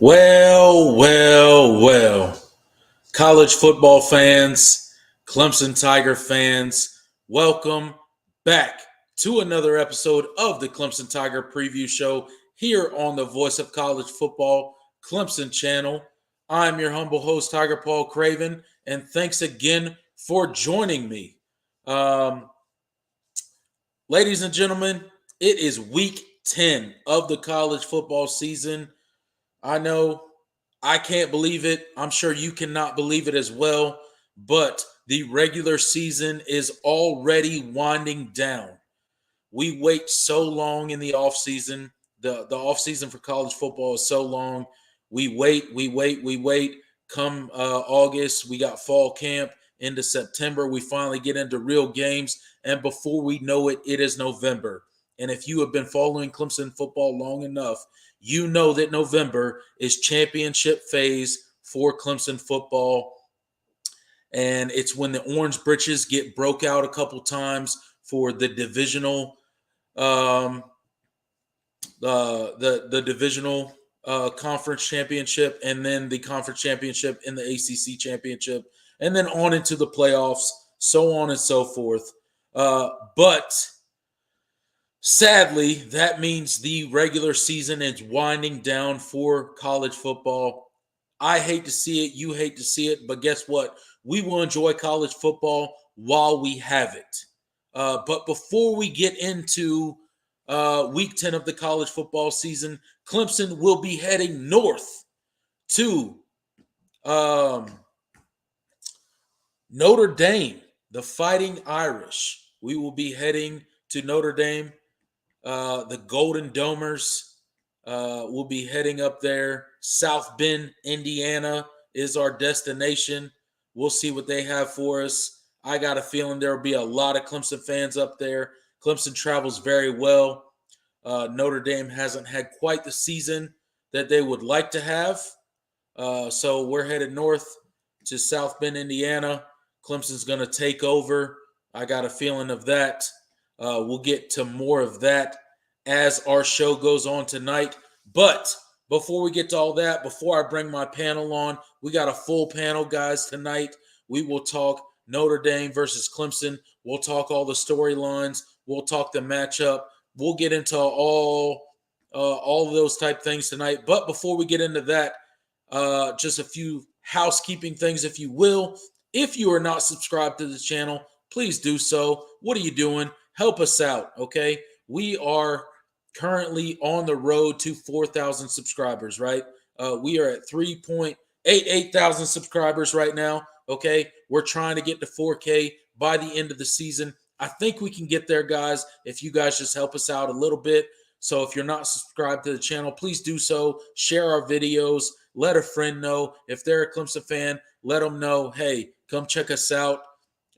Well. College football fans, Clemson Tiger fans, welcome back to another episode of the Clemson Tiger Preview Show here on the Voice of College Football Clemson channel. I'm your humble host, Tiger Paul Craven, and thanks again for joining me. Ladies and gentlemen, it is week 10 of the college football season. I know I can't believe it. I'm sure you cannot believe it as well. But the regular season is already winding down. We wait so long in the offseason. The offseason for college football is so long. We wait. Come August, we got fall camp. Into September, we finally get into real games. And before we know it, it is November. And if you have been following Clemson football long enough, you know that November is championship phase for Clemson football. And it's when the Orange Britches get broke out a couple times for the divisional the divisional conference championship, and then the conference championship and the ACC championship, and then on into the playoffs, so on and so forth. But sadly, that means the regular season is winding down for college football. I hate to see it. You hate to see it. But guess what? We will enjoy college football while we have it. But before we get into week 10 of the college football season, Clemson will be heading north to Notre Dame, the Fighting Irish. We will be heading to Notre Dame. The Golden Domers will be heading up there. South Bend, Indiana is our destination. We'll see what they have for us. I got a feeling there will be a lot of Clemson fans up there. Clemson travels very well. Notre Dame hasn't had quite the season that they would like to have. So we're headed north to South Bend, Indiana. Clemson's going to take over. I got a feeling of that. We'll get to more of that as our show goes on tonight. But before we get to all that, before I bring my panel on, we got a full panel, guys, tonight. We will talk Notre Dame versus Clemson. We'll talk all the storylines. We'll talk the matchup. We'll get into all of those type things tonight. But before we get into that, just a few housekeeping things, if you will. If you are not subscribed to the channel, please do so. What are you doing? Help us out, okay? We are currently on the road to 4,000 subscribers, right? We are at 3.88 thousand subscribers right now, okay? We're trying to get to 4K by the end of the season. I think we can get there, guys, if you guys just help us out a little bit. So if you're not subscribed to the channel, please do so. Share our videos. Let a friend know. If they're a Clemson fan, let them know, hey, come check us out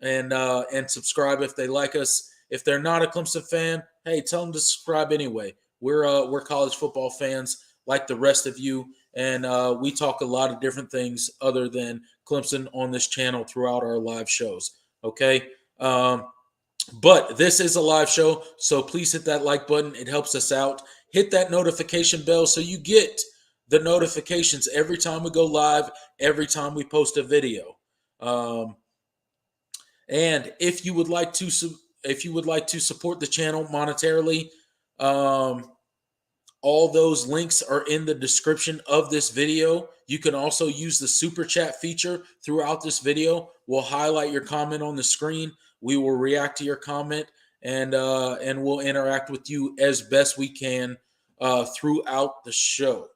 and subscribe if they like us. If they're not a Clemson fan, hey, tell them to subscribe anyway. We're college football fans like the rest of you, and we talk a lot of different things other than Clemson on this channel throughout our live shows, okay? But this is a live show, so please hit that like button. It helps us out. Hit that notification bell so you get the notifications every time we go live, every time we post a video. And if you would like to support the channel monetarily, all those links are in the description of this video. You can also use the super chat feature throughout this video. We'll highlight your comment on the screen. We will react to your comment, and we'll interact with you as best we can throughout the show.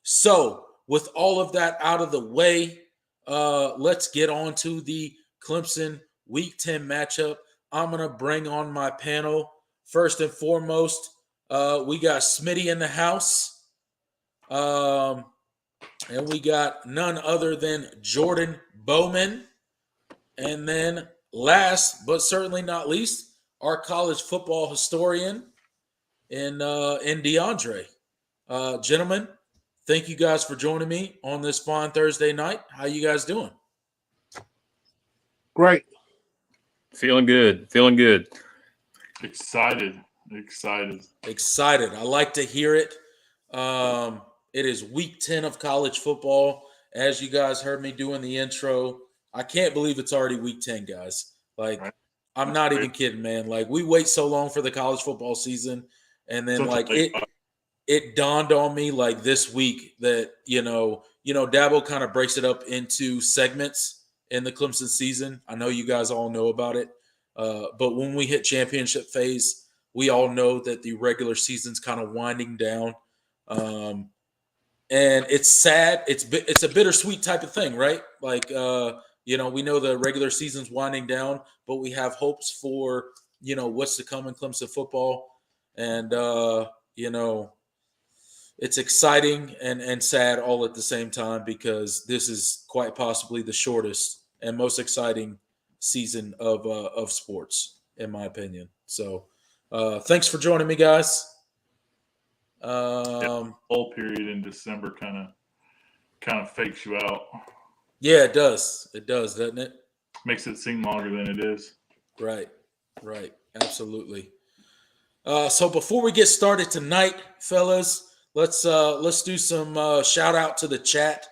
So with all of that out of the way, let's get on to the Clemson Week 10 matchup. I'm going to bring on my panel. First and foremost, we got Smitty in the house. And we got none other than Jordan Bowman. And then last, but certainly not least, our college football historian in DeAndre. Gentlemen, thank you guys for joining me on this fine Thursday night. How you guys doing? Great. Feeling good. Excited. I like to hear it. It is week 10 of college football. As you guys heard me doing the intro, I can't believe it's already week 10, guys. Like, right. I'm not even kidding, man. Like, we wait so long for the college football season, and then it dawned on me like this week that, you know, Dabo kind of breaks it up into segments in the Clemson season. I know you guys all know about it. But when we hit championship phase, we all know that the regular season's kind of winding down. And it's sad. It's a bittersweet type of thing, right? Like, we know the regular season's winding down, but we have hopes for, what's to come in Clemson football. And, it's exciting and sad all at the same time because this is quite possibly the shortest and most exciting season of sports, in my opinion. So, thanks for joining me, guys. Whole period in December kind of fakes you out. Yeah, it does. It does, doesn't it? Makes it seem longer than it is. Right. Absolutely. So before we get started tonight, fellas, let's do some shout out to the chat.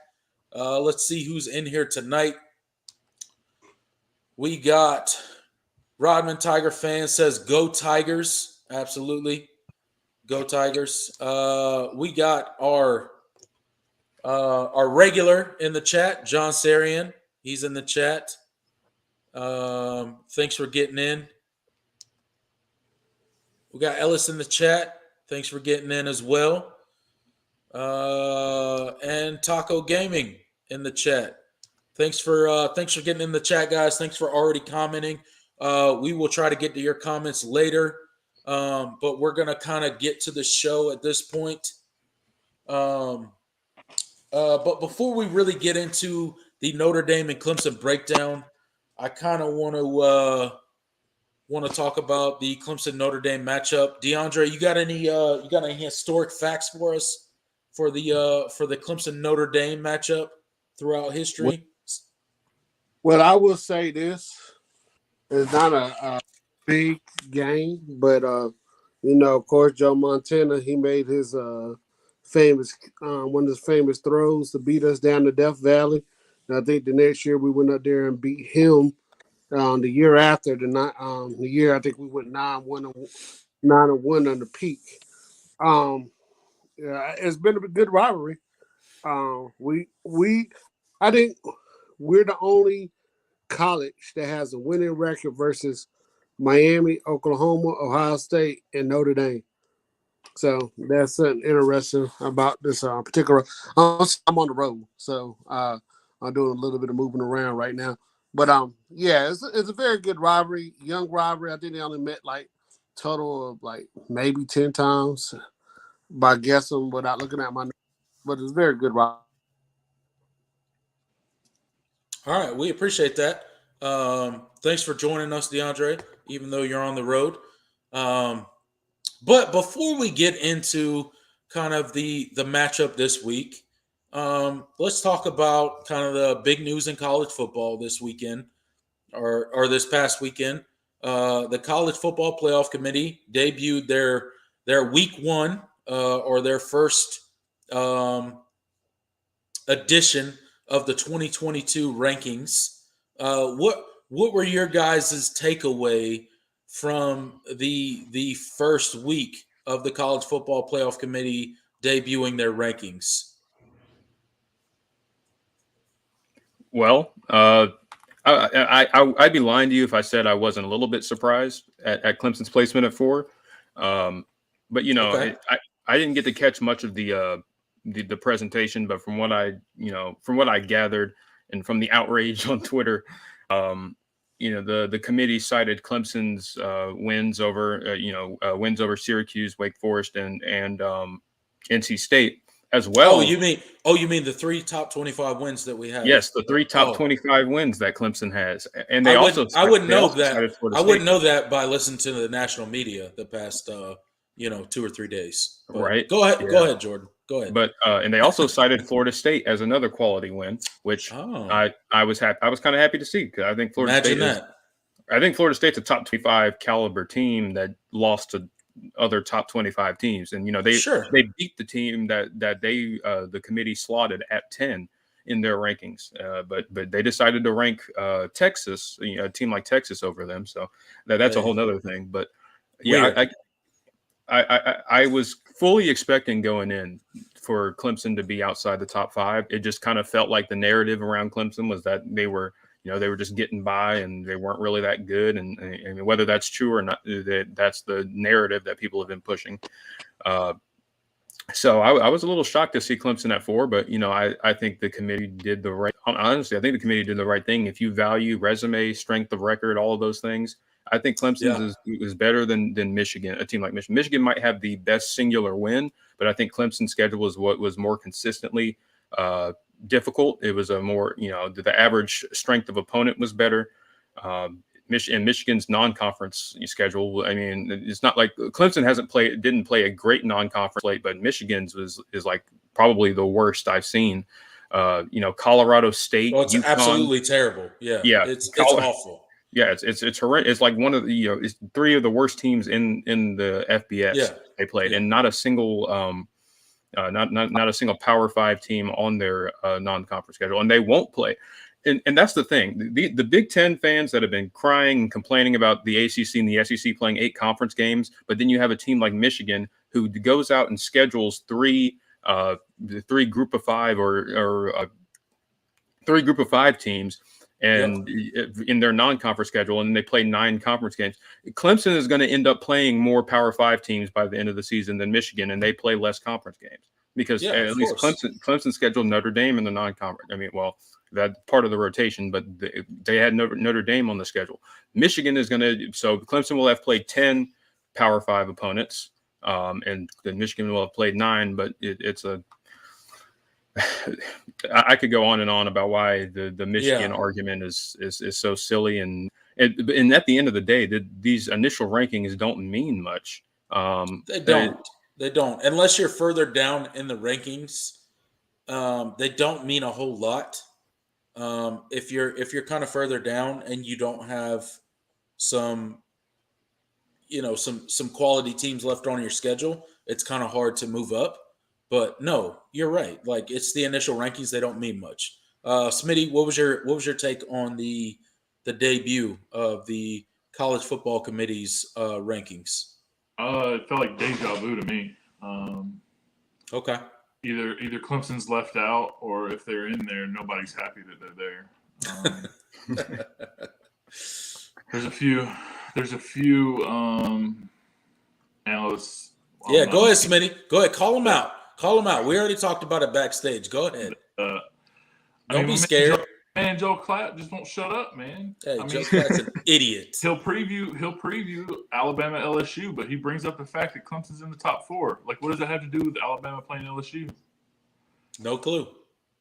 Let's see who's in here tonight. We got Rodman Tiger fan says, "Go Tigers!" Absolutely, go Tigers. We got our regular in the chat, John Sarian. He's in the chat. Thanks for getting in. We got Ellis in the chat. Thanks for getting in as well. And Taco Gaming in the chat. Thanks for getting in the chat, guys. Thanks for already commenting. We will try to get to your comments later, but we're gonna kind of get to the show at this point. But before we really get into the Notre Dame and Clemson breakdown, I kind of want to talk about the Clemson Notre Dame matchup. DeAndre, you got any historic facts for us for the Clemson Notre Dame matchup throughout history? Well, I will say this: it's not a big game, but of course, Joe Montana, he made his famous one of his famous throws to beat us down the Death Valley. And I think the next year we went up there and beat him. The year after the year, I think we went 9-1 on the peak. Yeah, it's been a good rivalry. I think we're the only college that has a winning record versus Miami, Oklahoma, Ohio State, and Notre Dame. So that's something interesting about this particular. I'm on the road, so I'm doing a little bit of moving around right now. But yeah, it's a very good rivalry, young rivalry. I think they only met like total of like maybe 10 times by guessing without looking at my. But it's a very good rivalry. All right, we appreciate that. Thanks for joining us, DeAndre, even though you're on the road. But before we get into kind of the matchup this week, let's talk about kind of the big news in college football this weekend or this past weekend. The College Football Playoff Committee debuted their week one or their first edition of the 2022 rankings. What were your guys' takeaway from the first week of the College Football Playoff Committee debuting their rankings? Well, I'd be lying to you if I said I wasn't a little bit surprised at Clemson's placement at 4. But Okay. I didn't get to catch much of the presentation, but from what I gathered and from the outrage on Twitter, the committee cited Clemson's wins over Syracuse, Wake Forest, and NC State as well. Oh, you mean the 3 top 25 wins that we have? Yes, the 3 top 25 wins that Clemson has, and they I wouldn't know that by listening to the national media the past 2 or 3 days. But right. Go ahead. Yeah. Go ahead, Jordan. Go ahead. But and they also cited Florida State as another quality win, which I was happy. I was kind of happy to see because I think Florida State's a top 25 caliber team that lost to other top 25 teams, and they beat the team that they the committee slotted at 10 in their rankings, but they decided to rank Texas, a team like Texas, over them. So that's a whole nother thing. But yeah, I was fully expecting going in for Clemson to be outside the top 5. It just kind of felt like the narrative around Clemson was that they were just getting by and they weren't really that good. And whether that's true or not, that's the narrative that people have been pushing. So I was a little shocked to see Clemson at 4, but I think the committee did the right. Honestly, I think the committee did the right thing. If you value resume, strength of record, all of those things, I think Clemson's is better than Michigan. A team like Michigan. Michigan might have the best singular win, but I think Clemson's schedule was what was more consistently difficult. It was a more the average strength of opponent was better. And Michigan's non-conference schedule. I mean, it's not like Clemson didn't play a great non-conference slate, but Michigan's is like probably the worst I've seen. Colorado State. Oh, it's UConn, absolutely terrible. Yeah. It's awful. Yeah, it's horrendous. It's like one of the it's 3 of the worst teams in the FBS they played, and not a single not a single Power 5 team on their non-conference schedule, and they won't play. And that's the thing. The Big Ten fans that have been crying and complaining about the ACC and the SEC playing 8 conference games, but then you have a team like Michigan who goes out and schedules 3 Group of 5 or 3 Group of 5 teams. And in their non-conference schedule, and they play 9 conference games. Clemson is going to end up playing more Power 5 teams by the end of the season than Michigan, and they play less conference games because at least Clemson scheduled Notre Dame in the non-conference. I mean, well, that's part of the rotation, but they had Notre Dame on the schedule. Michigan is going to, so Clemson will have played 10 Power 5 opponents, and then Michigan will have played 9, but it's a I could go on and on about why the Michigan argument is so silly, and at the end of the day, these initial rankings don't mean much. They don't. They don't, unless you're further down in the rankings. They don't mean a whole lot. If you're kind of further down and you don't have some some quality teams left on your schedule, it's kind of hard to move up. But no, you're right. Like, it's the initial rankings; they don't mean much. Smitty, what was your take on the debut of the college football committee's rankings? It felt like deja vu to me. Okay. Either Clemson's left out, or if they're in there, nobody's happy that they're there. There's a few analysts. Yeah, go ahead, Smitty. Go ahead, call them out. Call them out. We already talked about it backstage. Go ahead. Don't be scared. Joe Klatt just won't shut up, man. Hey, Joe Klatt's an idiot. He'll preview Alabama LSU, but he brings up the fact that Clemson's in the top 4. Like, what does that have to do with Alabama playing LSU? No clue.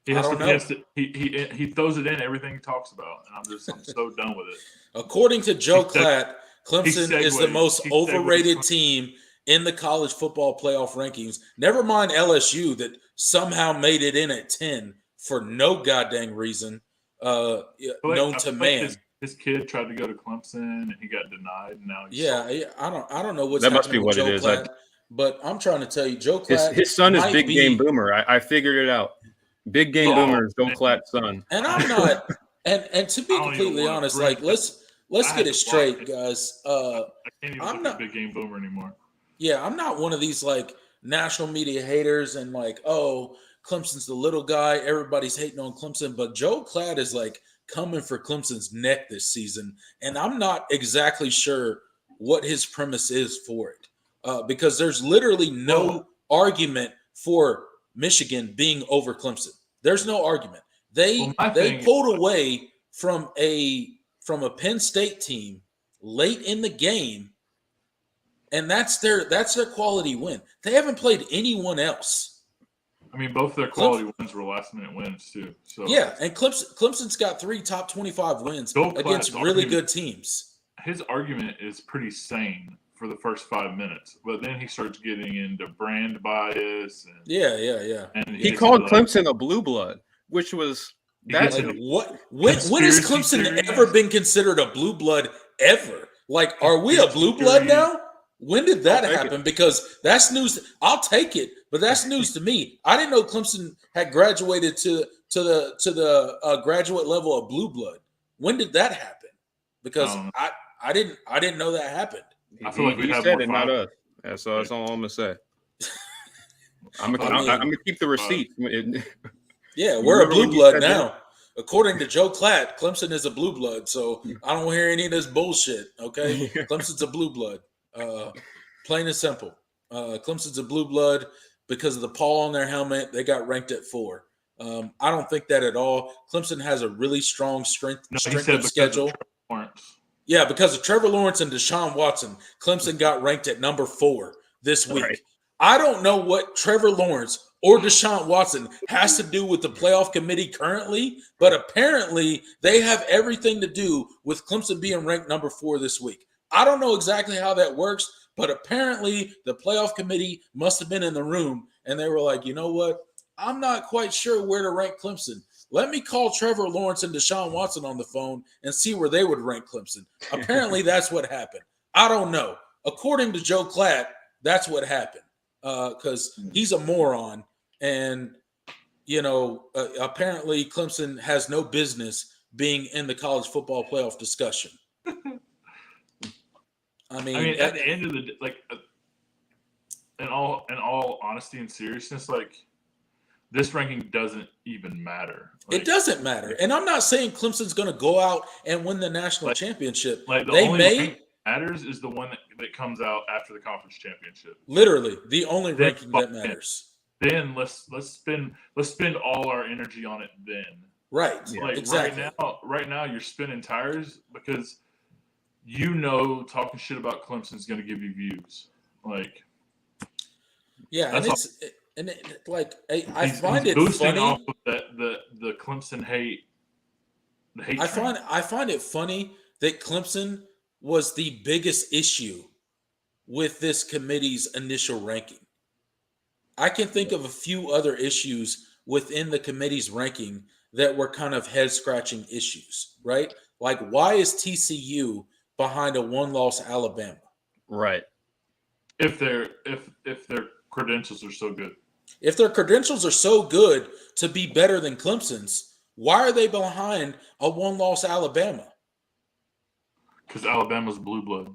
He throws it in everything he talks about, and I'm so done with it. According to Joe Klatt, Clemson is the most overrated team in the college football playoff rankings. Never mind LSU that somehow made it in at 10 for no goddamn reason. Known to man. His kid tried to go to Clemson and he got denied. And now I don't know what's that must be with what Joe it is. Klatt, but I'm trying to tell you, Joe Klatt. His son is Big Game Boomer. I figured it out. Big Game Boomer is Joe Klatt's son. And I'm not. And to be completely honest, like let's get it straight, guys. I can't even look at Big Game Boomer anymore. Yeah, I'm not one of these like national media haters and like, oh, Clemson's the little guy. Everybody's hating on Clemson, but Joe Klatt is like coming for Clemson's neck this season, and I'm not exactly sure what his premise is for it, because there's literally no argument for Michigan being over Clemson. There's no argument. They pulled away from a Penn State team late in the game, and that's their quality win. They haven't played anyone else. I mean, both their quality wins were last-minute wins too. So yeah, and Clemson's got 3 top 25 wins against really good teams. His argument is pretty sane for the first 5 minutes, but then he starts getting into brand bias. And, yeah. And he called Clemson a blue blood, which was that's what. When has Clemson ever been considered a blue blood ever? Like, are we a blue blood now? When did that happen? Because that's news. I'll take it, but that's news to me. I didn't know Clemson had graduated to the graduate level of blue blood. When did that happen? Because I didn't know that happened. I feel like he said it, not us. That's all I'm gonna say. I'm gonna keep the receipt. Yeah, we're a blue blood now. According to Joe Klatt, Clemson is a blue blood. So I don't hear any of this bullshit. Okay, Clemson's a blue blood. Plain and simple. Clemson's a blue blood because of the Paul on their helmet. They got ranked at 4. I don't think that at all. Clemson has a really strong strength of schedule. Yeah, because of Trevor Lawrence and Deshaun Watson, Clemson got ranked at number 4 this week. Right. I don't know what Trevor Lawrence or Deshaun Watson has to do with the playoff committee currently, but apparently they have everything to do with Clemson being ranked number 4 this week. I don't know exactly how that works, but apparently the playoff committee must have been in the room and they were like, you know what? I'm not quite sure where to rank Clemson. Let me call Trevor Lawrence and Deshaun Watson on the phone and see where they would rank Clemson. Apparently that's what happened. I don't know. According to Joe Klatt, that's what happened because he's a moron. And, apparently Clemson has no business being in the college football playoff discussion. I mean, at the end of the day, like, in all honesty and seriousness, like, this ranking doesn't even matter. Like, it doesn't matter, and I'm not saying Clemson's going to go out and win the national championship. Like, the only ranking that matters is the one that comes out after the conference championship. Literally, the only ranking that matters. Then let's spend all our energy on it. Then right, like exactly. Right now, you're spinning tires because. Talking shit about Clemson is going to give you views. Like, yeah, and I find it funny. Off of the Clemson hate. The hate. I find it funny that Clemson was the biggest issue with this committee's initial ranking. I can think of a few other issues within the committee's ranking that were kind of head-scratching issues, right? Like, why is TCU behind a one-loss Alabama? Right. If their credentials are so good. If their credentials are so good to be better than Clemson's, why are they behind a one-loss Alabama? Because Alabama's blue blood.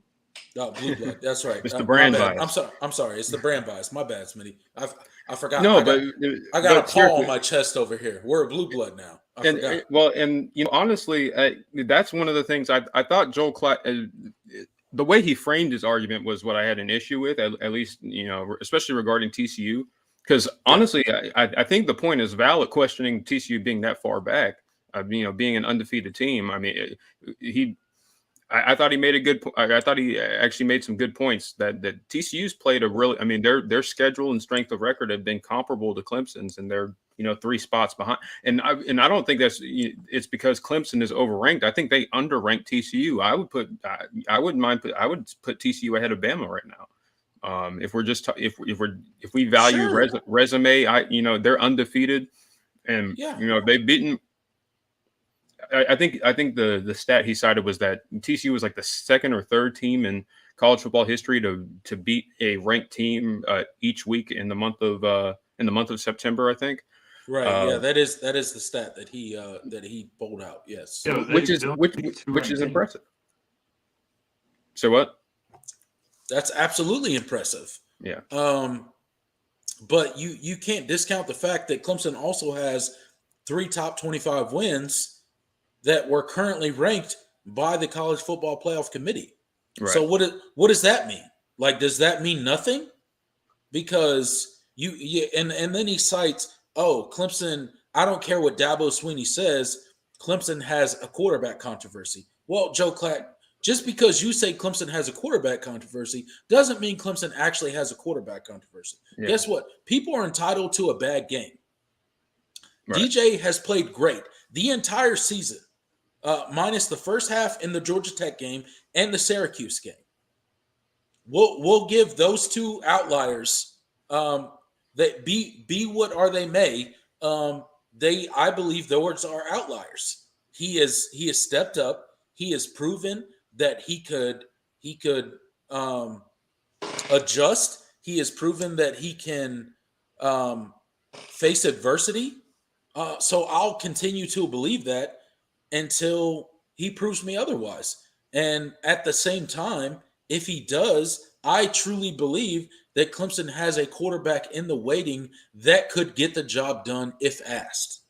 Oh, blue blood. That's right. It's the brand my bad. bias. I'm sorry. It's the brand bias. My bad, Smitty. I forgot. No, I got a paw seriously, on my chest over here. We're a blue blood now. I forgot. And honestly, that's one of the things I thought Joel the way he framed his argument was what I had an issue with, at least, especially regarding TCU. Because honestly, I think the point is valid, questioning TCU being that far back, being an undefeated team. I mean, I thought he made a good. I thought he actually made some good points that TCU's played a really. I mean, their schedule and strength of record have been comparable to Clemson's, and they're 3 spots behind. And I don't think it's because Clemson is overranked. I think they underranked TCU. I would put TCU ahead of Bama right now. If we're just if we value resume, they're undefeated, and they've beaten. I think the stat he cited was that TCU was like the second or third team in college football history to beat a ranked team each week in the month of September, I think. Right. That is the stat that he pulled out. Yes. Yeah, which is impressive. So what? That's absolutely impressive. Yeah. But you can't discount the fact that Clemson also has 3 top 25 wins that were currently ranked by the College Football Playoff Committee. Right. So what does that mean? Like, does that mean nothing? Because and then he cites, Clemson, I don't care what Dabo Swinney says, Clemson has a quarterback controversy. Well, Joe Clack, just because you say Clemson has a quarterback controversy doesn't mean Clemson actually has a quarterback controversy. Yeah. Guess what? People are entitled to a bad game. Right. DJ has played great the entire season. Minus the first half in the Georgia Tech game and the Syracuse game. We'll give those 2 outliers that be what are they may. I believe those are outliers. He has stepped up. He has proven that he could adjust. He has proven that he can face adversity. So I'll continue to believe that until he proves me otherwise. And at the same time, if he does, I truly believe that Clemson has a quarterback in the waiting that could get the job done if asked.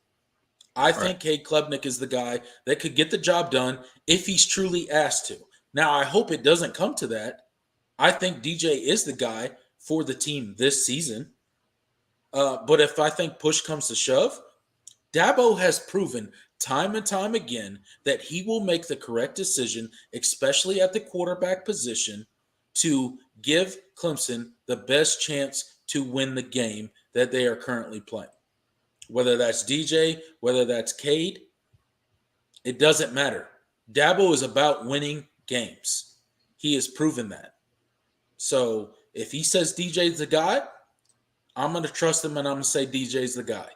I think Cade Klubnik is the guy that could get the job done if he's truly asked to. Now, I hope it doesn't come to that. I think DJ is the guy for the team this season. But if I think push comes to shove, Dabo has proven time and time again that he will make the correct decision, especially at the quarterback position, to give Clemson the best chance to win the game that they are currently playing. Whether that's DJ, whether that's Cade, it doesn't matter. Dabo is about winning games. He has proven that. So if he says DJ's the guy, I'm going to trust him and I'm going to say DJ's the guy.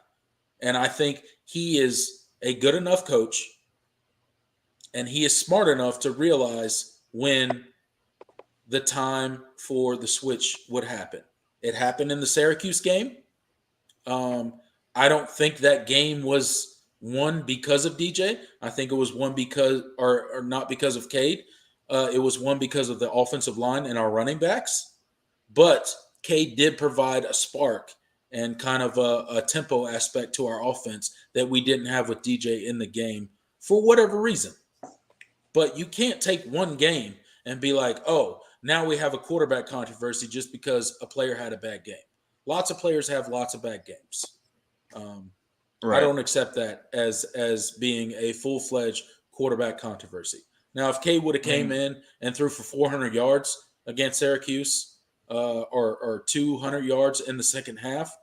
And I think he is a good enough coach, and he is smart enough to realize when the time for the switch would happen. It happened in the Syracuse game. I don't think that game was won because of DJ. I think it was won because, or not because of Cade. It was won because of the offensive line and our running backs. But Cade did provide a spark and kind of a tempo aspect to our offense that we didn't have with DJ in the game for whatever reason. But you can't take one game and be like, now we have a quarterback controversy just because a player had a bad game. Lots of players have lots of bad games. I don't accept that as being a full-fledged quarterback controversy. Now, if Cade would have came in and threw for 400 yards against Syracuse or 200 yards in the second half,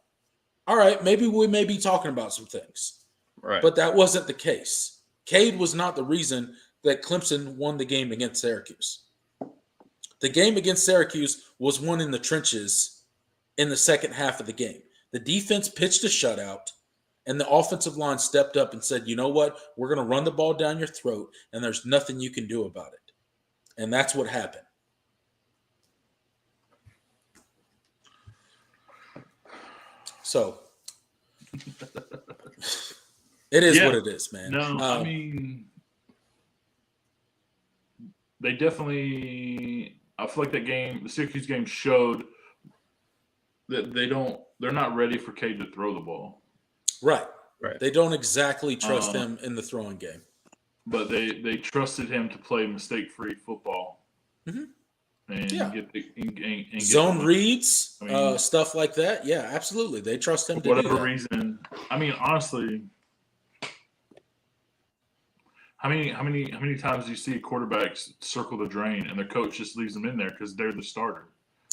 all right, maybe we may be talking about some things. Right. But that wasn't the case. Cade was not the reason that Clemson won the game against Syracuse. The game against Syracuse was won in the trenches in the second half of the game. The defense pitched a shutout, and the offensive line stepped up and said, you know what? We're going to run the ball down your throat, and there's nothing you can do about it. And that's what happened. So it is what it is, man. No, I mean, they definitely – I feel like that game, the Syracuse game, showed that they're not ready for Cade to throw the ball. Right. They don't exactly trust him in the throwing game. But they trusted him to play mistake-free football. Mm-hmm. And get zone reads, stuff like that. Yeah, absolutely. They trust him to whatever do that. reason. I mean, honestly, how many times do you see quarterbacks circle the drain and their coach just leaves them in there because they're the starter?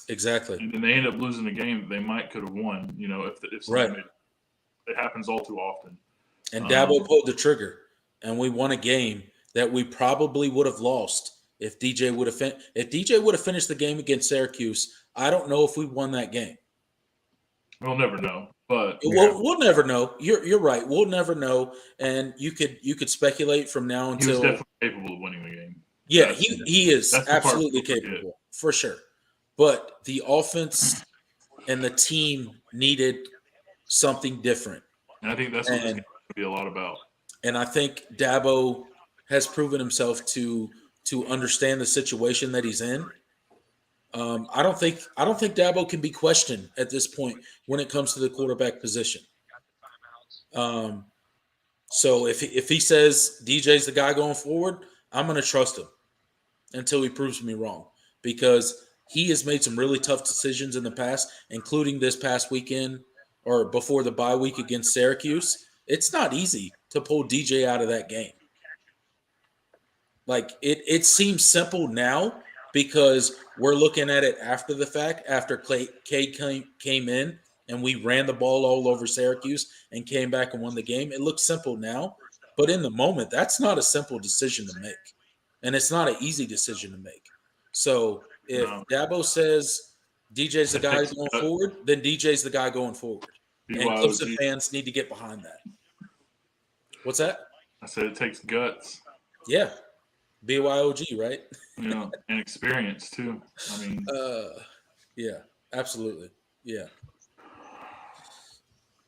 Exactly. And then they end up losing a game that they could have won. You know, if right. It happens all too often. And Dabo pulled the trigger, and we won a game that we probably would have lost. If DJ would have finished the game against Syracuse, I don't know if we won that game. We'll never know, but we'll never know. You're right. We'll never know, and you could speculate from now until. He was definitely capable of winning the game. Yeah, he is absolutely capable for sure. But the offense and the team needed something different, and I think that's what it's going to be a lot about. And I think Dabo has proven himself to understand the situation that he's in. I don't think Dabo can be questioned at this point when it comes to the quarterback position. So if he says DJ's the guy going forward, I'm going to trust him until he proves me wrong, because he has made some really tough decisions in the past, including this past weekend or before the bye week against Syracuse. It's not easy to pull DJ out of that game. Like it seems simple now because we're looking at it after the fact, after Cade came in and we ran the ball all over Syracuse and came back and won the game. It looks simple now, but in the moment, that's not a simple decision to make. And it's not an easy decision to make. So if Dabo says DJ's the guy going forward, then DJ's the guy going forward. And Clemson fans need to get behind that. What's that? I said it takes guts. Yeah. BYOG, right? And experience too. I mean, yeah, absolutely. Yeah.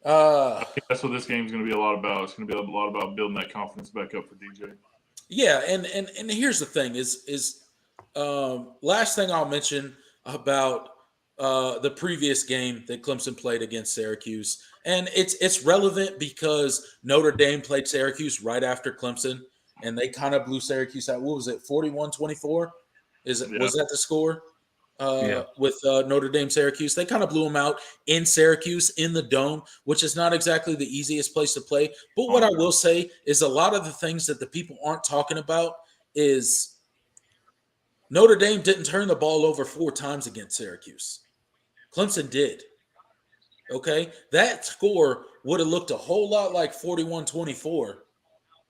I think that's what this game is going to be a lot about. It's going to be a lot about building that confidence back up for DJ. Yeah, and here's the thing is last thing I'll mention about the previous game that Clemson played against Syracuse, and it's relevant because Notre Dame played Syracuse right after Clemson. And they kind of blew Syracuse out. What was it, 41-24? Was that the score with Notre Dame Syracuse? They kind of blew them out in Syracuse in the Dome, which is not exactly the easiest place to play. But what I will say is a lot of the things that the people aren't talking about is Notre Dame didn't turn the ball over 4 times against Syracuse. Clemson did. Okay? That score would have looked a whole lot like 41-24.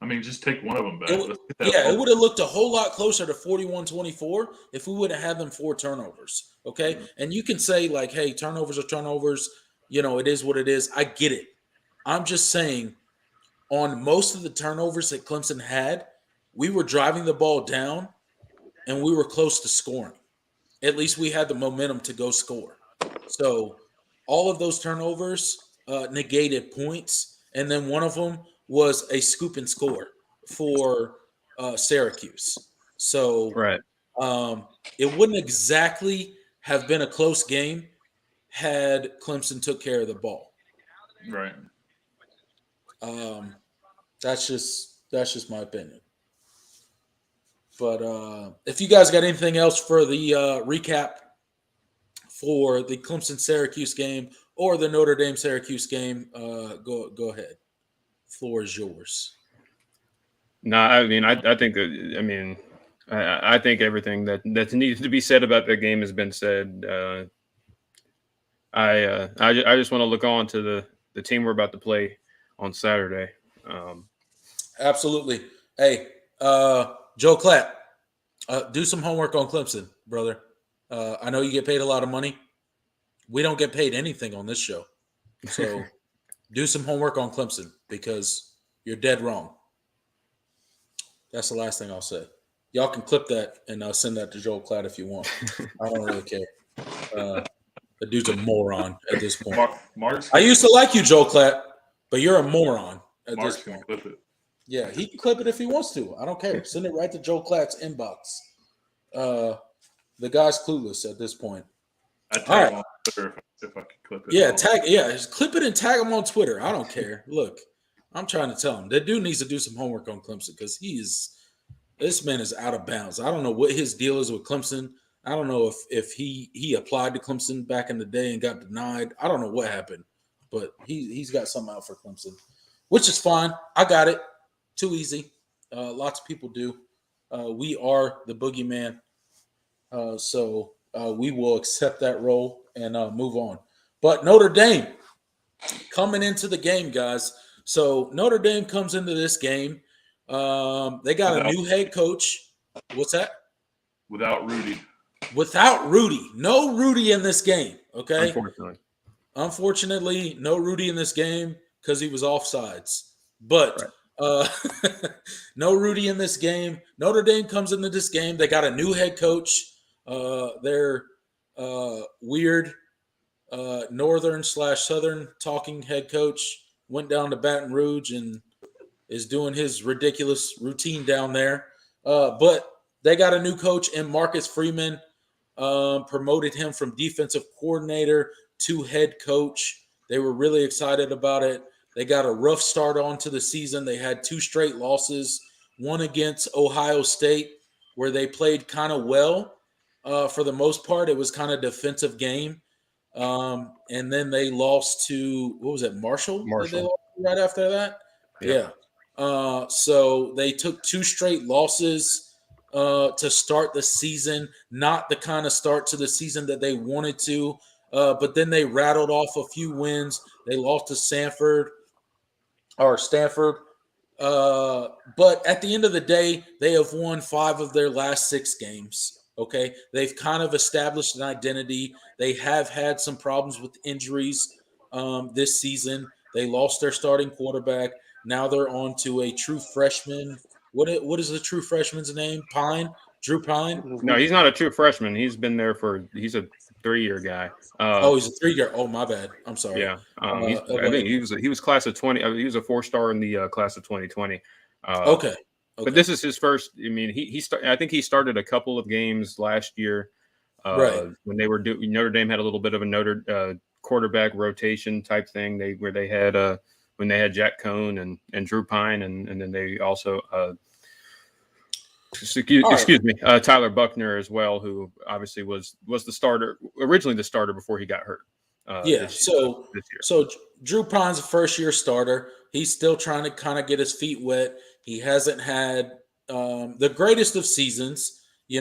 I mean, just take one of them back. It would have looked a whole lot closer to 41-24 if we would have had them 4 turnovers, okay? Mm-hmm. And you can say, like, hey, turnovers are turnovers. You know, it is what it is. I get it. I'm just saying on most of the turnovers that Clemson had, we were driving the ball down and we were close to scoring. At least we had the momentum to go score. So all of those turnovers negated points, and then one of them was a scoop and score for Syracuse. So it wouldn't exactly have been a close game had Clemson took care of the ball. Right. That's just my opinion. But if you guys got anything else for the recap for the Clemson-Syracuse game or the Notre Dame-Syracuse game, go ahead. Floor is yours. No, I mean, I think I think everything that's needed to be said about that game has been said. I just want to look on to the team we're about to play on Saturday. Absolutely. Hey, Joe Clapp, do some homework on Clemson, brother. I know you get paid a lot of money. We don't get paid anything on this show. So do some homework on Clemson because you're dead wrong. That's the last thing I'll say. Y'all can clip that and send that to Joel Klatt if you want. I don't really care. The dude's a moron at this point. I used to like you, Joel Klatt, but you're a moron at this point. Clip it. Yeah, he can clip it if he wants to. I don't care. Send it right to Joel Klatt's inbox. The guy's clueless at this point. I'd tag him on Twitter if I could clip it. Yeah, just clip it and tag him on Twitter. I don't care. Look, I'm trying to tell him that dude needs to do some homework on Clemson because this man is out of bounds. I don't know what his deal is with Clemson. I don't know if he applied to Clemson back in the day and got denied. I don't know what happened, but he's got something out for Clemson, which is fine. I got it. Too easy. Lots of people do. We are the boogeyman, so we will accept that role and move on. But Notre Dame coming into the game, guys. So Notre Dame comes into this game. They got a new head coach. What's that? Without Rudy. Without Rudy. No Rudy in this game, okay? Unfortunately, no Rudy in this game because he was offsides. But no Rudy in this game. Notre Dame comes into this game. They got a new head coach. Their weird northern/southern talking head coach went down to Baton Rouge and is doing his ridiculous routine down there. But they got a new coach in Marcus Freeman, promoted him from defensive coordinator to head coach. They were really excited about it. They got a rough start onto the season. They had 2 straight losses, one against Ohio State, where they played kind of well. For the most part, it was kind of a defensive game. And then they lost to, what was it, Marshall? Did they lost right after that? Yeah. So they took 2 straight losses to start the season, not the kind of start to the season that they wanted to. But then they rattled off a few wins. They lost to Stanford. But at the end of the day, they have won 5 of their last 6 games. Okay, they've kind of established an identity. They have had some problems with injuries this season. They lost their starting quarterback. Now they're on to a true freshman. What is the true freshman's name? Drew Pine? No, he's not a true freshman. He's been there he's a 3-year guy. He's a 3-year. Oh, my bad. I'm sorry. Yeah. I think he was class of 20. He was a 4-star in the class of 2020. Okay. But this is his first. I mean, I think he started a couple of games last year. When they were Notre Dame had a little bit of a quarterback rotation type thing. When they had Jack Cohn and Drew Pine, and then they also Tyler Buckner as well, who obviously was the starter originally before he got hurt. So Drew Pine's a first-year starter. He's still trying to kind of get his feet wet. He hasn't had the greatest of seasons. I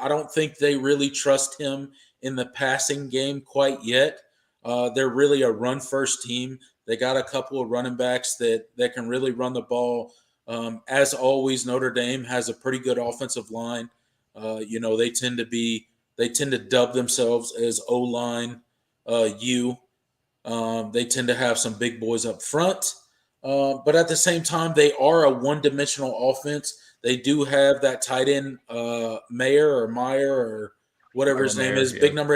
don't think they really trust him in the passing game quite yet. They're really a run-first team. They got a couple of running backs that can really run the ball. As always, Notre Dame has a pretty good offensive line. They tend to dub themselves as O-line U. They tend to have some big boys up front. But at the same time, they are a one-dimensional offense. They do have that tight end, Meyer or whatever his name is, big number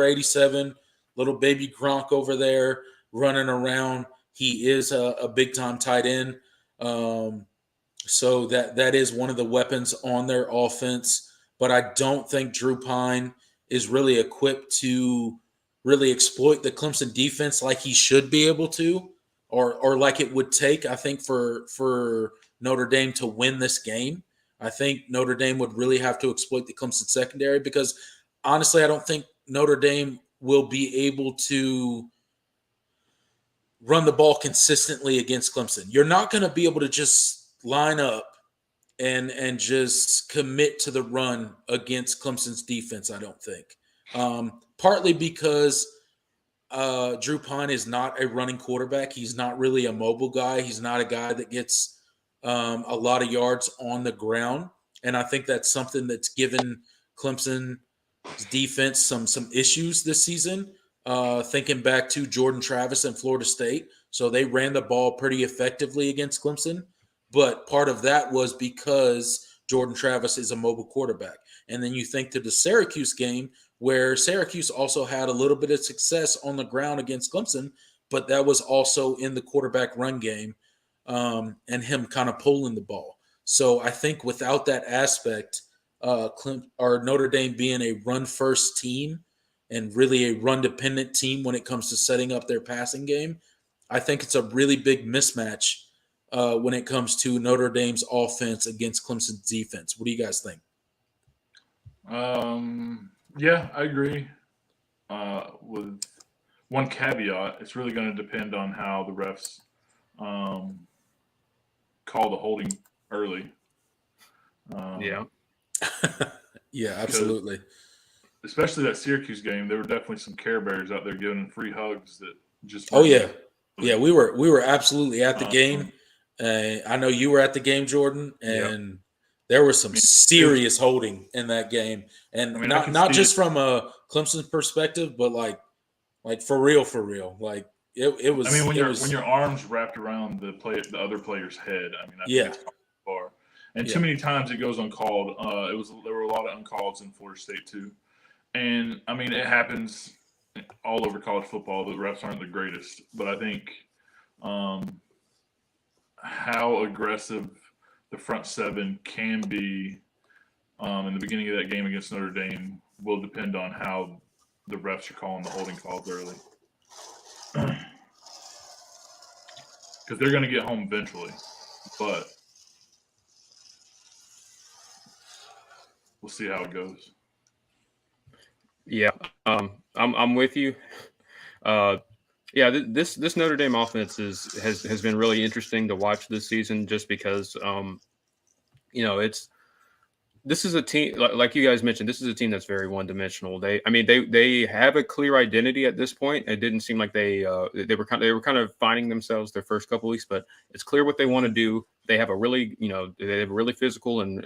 87, little baby Gronk over there running around. He is a big-time tight end. So that is one of the weapons on their offense. But I don't think Drew Pine is really equipped to really exploit the Clemson defense like he should be able to, or like it would take, I think, for Notre Dame to win this game. I think Notre Dame would really have to exploit the Clemson secondary because, honestly, I don't think Notre Dame will be able to run the ball consistently against Clemson. You're not going to be able to just line up and just commit to the run against Clemson's defense, I don't think. Partly because Drew Pine is not a running quarterback. He's not really a mobile guy. He's not a guy that gets a lot of yards on the ground. And I think that's something that's given Clemson's defense some issues this season. thinking back to Jordan Travis and Florida State. So they ran the ball pretty effectively against Clemson. But part of that was because Jordan Travis is a mobile quarterback. And then you think to the Syracuse game, where Syracuse also had a little bit of success on the ground against Clemson, but that was also in the quarterback run game and him kind of pulling the ball. So I think without that aspect, or Notre Dame being a run-first team and really a run-dependent team when it comes to setting up their passing game, I think it's a really big mismatch when it comes to Notre Dame's offense against Clemson's defense. What do you guys think? Yeah, I agree. With one caveat, it's really going to depend on how the refs call the holding early. Yeah. Yeah, absolutely. Especially that Syracuse game, there were definitely some Care Bears out there giving free hugs that just. Oh yeah, yeah. We were absolutely at the game. I know you were at the game, Jordan, and there was some serious holding in that game, and not just from a Clemson perspective, but like for real. Like it was. I mean, when your arms wrapped around the other player's head, I mean, I think it's far. And too many times it goes uncalled. There were a lot of uncalls in Florida State too, and I mean it happens all over college football. The refs aren't the greatest, but I think how aggressive the front seven can be in the beginning of that game against Notre Dame will depend on how the refs are calling the holding calls early, because they're going to get home eventually, but. We'll see how it goes. Yeah, I'm with you. This Notre Dame offense has been really interesting to watch this season, just because this is a team like you guys mentioned. This is a team that's very one dimensional. They have a clear identity at this point. It didn't seem like they were kind of finding themselves their first couple weeks, but it's clear what they want to do. They have a really physical and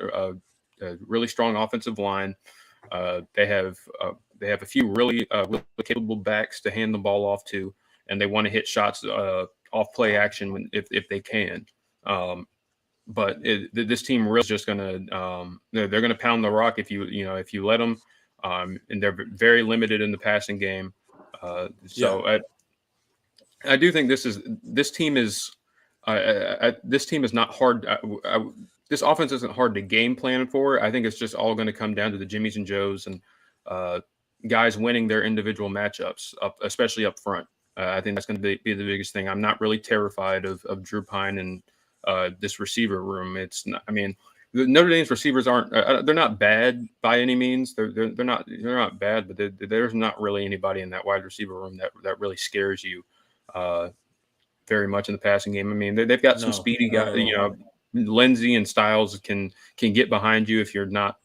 a really strong offensive line. They have a few really capable backs to hand the ball off to, and they want to hit shots off play action if they can. But this team really is just going to they're going to pound the rock if you let them, and they're very limited in the passing game. I do think this team is not hard. This offense isn't hard to game plan for. I think it's just all going to come down to the Jimmies and Joes and guys winning their individual matchups, especially up front. I think that's going to be the biggest thing. I'm not really terrified of Drew Pine and this receiver room. It's not. I mean, Notre Dame's receivers aren't. They're not bad by any means. They're not bad, but there's not really anybody in that wide receiver room that really scares you very much in the passing game. I mean, they've got some speedy guys. Lindsey and Styles can get behind you if you're not,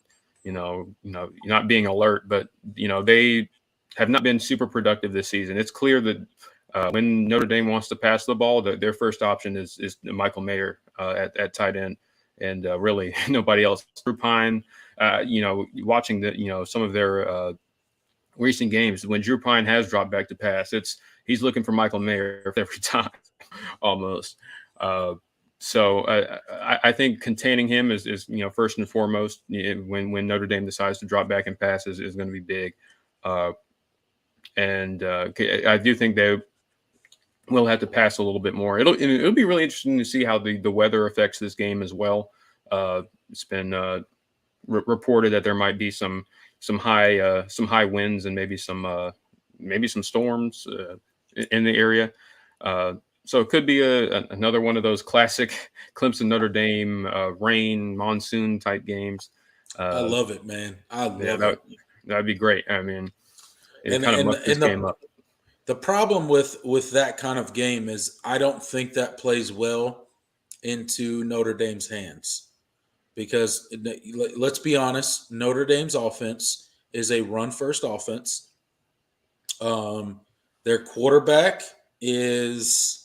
you're not being alert. But they have not been super productive this season. It's clear that when Notre Dame wants to pass the ball, their first option is Michael Mayer at tight end, and really nobody else. Drew Pine, watching some of their recent games, when Drew Pine has dropped back to pass, he's looking for Michael Mayer every time, almost. So I think containing him is first and foremost when Notre Dame decides to drop back and pass is going to be big, and I do think they will have to pass a little bit more. It'll be really interesting to see how the weather affects this game as well. It's been reported that there might be some high winds and maybe some storms in the area. So it could be another one of those classic Clemson Notre Dame rain monsoon type games. I love it, man. I love it. That'd be great. I mean, it kind of mucked this game up. The problem with that kind of game is I don't think that plays well into Notre Dame's hands, because let's be honest, Notre Dame's offense is a run-first offense. Their quarterback is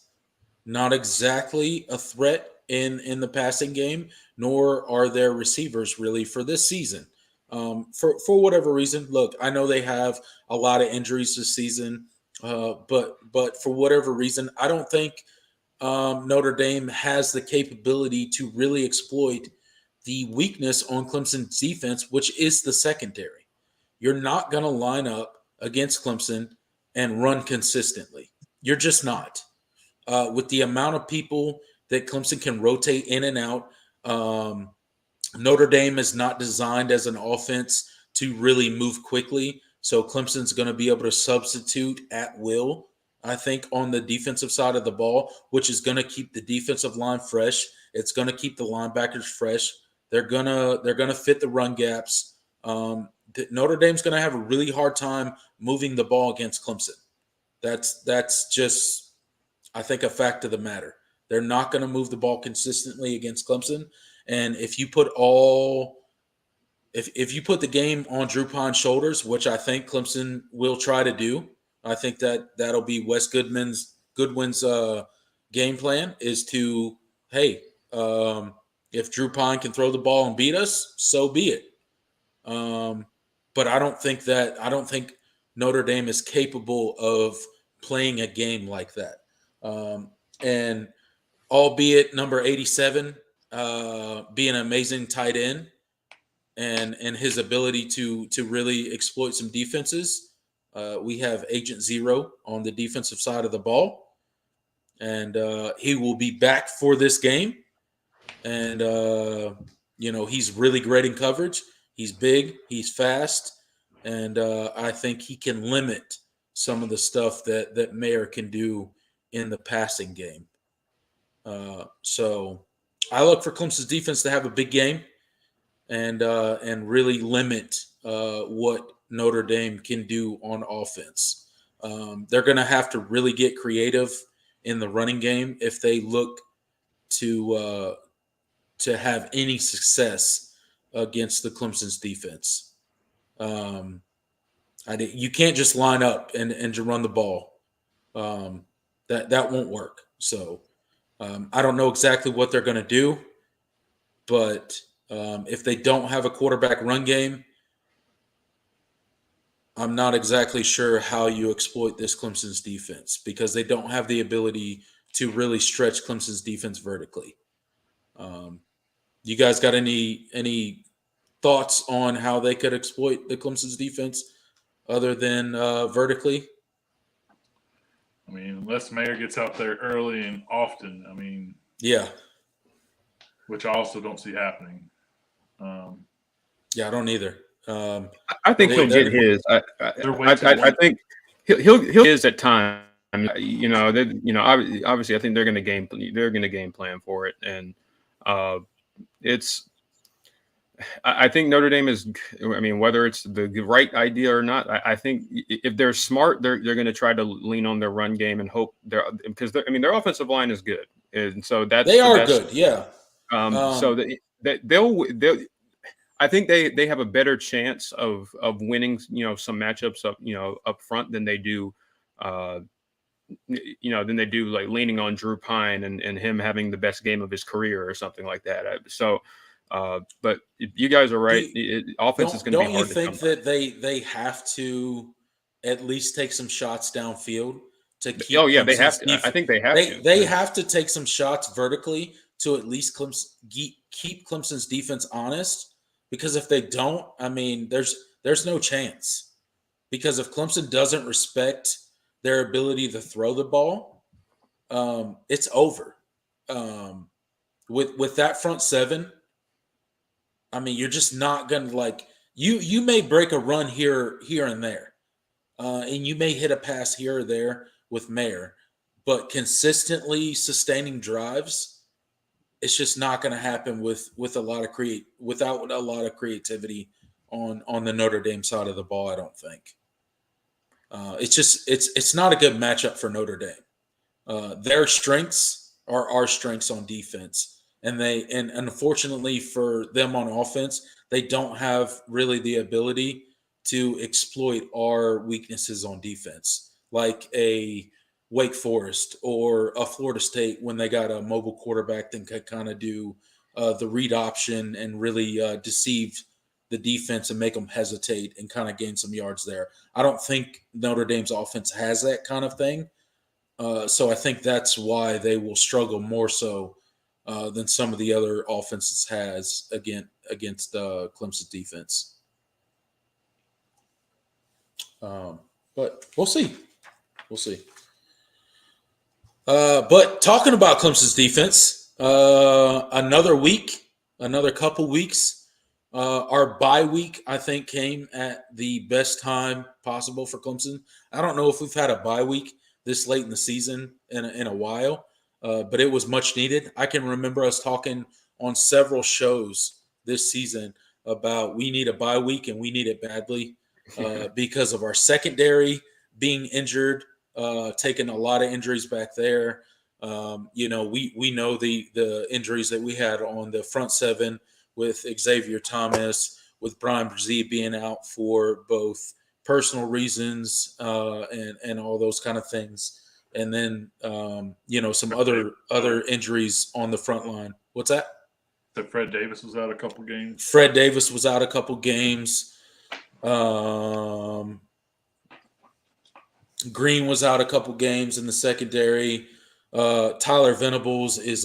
not exactly a threat in the passing game, nor are their receivers really for this season. For whatever reason, look, I know they have a lot of injuries this season. But for whatever reason, I don't think Notre Dame has the capability to really exploit the weakness on Clemson's defense, which is the secondary. You're not going to line up against Clemson and run consistently. You're just not. With the amount of people that Clemson can rotate in and out, Notre Dame is not designed as an offense to really move quickly. So Clemson's going to be able to substitute at will, I think, on the defensive side of the ball, which is going to keep the defensive line fresh. It's going to keep the linebackers fresh. They're gonna fit the run gaps. Notre Dame's going to have a really hard time moving the ball against Clemson. That's just, I think, a fact of the matter. They're not going to move the ball consistently against Clemson. And if you put the game on Drew Pine's shoulders, which I think Clemson will try to do, I think that'll be Wes Goodwin's game plan is to, hey, if Drew Pine can throw the ball and beat us, so be it. But I don't think Notre Dame is capable of playing a game like that. And albeit number 87 be an amazing tight end and his ability to really exploit some defenses. We have Agent Zero on the defensive side of the ball, and he will be back for this game. And he's really great in coverage. He's big, he's fast, and I think he can limit some of the stuff that Mayer can do in the passing game. So I look for Clemson's defense to have a big game and really limit what Notre Dame can do on offense. They're going to have to really get creative in the running game if they look to have any success against the Clemson's defense. You can't just line up and to run the ball. That won't work. So I don't know exactly what they're going to do, but if they don't have a quarterback run game, I'm not exactly sure how you exploit this Clemson's defense because they don't have the ability to really stretch Clemson's defense vertically. You guys got any thoughts on how they could exploit the Clemson's defense other than vertically? I mean, unless Mayer gets out there early and often, yeah, which I also don't see happening. Yeah, I don't either. I think he'll get his. I think he'll his at times. Obviously, I think they're going to game plan for it, and I think Notre Dame is. I mean, whether it's the right idea or not, I think if they're smart, they're going to try to lean on their run game and hope because their offensive line is good, and so they are good. Yeah. So they'll. I think they have a better chance of winning, some matchups up front than they do, like leaning on Drew Pine and him having the best game of his career or something like that. But you guys are right. Offense is going to be hard. Don't you think that they have to at least take some shots downfield to keep? Oh yeah, they have to. I think they have to. They have to take some shots vertically to at least keep Clemson's defense honest. Because if they don't, there's no chance. Because if Clemson doesn't respect their ability to throw the ball, it's over. With that front seven, you're just not going to you may break a run here and there, and you may hit a pass here or there with Mayer, but consistently sustaining drives. It's just not going to happen without a lot of creativity on the Notre Dame side of the ball. I don't think. It's not a good matchup for Notre Dame. Their strengths are our strengths on defense, and unfortunately for them on offense, they don't have really the ability to exploit our weaknesses on defense, like a Wake Forest or a Florida State when they got a mobile quarterback that could kind of do the read option and really deceive the defense and make them hesitate and kind of gain some yards there. I don't think Notre Dame's offense has that kind of thing. So I think that's why they will struggle more so than some of the other offenses has against Clemson's defense. But we'll see. We'll see. But talking about Clemson's defense, another couple weeks. Our bye week, I think, came at the best time possible for Clemson. I don't know if we've had a bye week this late in the season in a while, but it was much needed. I can remember us talking on several shows this season about we need a bye week and we need it badly because of our secondary being injured, taking a lot of injuries back there. We know the injuries that we had on the front seven with Xavier Thomas, with Brian Brzee being out for both personal reasons and all those kind of things. And then, some other injuries on the front line. What's that? So Fred Davis was out a couple games. Fred Davis was out a couple games. Green was out a couple games in the secondary. Tyler Venables is his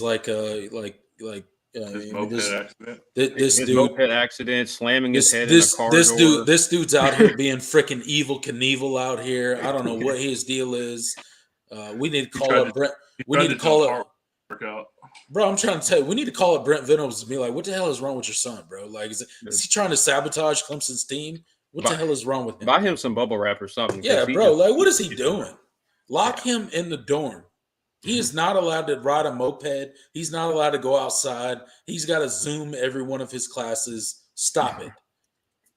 moped accident. His moped accident, slamming his head in a car This dude's out here being freaking evil Knievel out here. I don't know what his deal is. We need to call up Brent. We need to call up. Bro, I'm trying to tell you, we need to call up Brent Venables and be like, what the hell is wrong with your son, bro? Like, is he trying to sabotage Clemson's team? What the hell is wrong with him? Buy him some bubble wrap or something. Yeah, bro. Like, what is he doing? Lock him in the dorm. He is not allowed to ride a moped. He's not allowed to go outside. He's got to Zoom every one of his classes. Stop it.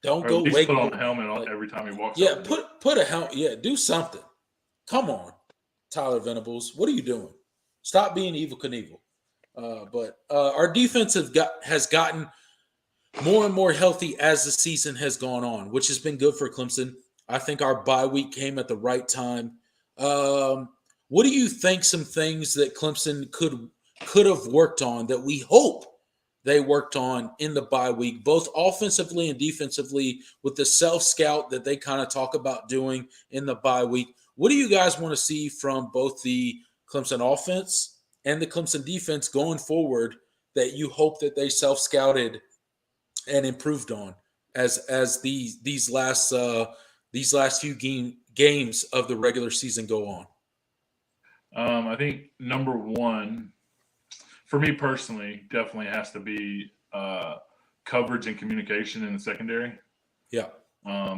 Don't go wake put on a helmet on every time he walks. Yeah, put a helmet. Yeah, do something. Come on, Tyler Venables. What are you doing? Stop being evil Knievel. But our defense has gotten more and more healthy as the season has gone on, which has been good for Clemson. I think our bye week came at the right time. What do you think some things that Clemson could have worked on that we hope they worked on in the bye week, both offensively and defensively, with the self-scout that they kind of talk about doing in the bye week? What do you guys want to see from both the Clemson offense and the Clemson defense going forward that you hope that they self-scouted and improved on as these last few games of the regular season go on? I think number one, for me personally, definitely has to be coverage and communication in the secondary. Yeah.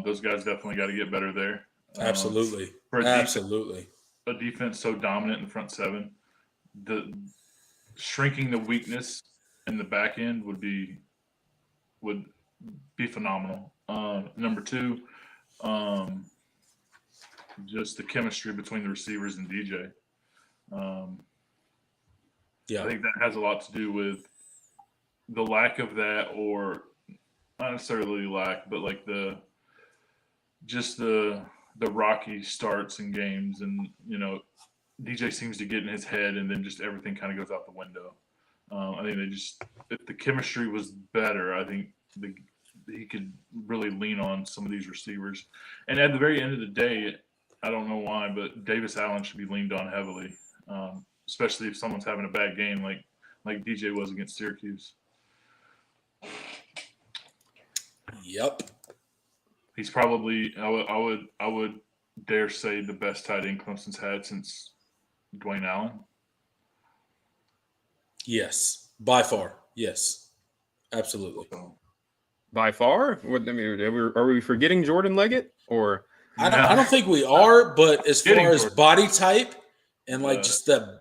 Those guys definitely got to get better there. Absolutely. A defense so dominant in the front seven, shrinking the weakness in the back end would be phenomenal. Number two, just the chemistry between the receivers and DJ. I think that has a lot to do with the lack of that, or not necessarily lack, but like the rocky starts in games, and DJ seems to get in his head, and then just everything kind of goes out the window. I think if the chemistry was better, I think he could really lean on some of these receivers. And at the very end of the day, I don't know why, but Davis Allen should be leaned on heavily, especially if someone's having a bad game like DJ was against Syracuse. Yep. He's probably, I would dare say, the best tight end Clemson's had since Dwayne Allen. Yes, by far. Yes, absolutely. By far? Are we forgetting Jordan Leggett? Or I don't think we are, but as far as body type and just the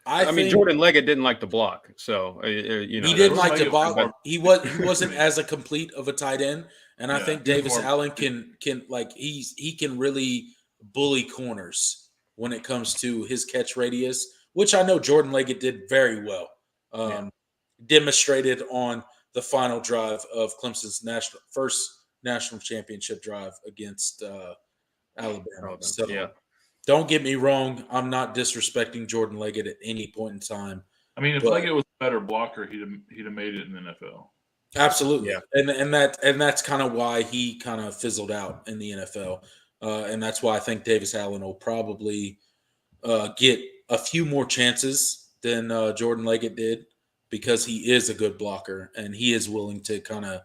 I mean, Jordan Leggett didn't like the block, so he didn't like the block. He wasn't as a complete of a tight end, and I think Davis Allen can he can really bully corners when it comes to his catch radius, which I know Jordan Leggett did very well. Demonstrated on the final drive of Clemson's first national championship drive against Alabama. So don't get me wrong, I'm not disrespecting Jordan Leggett at any point in time. I mean, if Leggett was a better blocker, he'd have made it in the NFL. Absolutely. Yeah. And that's kind of why he kind of fizzled out in the NFL. And that's why I think Davis Allen will probably get a few more chances than Jordan Leggett did, because he is a good blocker and he is willing to kind of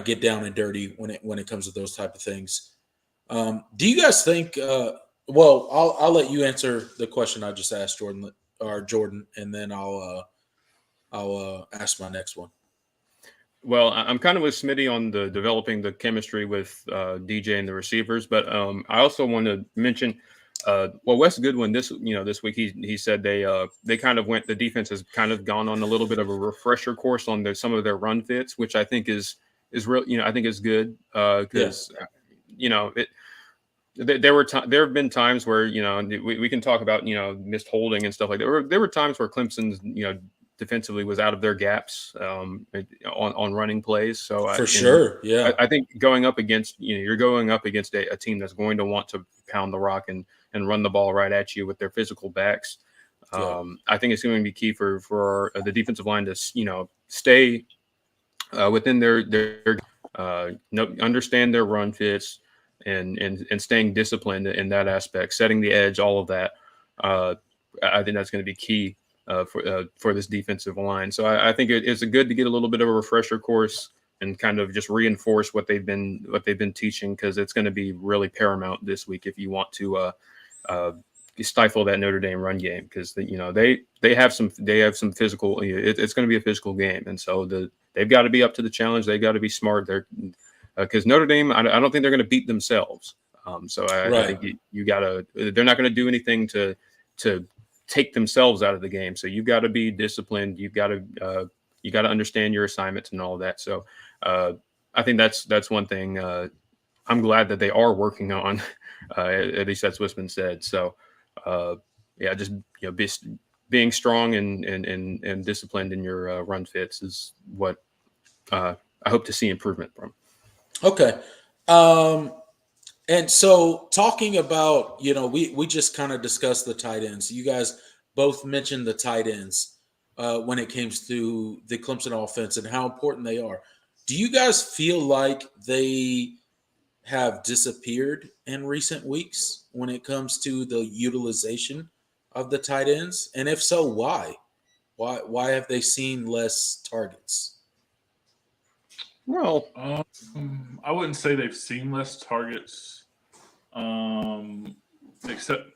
get down and dirty when it comes to those type of things. Do you guys think? Well, I'll let you answer the question I just asked Jordan, and then I'll ask my next one. Well, I'm kind of with Smitty on the developing the chemistry with DJ and the receivers, but I also want to mention, Wes Goodwin this week he said they kind of the defense has kind of gone on a little bit of a refresher course on some of their run fits, which I think is real. I think is good because there have been times where we can talk about missed holding and stuff like that. There were times where Clemson's defensively was out of their gaps on running plays. So for sure, I think going up against you're going up against a team that's going to want to pound the rock and run the ball right at you with their physical backs. I think it's going to be key for the defensive line to stay within their understand their run fits and staying disciplined in that aspect, setting the edge, all of that. I think that's going to be key for this defensive line. So I think it's good to get a little bit of a refresher course and kind of just reinforce what they've been teaching, because it's going to be really paramount this week if you want to stifle that Notre Dame run game, because they have some physical. It's going to be a physical game, and so they've got to be up to the challenge. They've got to be smart. Because Notre Dame, I don't think they're going to beat themselves. So I think you got to. They're not going to do anything to take themselves out of the game. So you've got to be disciplined. You got to understand your assignments and all of that. So I think that's one thing I'm glad that they are working on. At least that's what's been said. So just being strong and disciplined in your run fits is what I hope to see improvement from. Okay. And so talking about, we just kind of discussed the tight ends. You guys both mentioned the tight ends when it comes to the Clemson offense and how important they are. Do you guys feel like they have disappeared in recent weeks when it comes to the utilization of the tight ends? And if so, why? Why have they seen less targets? Well, I wouldn't say they've seen less targets, except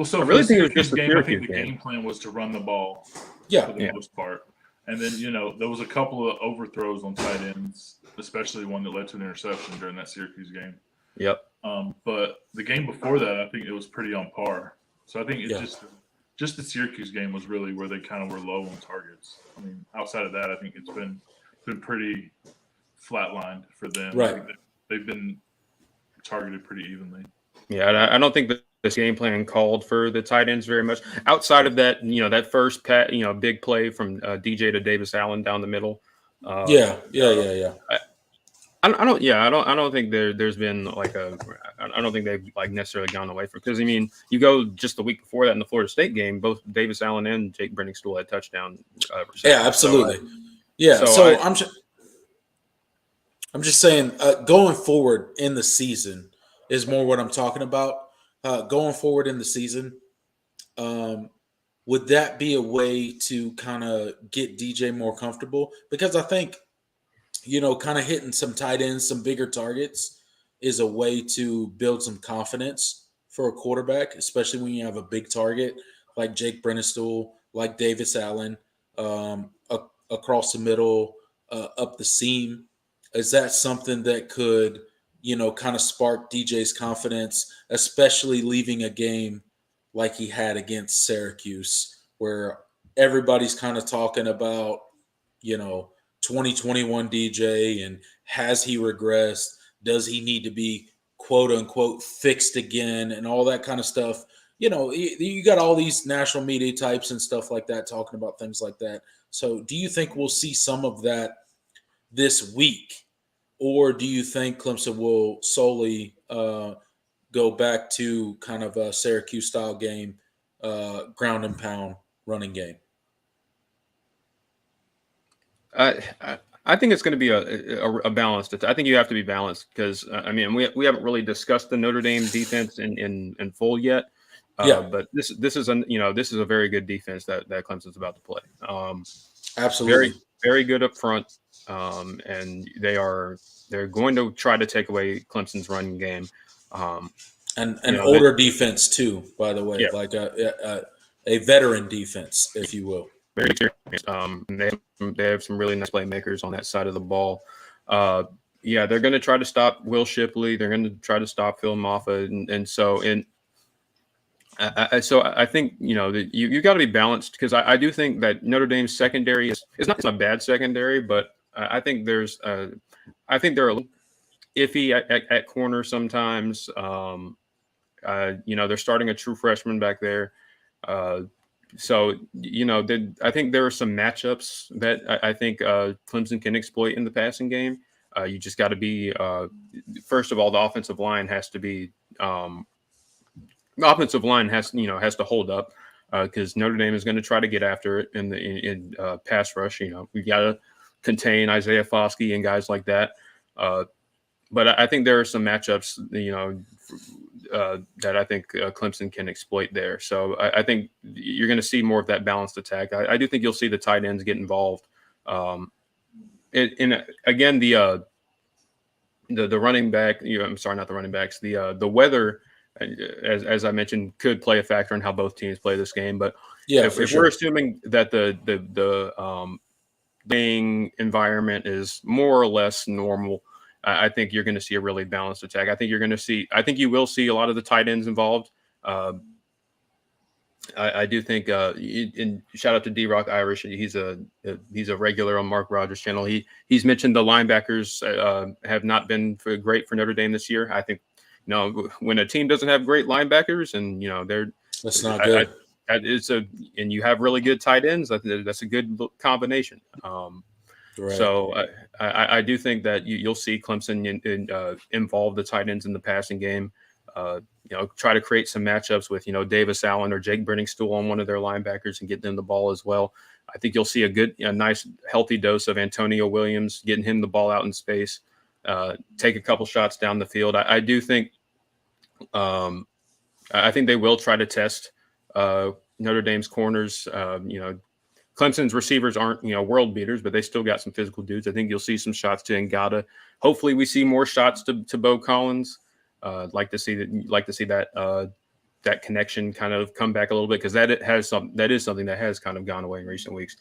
so I really think it was Syracuse just the game. I think Syracuse the game. game plan was to run the ball, Yeah, for the most part, and then there was a couple of overthrows on tight ends, especially one that led to an interception during that Syracuse game. Yep. But the game before that, I think it was pretty on par. So I think it's just the Syracuse game was really where they kind of were low on targets. I mean, outside of that, I think it's been pretty flatlined for them. Right. They've been targeted pretty evenly. Yeah, I don't think that this game plan called for the tight ends very much. Outside of that, that first big play from DJ to Davis Allen down the middle. Yeah. I don't think there's been I don't think they've necessarily gone away from, because I mean, you go just the week before that in the Florida State game, both Davis Allen and Jake Brenningstool had touchdown. Yeah, absolutely. So I'm just saying, going forward in the season is more what I'm talking about. Going forward in the season, would that be a way to kind of get DJ more comfortable? Because I think, kind of hitting some tight ends, some bigger targets is a way to build some confidence for a quarterback, especially when you have a big target like Jake Brenningstool, like Davis Allen, across the middle, up the seam. Is that something that could, kind of spark DJ's confidence, especially leaving a game like he had against Syracuse, where everybody's kind of talking about, 2021 DJ and has he regressed? Does he need to be quote unquote fixed again and all that kind of stuff? You got all these national media types and stuff like that talking about things like that. So do you think we'll see some of that this week? Or do you think Clemson will solely go back to kind of a Syracuse-style game, ground and pound running game? I think it's going to be a balanced. I think you have to be balanced because I mean we haven't really discussed the Notre Dame defense in full yet. But this is this is a very good defense that Clemson's about to play. Absolutely, very good up front, and they're going to try to take away Clemson's running game. And an older defense too, by the way, yeah. like a veteran defense, if you will. Very experienced. They have some really nice playmakers on that side of the ball. They're going to try to stop Will Shipley. They're going to try to stop Phil Maffa, so I think you got to be balanced because I do think that Notre Dame's secondary is not a bad secondary, but I think they're a little iffy at corner sometimes. They're starting a true freshman back there. So, I think there are some matchups that I think Clemson can exploit in the passing game. You just got to be, first of all, the offensive line has to be, the offensive line has to hold up because Notre Dame is going to try to get after it in pass rush. We got to contain Isaiah Foskey and guys like that. But I think there are some matchups, that I think Clemson can exploit there. So I think you're going to see more of that balanced attack. I do think you'll see the tight ends get involved. Again, the running back. I'm sorry, not the running backs. The weather, as I mentioned, could play a factor in how both teams play this game. But if we're assuming that the playing environment is more or less normal, I think you're going to see a really balanced attack. I think you will see a lot of the tight ends involved. I do think, and shout out to D-Rock Irish. He's a regular on Mark Rogers' channel. He's mentioned the linebackers have not been great for Notre Dame this year. I think, when a team doesn't have great linebackers and that's not good. And you have really good tight ends. That's a good combination. Right. So I do think that you'll see Clemson involve the tight ends in the passing game. Try to create some matchups with Davis Allen or Jake Brenningstool on one of their linebackers and get them the ball as well. I think you'll see a nice healthy dose of Antonio Williams, getting him the ball out in space, take a couple shots down the field. I do think I think they will try to test Notre Dame's corners. Clemson's receivers aren't, world beaters, but they still got some physical dudes. I think you'll see some shots to Ngata. Hopefully, we see more shots to Bo Collins. Like to see that connection kind of come back a little bit because that is something that has kind of gone away in recent weeks.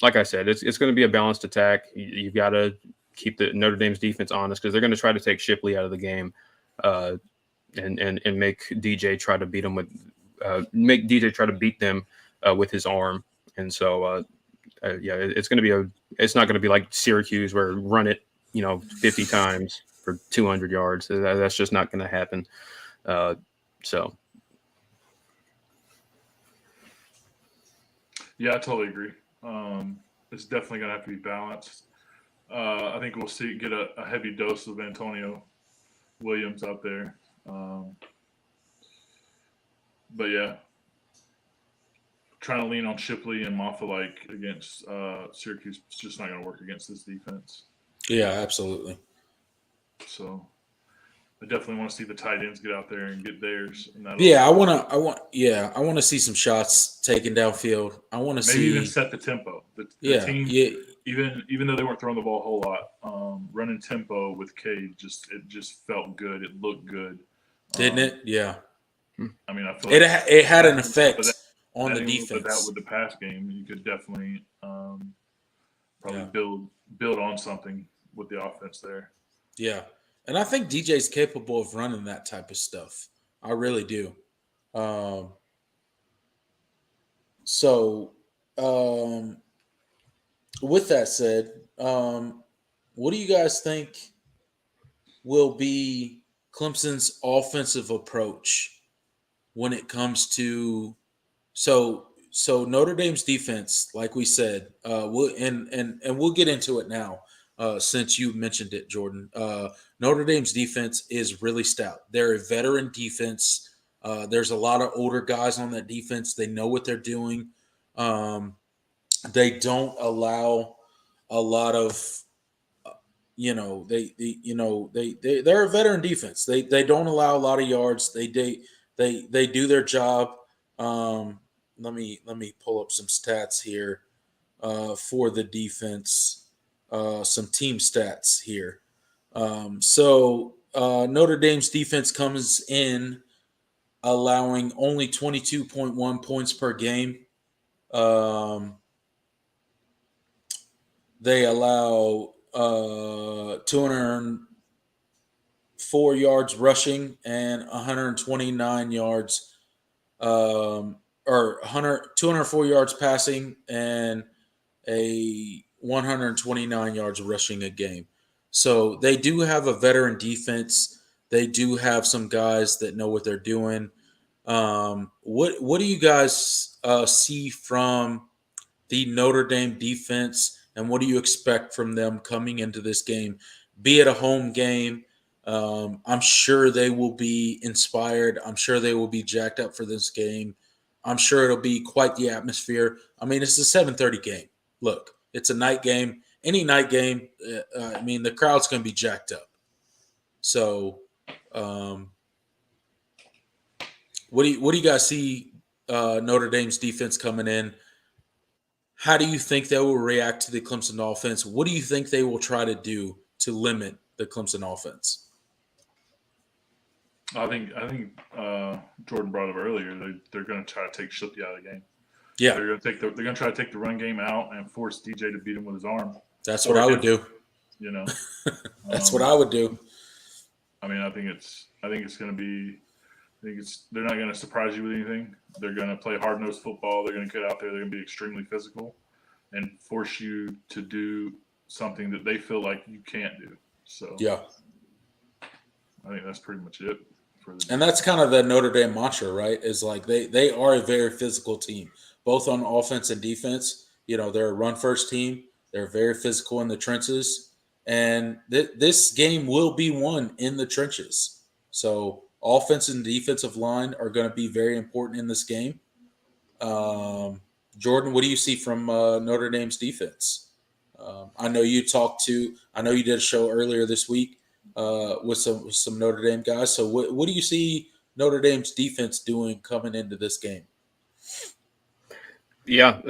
Like I said, it's going to be a balanced attack. You've got to keep the Notre Dame's defense honest because they're going to try to take Shipley out of the game, and make DJ try to beat them with his arm. And so, it's not going to be like Syracuse where run it, 50 times for 200 yards. That's just not going to happen. Yeah, I totally agree. It's definitely going to have to be balanced. I think we'll get a heavy dose of Antonio Williams out there. But yeah, trying to lean on Shipley and Maffa against Syracuse, it's just not going to work against this defense. Yeah, absolutely. So I definitely want to see the tight ends get out there and get theirs. And I want to see some shots taken downfield. I want to even set the tempo. The team, even though they weren't throwing the ball a whole lot, running tempo with Cade it just felt good. It looked good, didn't it? Yeah. I mean, I feel it had an effect on the defense. But that with the pass game, you could definitely probably build on something with the offense there. Yeah. And I think DJ's capable of running that type of stuff. I really do. With that said, what do you guys think will be Clemson's offensive approach when it comes to so Notre Dame's defense, like we said, we'll get into it now. Since you mentioned it, Jordan, Notre Dame's defense is really stout. They're a veteran defense. There's a lot of older guys on that defense. They know what they're doing. They don't allow a lot of they're a veteran defense. They don't allow a lot of yards. They do their job. Let me pull up some stats here for the defense. Some team stats here. Notre Dame's defense comes in allowing only 22.1 points per game. They allow 204 yards rushing and 129 yards, or 204 yards passing and a 129 yards rushing a game. So they do have a veteran defense. They do have some guys that know what they're doing. What do you guys see from the Notre Dame defense, and what do you expect from them coming into this game? Be it a home game, I'm sure they will be inspired. I'm sure they will be jacked up for this game. I'm sure it'll be quite the atmosphere. I mean, it's a 7:30 game. Look, it's a night game. Any night game, the crowd's going to be jacked up. So, what do you guys see Notre Dame's defense coming in? How do you think they will react to the Clemson offense? What do you think they will try to do to limit the Clemson offense? I think Jordan brought up earlier. They're going to try to take Shipley out of the game. Yeah, they're going to try to take the run game out and force DJ to beat him with his arm. That's what I would do. That's what I would do. I mean, I think it's going to be. They're not going to surprise you with anything. They're going to play hard-nosed football. They're going to get out there. They're going to be extremely physical and force you to do something that they feel like you can't do. So yeah, I think that's pretty much it. And that's kind of the Notre Dame mantra, right? Is like they are a very physical team, both on offense and defense. They're a run-first team. They're very physical in the trenches. And this game will be won in the trenches. So offense and defensive line are going to be very important in this game. Jordan, what do you see from Notre Dame's defense? I know you did a show earlier this week with some Notre Dame guys. So what do you see Notre Dame's defense doing coming into this game? Yeah,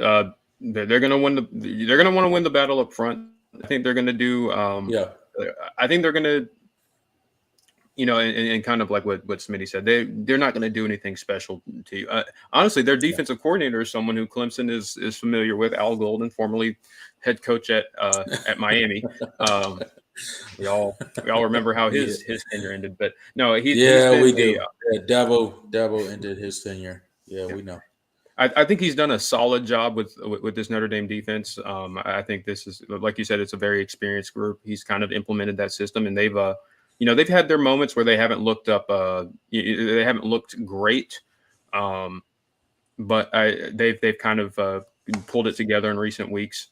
they're going to win they're going to want to win the battle up front. I think they're going to do. I think they're going to. And kind of like what Smitty said, they're not going to do anything special to you. Honestly, their defensive coordinator is someone who Clemson is familiar with, Al Golden, formerly head coach at Miami. We all remember how his tenure ended, but no, we do. Dabo ended his tenure. Yeah, we know. I think he's done a solid job with this Notre Dame defense. I think this is, like you said, it's a very experienced group. He's kind of implemented that system, and they've had their moments where they haven't looked they haven't looked great, but they've kind of pulled it together in recent weeks.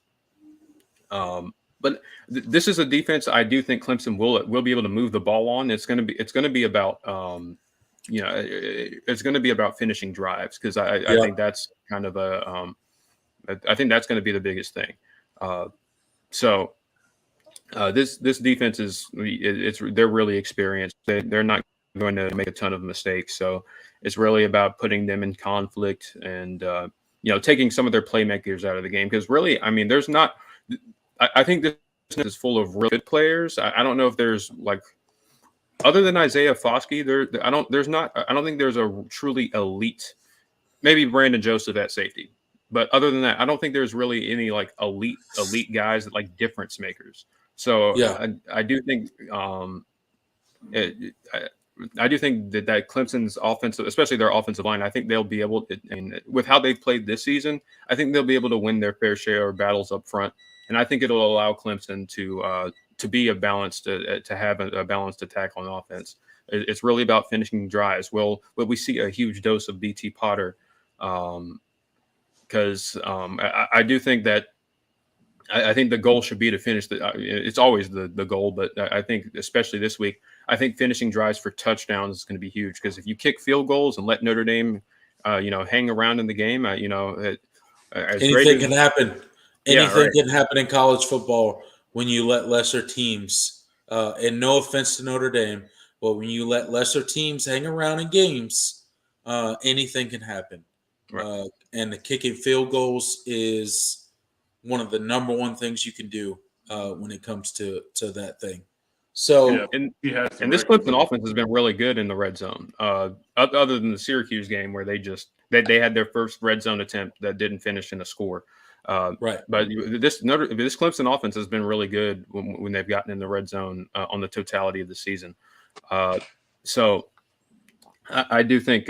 But this is a defense I do think Clemson will be able to move the ball on. It's going to be about it's going to be about finishing drives, because I think that's kind of I think that's going to be the biggest thing. This defense they're really experienced. They're not going to make a ton of mistakes. So it's really about putting them in conflict and taking some of their playmakers out of the game. Because really, I mean, there's not. I think this is full of really good players. I don't know if there's other than Isaiah Foskey, I don't think there's a truly elite. Maybe Brandon Joseph at safety, but other than that, I don't think there's really any elite guys that difference makers. So yeah, I do think I do think that Clemson's offensive, especially their offensive line, I think they'll be able to, and with how they've played this season, I think they'll be able to win their fair share of battles up front, and I think it'll allow Clemson to be to have a balanced attack on offense. It's really about finishing drives. Will we see a huge dose of BT Potter? Because I do think that. I think the goal should be to finish it's always the goal, but I think especially this week, I think finishing drives for touchdowns is going to be huge, because if you kick field goals and let Notre Dame, hang around in the game, anything can happen. anything can happen in college football when you let lesser teams. And no offense to Notre Dame, but when you let lesser teams hang around in games, anything can happen. Right. And the kicking field goals is one of the number one things you can do when it comes to that thing. So, and this Clemson offense has been really good in the red zone. Other than the Syracuse game where they had their first red zone attempt that didn't finish in a score. Right. But this Clemson offense has been really good when they've gotten in the red zone on the totality of the season. So I do think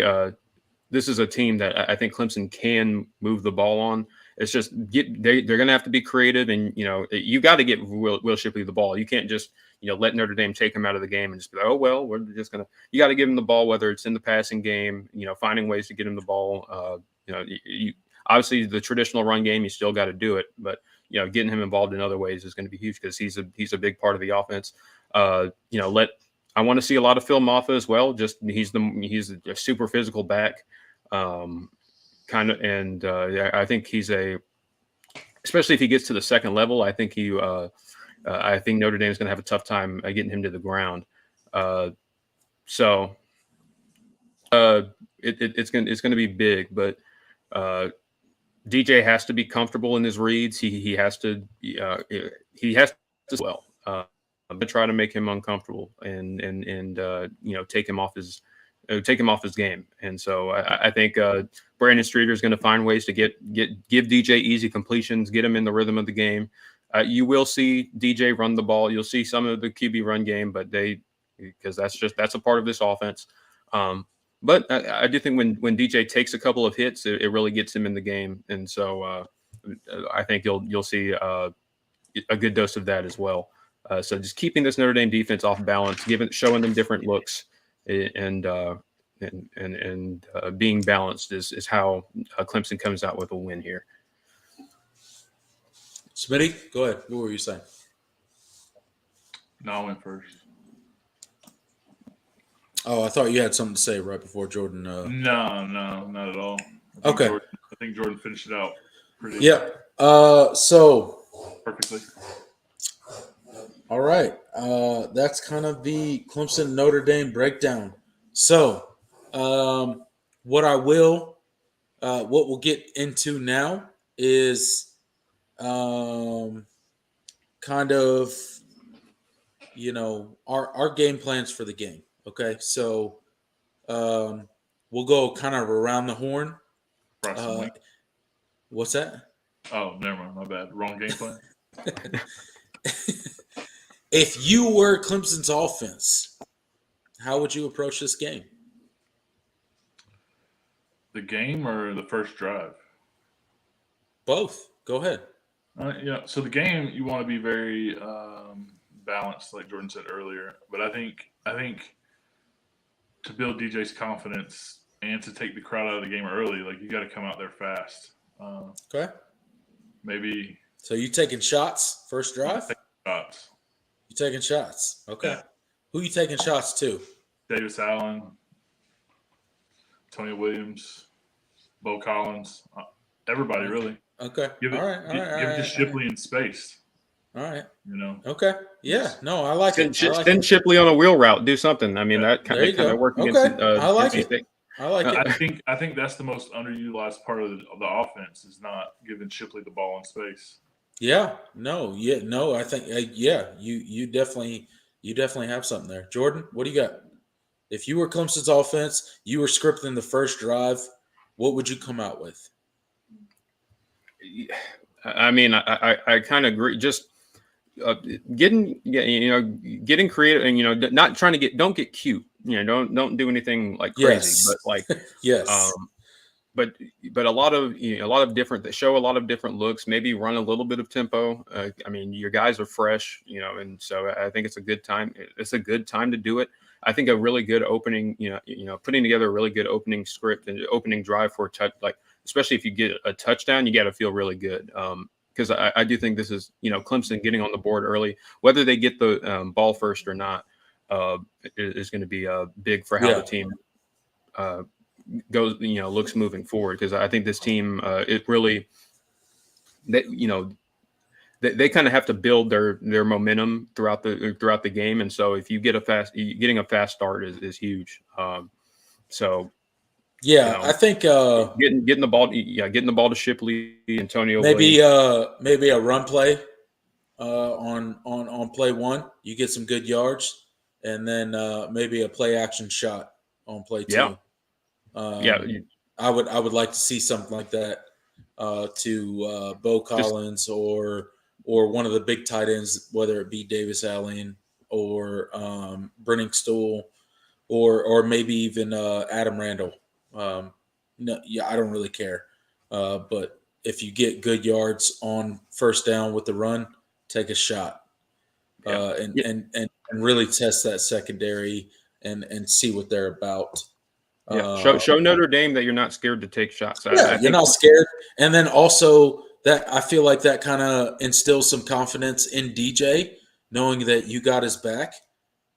this is a team that I think Clemson can move the ball on. It's just they're going to have to be creative, and you got to get Will Shipley the ball. You can't just let Notre Dame take him out of the game and just be like, oh well, we're just gonna. You got to give him the ball, whether it's in the passing game, finding ways to get him the ball. You obviously the traditional run game, you still got to do it, but getting him involved in other ways is going to be huge because he's a big part of the offense. I want to see a lot of Phil Maffa as well. Just he's a super physical back. I think he's especially if he gets to the second level, I think I think Notre Dame is going to have a tough time getting him to the ground. It's going to be big, but DJ has to be comfortable in his reads. He has to as well. I'm gonna try to make him uncomfortable and take him off his game. And so I think Brandon Streeter is going to find ways to give DJ easy completions, get him in the rhythm of the game. You will see DJ run the ball. You'll see some of the QB run game, but because that's a part of this offense. But I do think when DJ takes a couple of hits, it really gets him in the game. And so I think you'll see a good dose of that as well. So just keeping this Notre Dame defense off balance, showing them different looks, and being balanced is how Clemson comes out with a win here. Smitty, go ahead. What were you saying? No, I went first. Oh, I thought you had something to say right before Jordan. No, not at all. I think Jordan finished it out pretty. Yeah. So perfectly. All right. That's kind of the Clemson Notre Dame breakdown. So, what we'll get into now is kind of our game plans for the game. Okay, so we'll go kind of around the horn. What's that? Oh, never mind. My bad. Wrong game plan. If you were Clemson's offense, how would you approach this game? The game or the first drive? Both. Go ahead. So the game, you want to be very balanced, like Jordan said earlier. But I think to build DJ's confidence and to take the crowd out of the game early, like you got to come out there fast. Okay. Maybe. So you taking shots first drive? Shots. You taking shots? Okay. Yeah. Who you taking shots to? Davis Allen, Tony Williams, Bo Collins, everybody really. Okay. Give it to Shipley in space. All right. Okay. Yeah. No, I like it. Send Shipley on a wheel route. Do something. I mean, that kind of worked against it. I like it. I like it. I think that's the most underutilized part of the offense is not giving Shipley the ball in space. Yeah. No. Yeah. No. I think. You definitely have something there, Jordan. What do you got? If you were Clemson's offense, you were scripting the first drive. What would you come out with? I mean, I kind of agree. Just getting creative, and not trying to don't get cute. Don't do anything like crazy, but like yes. But a lot of different that show a lot of different looks. Maybe run a little bit of tempo. I mean, your guys are fresh, and so I think it's a good time. It's a good time to do it. I think a really good opening, putting together a really good opening script and opening drive for a touch, like especially if you get a touchdown, you got to feel really good. Because I do think this is, Clemson getting on the board early, whether they get the ball first or not, is going to be big for how the team goes, looks moving forward. Because I think this team, it really, that they kind of have to build their momentum throughout the game, and so if you get getting a fast start is huge. So yeah, I think getting the ball to Shipley, Antonio maybe Williams. Maybe a run play on play one, you get some good yards, and then maybe a play action shot on play two. I would like to see something like that to Bo Collins or one of the big tight ends, whether it be Davis Allen or Brenning Stool or maybe even Adam Randall. No, yeah, I don't really care, but if you get good yards on first down with the run, take a shot and really test that secondary and see what they're about. Yeah, show Notre Dame that you're not scared to take shots. I think you're not scared, and then also that I feel like that kind of instills some confidence in DJ, knowing that you got his back.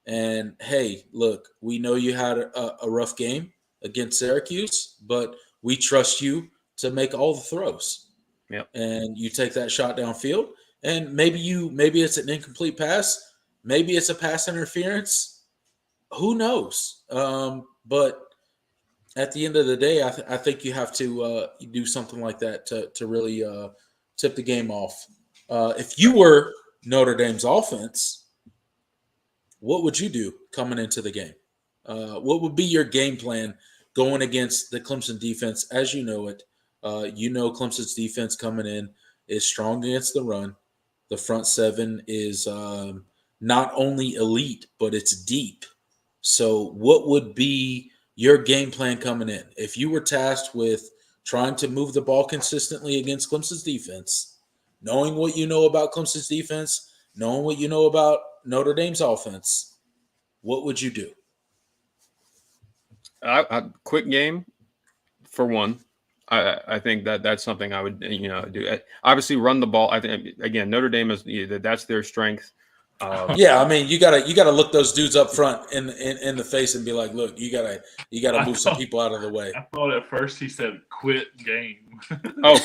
And hey, look, we know you had a rough game against Syracuse, but we trust you to make all the throws. Yep. And you take that shot downfield, and maybe it's an incomplete pass, maybe it's a pass interference. Who knows? But at the end of the day, I think you have to do something like that to really tip the game off. If you were Notre Dame's offense, what would you do coming into the game? What would be your game plan going against the Clemson defense as you know it? Clemson's defense coming in is strong against the run. The front seven is not only elite, but it's deep. So what would be your game plan coming in? If you were tasked with trying to move the ball consistently against Clemson's defense, knowing what you know about Clemson's defense, knowing what you know about Notre Dame's offense, what would you do? Quick game, for one. I think that's something I would do. Obviously, run the ball. I think again, Notre Dame that's their strength. I mean, you gotta look those dudes up front in the face and be like, look, you gotta move some people out of the way. I thought at first he said quit game.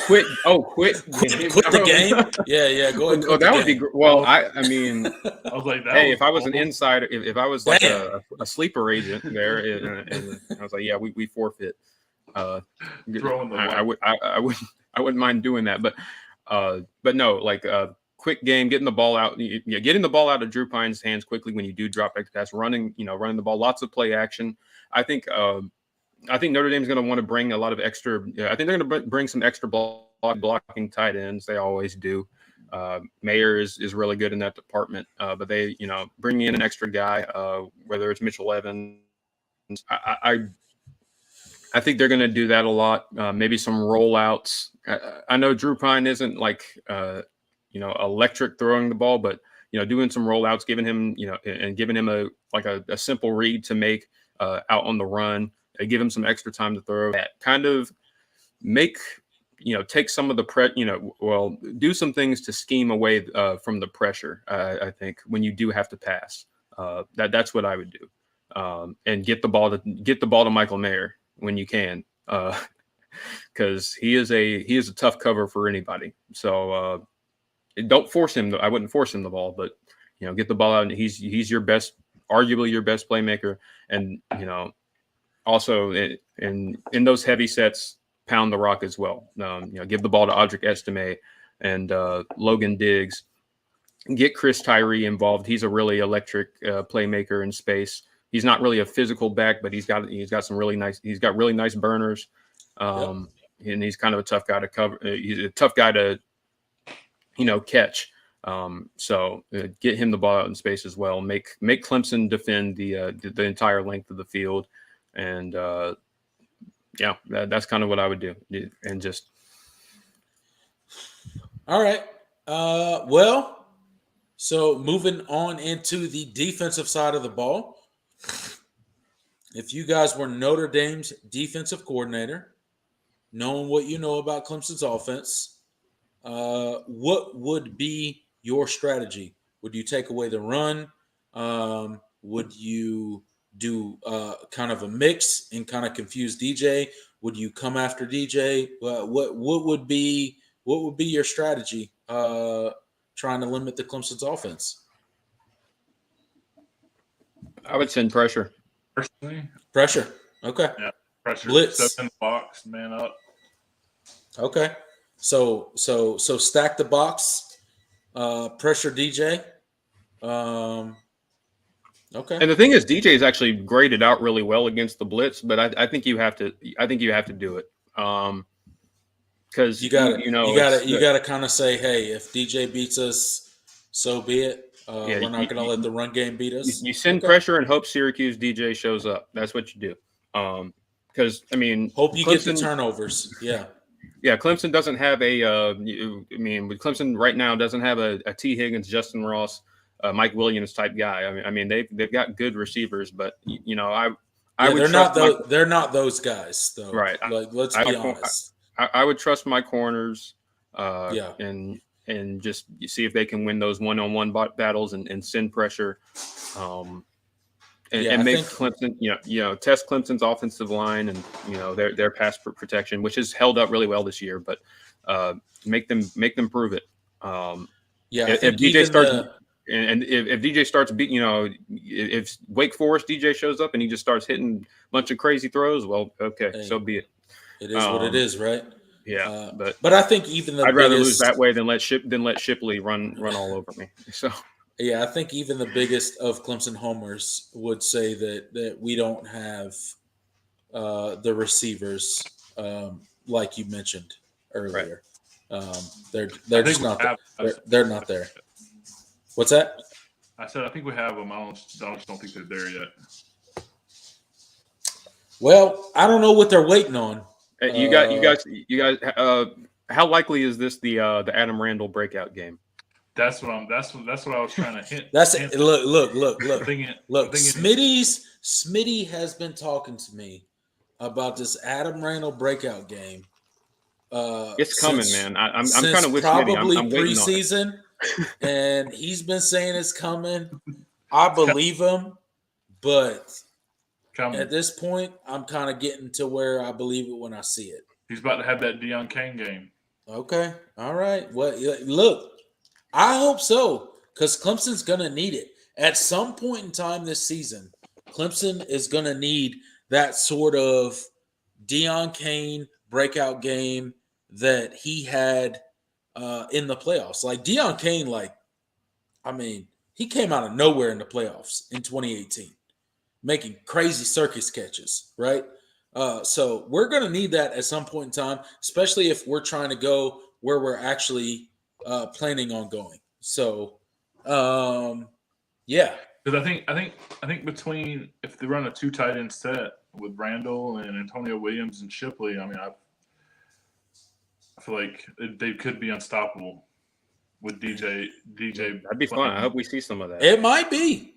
Quit the game. Yeah, go ahead. Oh, that would be well. I mean, I was like, hey, if I was an insider, if I was like a sleeper agent there, and I was like, yeah, we forfeit. I wouldn't mind doing that, but no, like quick game, getting the ball out, getting the ball out of Drew Pine's hands quickly when you do drop back pass, running the ball, lots of play action. I think Notre Dame's going to want to bring a lot of extra. I think they're going to bring some extra blocking tight ends. They always do. Mayer is really good in that department, but they bring in an extra guy, whether it's Mitchell Evans. I think they're going to do that a lot. Maybe some rollouts. I know Drew Pine isn't like electric throwing the ball, but doing some rollouts, giving him a simple read to make out on the run, give him some extra time to throw. That kind of take some of the do some things to scheme away from the pressure. I think when you do have to pass, that's what I would do, and get the ball to Michael Mayer when you can, because he is a tough cover for anybody. So don't force him. I wouldn't force him the ball, but get the ball out. And he's arguably your best playmaker, and also in those heavy sets, pound the rock as well. Give the ball to Audric Estime and Logan Diggs. Get Chris Tyree involved. He's a really electric playmaker in space. He's not really a physical back, but he's got some really nice. He's got really nice burners, and he's kind of a tough guy to cover. He's a tough guy to catch. So get him the ball out in space as well. Make Clemson defend the entire length of the field, and that's kind of what I would do. And just all right. So moving on into the defensive side of the ball. If you guys were Notre Dame's defensive coordinator, knowing what you know about Clemson's offense, what would be your strategy? Would you take away the run? Would you do kind of a mix and kind of confuse DJ? Would you come after DJ? What would be your strategy trying to limit the Clemson's offense? I would send pressure. Personally, Pressure. Okay. yeah, pressure. Blitz. Step in the box, man up. Okay. So stack the box, pressure DJ. Okay. And the thing is, DJ is actually graded out really well against the blitz, but I think you have to. I think you have to do it. Because you gotta kind of say, hey, if DJ beats us, so be it. We're not going to let the run game beat us. You send pressure and hope Syracuse DJ shows up. That's what you do. Because I mean, hope you get the turnovers. Yeah. Yeah, Clemson doesn't have Clemson right now doesn't have a T. Higgins, Justin Ross, Mike Williams type guy. I mean they've got good receivers, but they're not those guys though. Right. Like, let's be honest. I would trust my corners. And just see if they can win those one-on-one battles and send pressure, and make Clemson, test Clemson's offensive line and their pass protection, which has held up really well this year. But make them prove it. If DJ starts if DJ starts if Wake Forest DJ shows up and he just starts hitting a bunch of crazy throws, well, okay, so be it. It is what it is, right? Yeah, but I think even I'd rather lose that way than let Shipley run all over me. So yeah, I think even the biggest of Clemson homers would say that we don't have the receivers like you mentioned earlier. Right. They're just not they're not there. What's that? I said I think we have them. I just don't think they're there yet. Well, I don't know what they're waiting on. You guys. How likely is this the Adam Randall breakout game? That's what I was trying to hint. Look. Smitty has been talking to me about this Adam Randall breakout game. It's coming, man. I'm kind of with probably Smitty. I'm preseason, and he's been saying it's coming. I believe him, but. At this point, I'm kind of getting to where I believe it when I see it. He's about to have that Deion Kane game. Okay. All right. Well, look, I hope so because Clemson's going to need it. At some point in time this season, Clemson is going to need that sort of Deion Kane breakout game that he had in the playoffs. Like Deion Kane, he came out of nowhere in the playoffs in 2018. Making crazy circus catches, right? So we're going to need that at some point in time, especially if we're trying to go where we're actually planning on going. So, yeah. Because I think between if they run a 2 tight end set with Randall and Antonio Williams and Shipley, I feel like they could be unstoppable with DJ. That'd be fun. I hope we see some of that. It might be.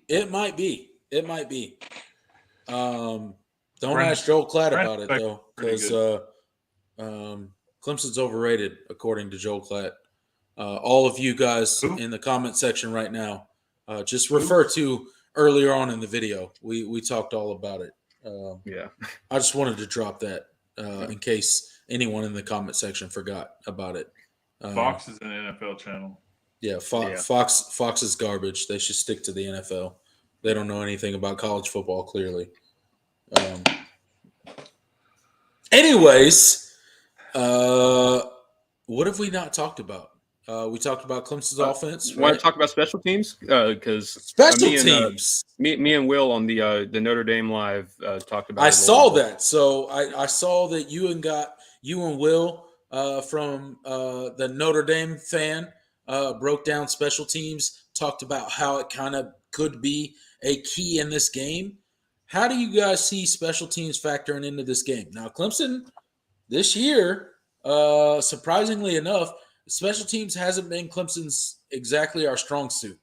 Don't ask Joel Klatt about it though, because Clemson's overrated according to Joel Klatt. All of you guys in the comment section right now, just refer to earlier on in the video. We talked all about it. I just wanted to drop that in case anyone in the comment section forgot about it. Fox is an NFL channel. Yeah, Fox is garbage. They should stick to the NFL. They don't know anything about college football, clearly. Anyways, what have we not talked about? We talked about Clemson's offense. Want to talk about special teams? Because special teams. Me and Will on the Notre Dame live talked about. I saw that. So I saw that you and Will from the Notre Dame fan broke down special teams. Talked about how it kind of could be a key in this game. How do you guys see special teams factoring into this game? Now, Clemson this year, surprisingly enough, special teams hasn't been Clemson's exactly our strong suit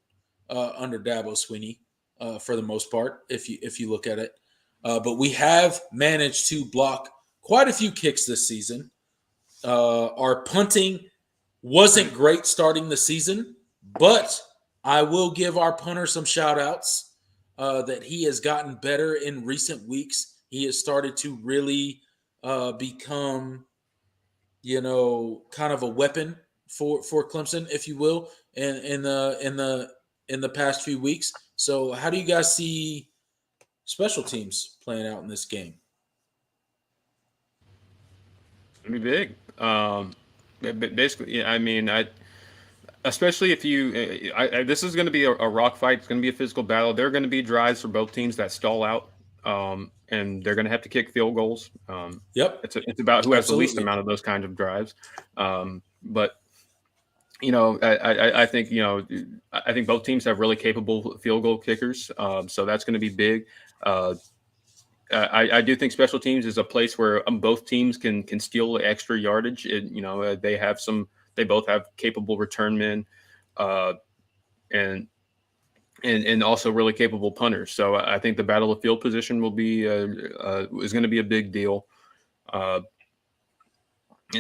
under Dabo Swinney for the most part, if you look at it. But we have managed to block quite a few kicks this season. Our punting wasn't great starting the season, but I will give our punter some shout-outs. That he has gotten better in recent weeks. He has started to really become, kind of a weapon for Clemson, if you will, in the past few weeks. So, how do you guys see special teams playing out in this game? It'll be big. Basically, I mean, especially if you, this is going to be a rock fight. It's going to be a physical battle. There are going to be drives for both teams that stall out, and they're going to have to kick field goals. Yep, it's about who has the least amount of those kinds of drives. But I think I think both teams have really capable field goal kickers. So that's going to be big. I do think special teams is a place where both teams can steal extra yardage. They both have capable return men, and also really capable punters. So I think the battle of field position will be is going to be a big deal. And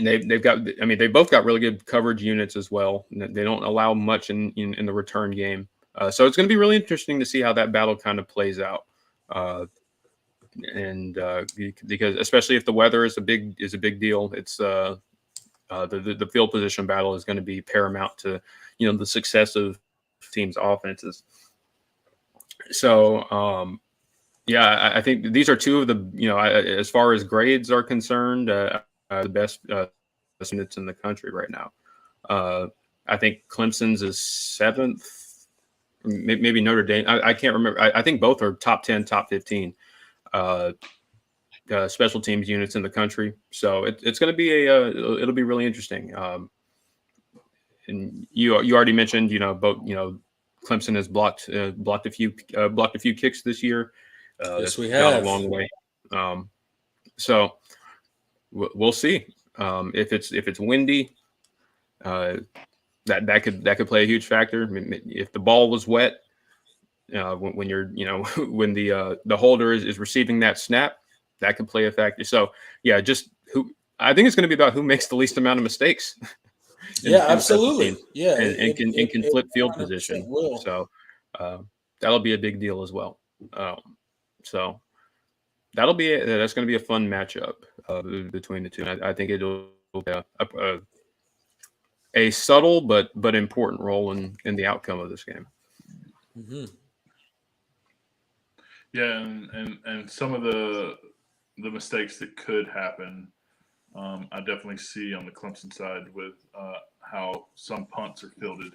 they both got really good coverage units as well. They don't allow much in the return game. So it's going to be really interesting to see how that battle kind of plays out. Because especially if the weather is a big deal, it's the field position battle is going to be paramount to the success of teams' offenses. So I think these are two of the as far as grades are concerned, the best units in the country right now. I think Clemson's is 7th, maybe Notre Dame. I can't remember. I think both are top 10, top 15. Special teams units in the country, so it's going to be it'll be really interesting. And you already mentioned both Clemson has blocked a few kicks this year. Yes, we have gone a long way. So we'll see if it's windy. That could play a huge factor. I mean, if the ball was wet. When you're, when the holder is receiving that snap, that could play a factor. So yeah, I think it's going to be about who makes the least amount of mistakes. Absolutely. And can flip field position. So that'll be a big deal as well. So that's going to be a fun matchup between the two. And I think it'll be a subtle but important role in the outcome of this game. Mm-hmm. Yeah, and some of the mistakes that could happen, I definitely see on the Clemson side with how some punts are fielded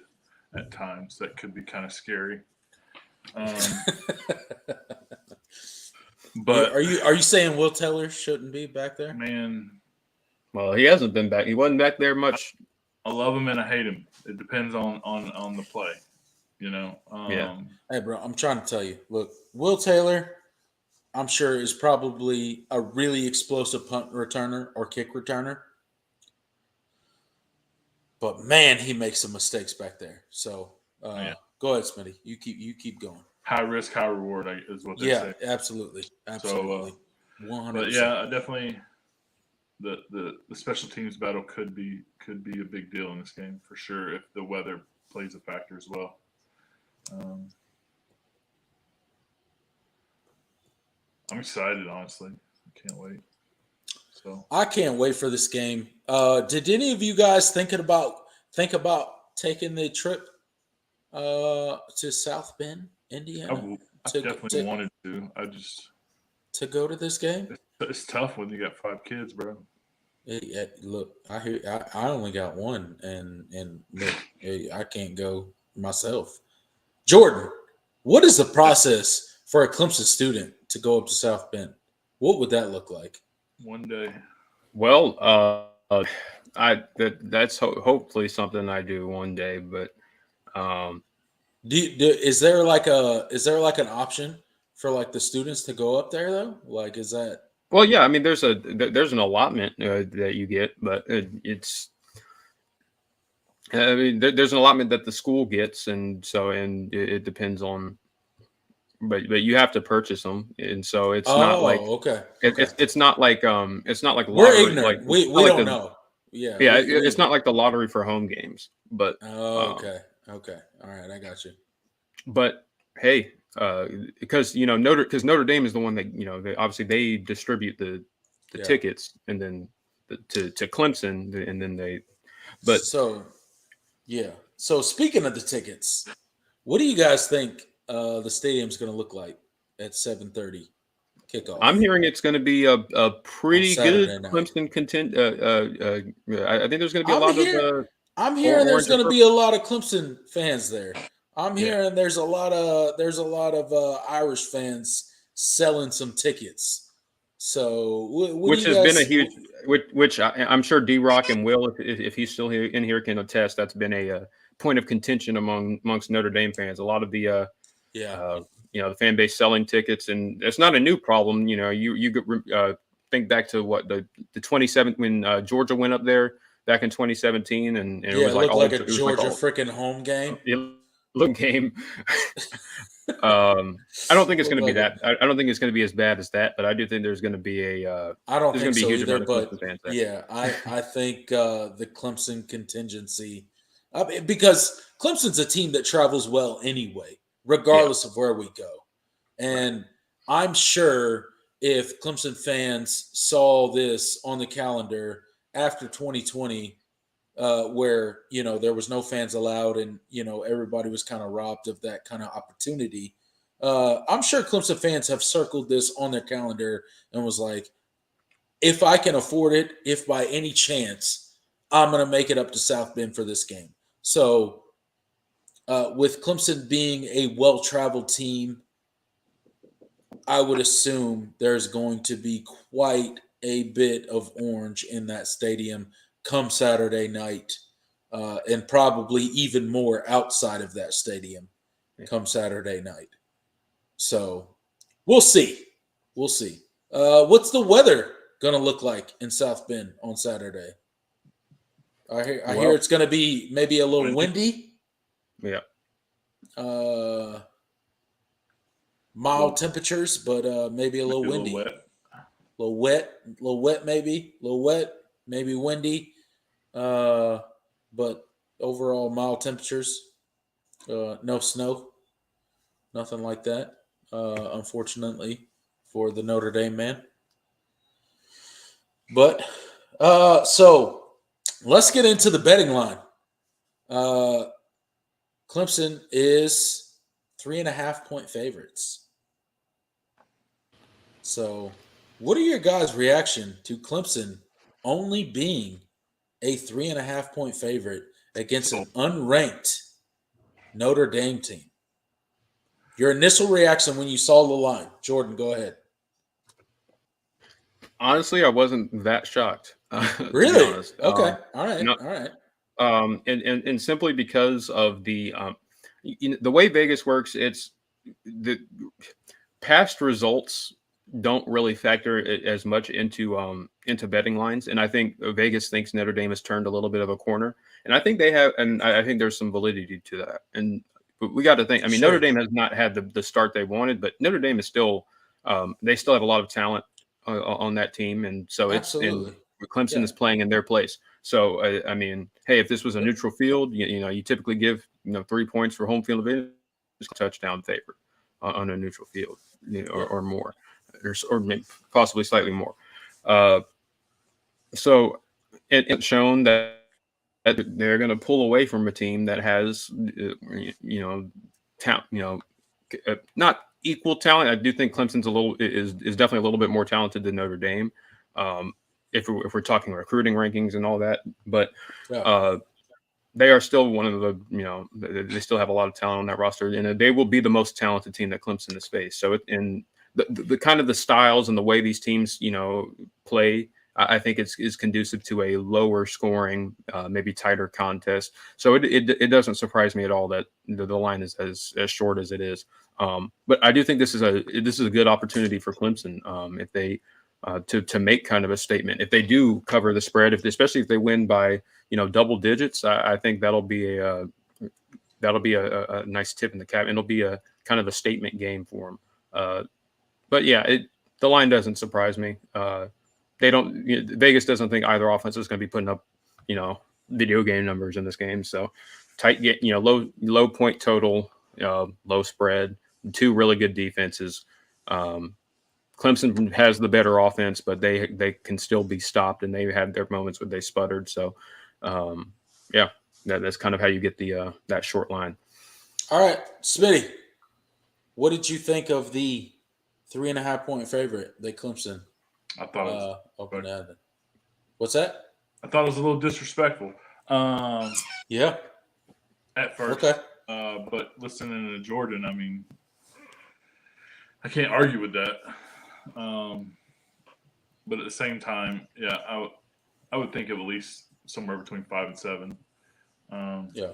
at times. That could be kind of scary. But are you saying Will Taylor shouldn't be back there? Man, well, he hasn't been back. He wasn't back there much. I love him and I hate him. It depends on the play. Hey, bro, I'm trying to tell you. Look, Will Taylor, I'm sure, is probably a really explosive punt returner or kick returner. But man, he makes some mistakes back there. So go ahead, Smitty. You keep going. High risk, high reward is what they say. Yeah, absolutely. So, 100%. But yeah, definitely the special teams battle could be a big deal in this game for sure if the weather plays a factor as well. I'm excited, honestly. I can't wait. So I can't wait for this game. Did any of you guys think about taking the trip to South Bend, Indiana? I definitely wanted to. To go to this game. It's tough when you got 5 kids, bro. Look, I only got one, and look, I can't go myself. Jordan, what is the process for a Clemson student to go up to South Bend? What would that look like? One day. Well, that's hopefully something I do one day. But is there like an option for like the students to go up there though? Like, is that? Well, yeah. I mean, there's an allotment that you get, but it's. I mean, there's an allotment that the school gets, and it depends on. But you have to purchase them, and so it's not like okay. It's not like lottery. We're ignorant. Like, we don't know. Yeah. It's not like the lottery for home games, but okay. All right, I got you. But hey, because Notre Dame is the one that they distribute the tickets, and then to Clemson, and then they. But so Yeah. So speaking of the tickets, what do you guys think the stadium's going to look like at 7:30 kickoff I'm hearing it's going to be a on pretty good Saturday night? Clemson content. I think there's going to be a I'm lot here. of I'm hearing there's orange and going to be purple. a lot of Clemson fans there. I'm Yeah. hearing there's a lot of Irish fans selling some tickets. So what do Which you has been a guys? huge, which I'm sure D-Rock and Will, if he's still here in here, can attest. That's been a point of contention amongst Notre Dame fans. A lot of the Yeah. the fan base selling tickets, and it's not a new problem. You think back to what the 27 when Georgia went up there back in 2017, and it Yeah, was it like looked all like a it was like Georgia all freaking home game. look game. I don't think it's going to be Looked like that. I don't think it's going to be as bad as that, but I do think there's going to be I don't there's think going to be a so huge either, amount of but Clemson fans there. yeah, I think the Clemson contingency, because Clemson's a team that travels well anyway, regardless of where we go, and I'm sure if Clemson fans saw this on the calendar after 2020, where there was no fans allowed and everybody was kind of robbed of that kind of opportunity. I'm sure Clemson fans have circled this on their calendar and was like, if I can afford it, if by any chance I'm going to make it up to South Bend for this game. So, with Clemson being a well-traveled team, I would assume there's going to be quite a bit of orange in that stadium come Saturday night, and probably even more outside of that stadium come Saturday night. So we'll see. We'll see. What's the weather going to look like in South Bend on Saturday? I hear it's going to be maybe a little windy. Yeah. Mild temperatures, but maybe a little windy. A little wet, maybe. A little wet, maybe windy. But overall mild temperatures. No snow. Nothing like that. Unfortunately for the Notre Dame man. But so let's get into the betting line. Clemson is 3.5-point favorites. So, what are your guys' reaction to Clemson only being a 3.5-point favorite against an unranked Notre Dame team? Your initial reaction when you saw the line. Jordan, go ahead. Honestly, I wasn't that shocked. Really? To be honest. Okay. All right. All right. And simply because of the the way Vegas works, it's the past results don't really factor as much into betting lines, and I think Vegas thinks Notre Dame has turned a little bit of a corner, and I think they have, and I think there's some validity to that. And we got to think. I mean, Notre Dame has not had the start they wanted, but Notre Dame is still they still have a lot of talent on that team, and so and Clemson is playing in their place. So I mean, hey, if this was a neutral field, you typically give 3 points for home field advantage, touchdown favorite on a neutral field, or more, or maybe possibly slightly more. So it's shown that they're going to pull away from a team that has talent, not equal talent. I do think Clemson's is definitely a little bit more talented than Notre Dame. If we're talking recruiting rankings and all that, but they are still one of the, they still have a lot of talent on that roster, and they will be the most talented team that Clemson has faced. So in the kind of the styles and the way these teams, play, I think is conducive to a lower scoring, maybe tighter contest. So it doesn't surprise me at all that the line is as short as it is. But I do think this is a good opportunity for Clemson if they to make kind of a statement. If they do cover the spread, especially if they win by double digits, I think that'll be a nice tip in the cap, and it'll be a kind of a statement game for them. But yeah, the line doesn't surprise me. Vegas doesn't think either offense is going to be putting up video game numbers in this game. So tight get low point total, low spread, two really good defenses. Clemson has the better offense, but they can still be stopped, and they had their moments where they sputtered. So, yeah, that's kind of how you get the that short line. All right, Smitty, what did you think of the 3.5-point favorite that Clemson I thought it was opened at? What's that? I thought it was a little disrespectful. Yeah. At first. Okay. But listening to Jordan, I mean, I can't argue with that. But at the same time, yeah, I would think of at least somewhere between 5 and 7. Yeah.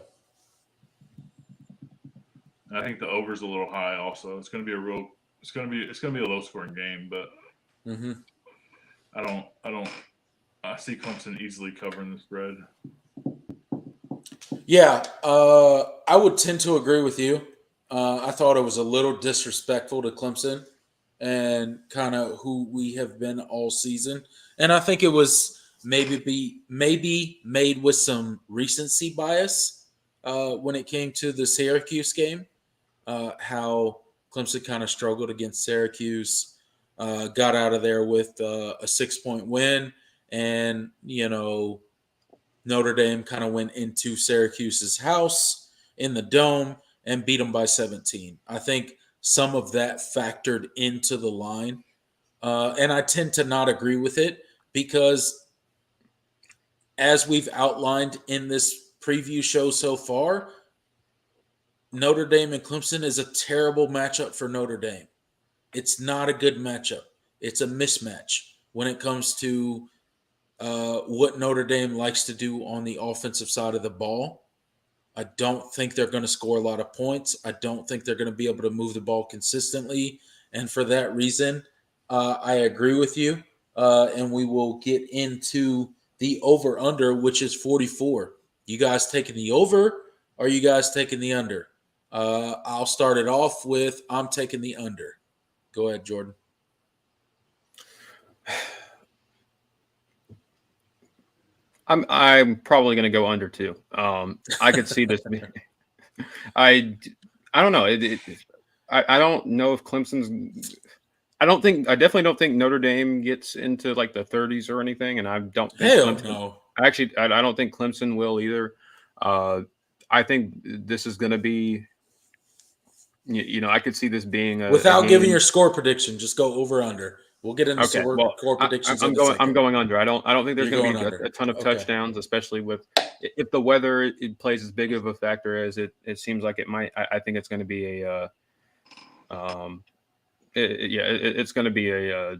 I think the over's a little high. Also, it's going to be a low scoring game, but I see Clemson easily covering the spread. Yeah, I would tend to agree with you. I thought it was a little disrespectful to Clemson and kind of who we have been all season. And I think it was maybe made with some recency bias when it came to the Syracuse game, how Clemson kind of struggled against Syracuse, got out of there with a 6-point win, and, Notre Dame kind of went into Syracuse's house in the Dome and beat them by 17. I think some of that factored into the line. And I tend to not agree with it because, as we've outlined in this preview show so far, Notre Dame and Clemson is a terrible matchup for Notre Dame. It's not a good matchup. It's a mismatch when it comes to what Notre Dame likes to do on the offensive side of the ball. I don't think they're going to score a lot of points. I don't think they're going to be able to move the ball consistently. And for that reason, I agree with you. And we will get into the over-under, which is 44. You guys taking the over, or are you guys taking the under? I'll start it off with I'm taking the under. Go ahead, Jordan. I'm probably going to go under 2. I could see this. I don't know. I don't know if Clemson's. I definitely don't think Notre Dame gets into like the 30s or anything, and I don't think Clemson. No. Actually, I don't think Clemson will either. I think this is going to be. I could see this being without giving your score prediction. Just go over under. We'll get into score predictions. I'm going under. I don't think there's going to be a ton of touchdowns, especially if the weather it plays as big of a factor as it seems like it might. I think it's going to be it's going to be a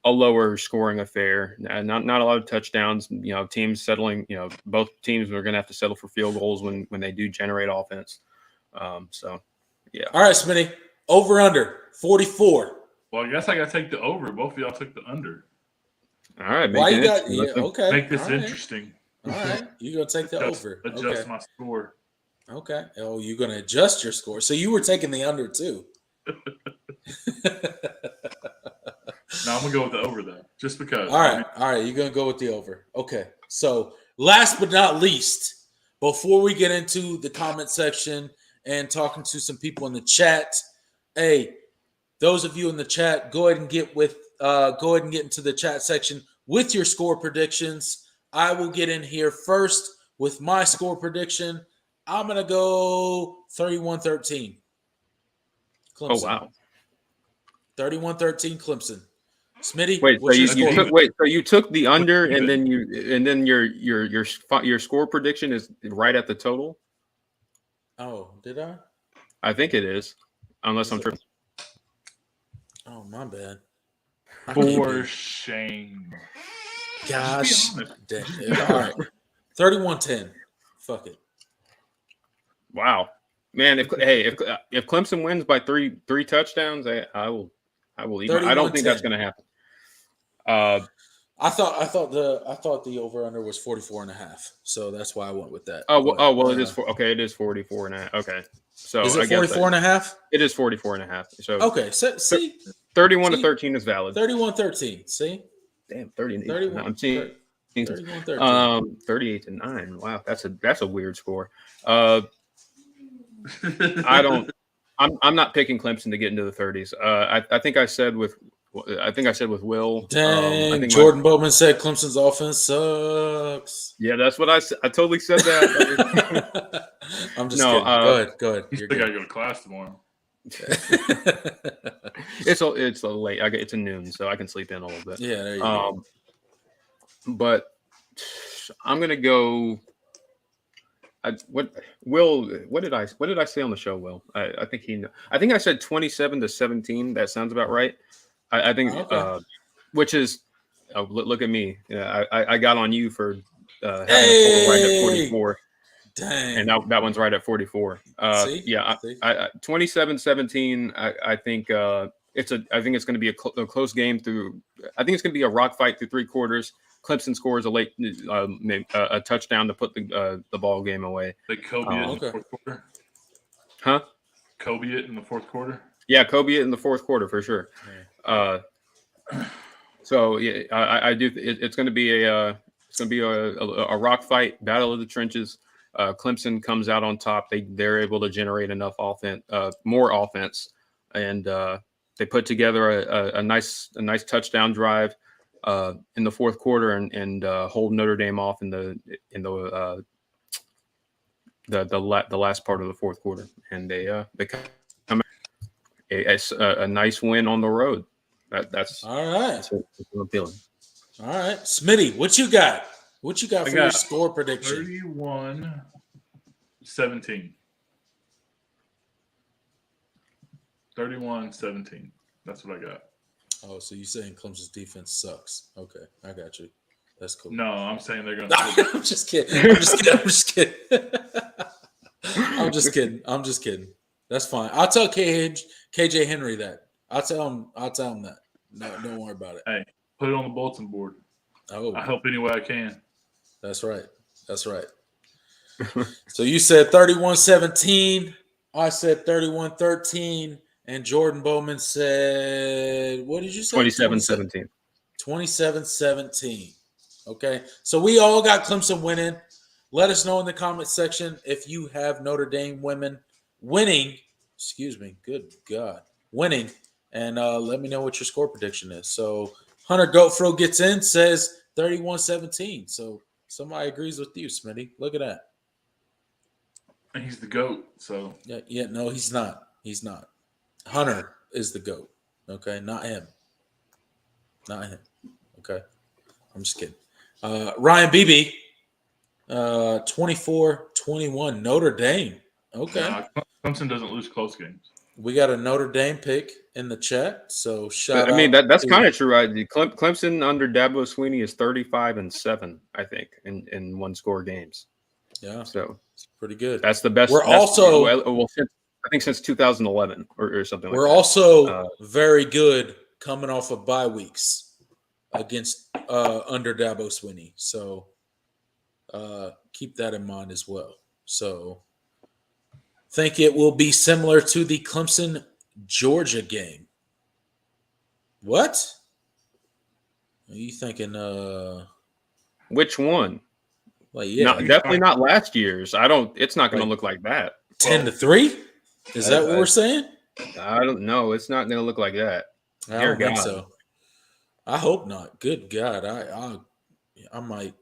lower scoring affair. Not a lot of touchdowns. Teams settling. Both teams are going to have to settle for field goals when they do generate offense. So, yeah. All right, Smitty. Over under 44. Well, I guess I got to take the over. Both of y'all took the under. All right. Okay. Make this interesting. All right. You're going to take the over. Adjust my score. Okay. Oh, you're going to adjust your score. So you were taking the under too. No, I'm going to go with the over though, just because. All right. You're going to go with the over. Okay. So last but not least, before we get into the comment section and talking to some people in the chat, hey, those of you in the chat, go ahead and get into the chat section with your score predictions. I will get in here first with my score prediction. I'm going to go 31-13. Clemson. Oh, wow. 31-13 Clemson. Smitty, so you took the under and then your score prediction is right at the total? Oh, did I? I think it is. Unless I'm tripping. Oh, my bad. For shame. Gosh. All right. 31-10. Fuck it. Wow. Man, if Clemson wins by three touchdowns, I will eat. I don't think that's going to happen. I thought the over under was 44.5. So that's why I went with that. It is it is 44.5. Okay. So is it 44.5? It is 44.5. So okay. So see, 31-13 is valid. 31-13. See, damn, 30. I'm seeing 38-9. Wow, that's a weird score. I'm not picking Clemson to get into the 30s. I think I said with I think I said with Will. Dang, I think Jordan Bowman said Clemson's offense sucks. Yeah, that's what I said. I totally said that. I'm just kidding. Go ahead. You still got to go to class tomorrow. It's a late. It's a noon, so I can sleep in a little bit. Yeah, there you go. But I'm gonna go. What did I say on the show, Will? I think I think I said 27-17. That sounds about right. I think, which is, look at me. Yeah, I got on you for having a total right at 44. Dang. And that one's right at 44. See? Yeah, 27-17. I think it's going to be a close game through. I think it's going to be a rock fight through 3 quarters. Clemson scores a late a touchdown to put the ball game away. They Kobe it in the fourth quarter. Huh? Kobe it in the fourth quarter. Yeah, Kobe it in the fourth quarter for sure. So yeah, I do. It's going to be a rock fight, battle of the trenches. Clemson comes out on top. They're able to generate enough more offense, and they put together a nice touchdown drive in the fourth quarter and hold Notre Dame off in the last part of the fourth quarter, and they come a nice win on the road. That's all right. That's what I'm feeling. All right, Smitty, what you got? What you got for your score prediction? 31-17. 31-17. That's what I got. Oh, so you're saying Clemson's defense sucks? Okay, I got you. That's cool. No, I'm saying they're going to. I'm just kidding. I'm just kidding. That's fine. I'll tell KJ Henry that. I'll tell him that. No, don't worry about it. Hey, put it on the bulletin board. Oh, I help any way I can. That's right. So you said 31-17. I said 31-13. And Jordan Bowman said, what did you say? 27-17. 27-17. Okay. So we all got Clemson winning. Let us know in the comment section if you have Notre Dame winning. Excuse me. Good God. Winning. And let me know what your score prediction is. So Hunter Goatfro gets in, says 31-17. So somebody agrees with you, Smitty. Look at that. And he's the GOAT. So yeah, no, he's not. He's not. Hunter is the GOAT. Okay, not him. Okay, I'm just kidding. Ryan Beebe, 24-21, Notre Dame. Okay. Clemson doesn't lose close games. We got a Notre Dame pick in the chat, so shout out. I mean, that's kind of true, right? Clemson under Dabo Swinney is 35-7, I think, in one-score games. Yeah, so it's pretty good. That's the best. We're also I think since 2011 or something. We're like that. Also very good coming off of bye weeks against under Dabo Swinney. So keep that in mind as well. So think it will be similar to the Clemson Georgia game. What? Are you thinking which one? Like, yeah, definitely not last year's. It's not going to look like that. 10-3? Is that what we're saying? I don't know. It's not going to look like that. I don't think so. I hope not. Good God. I might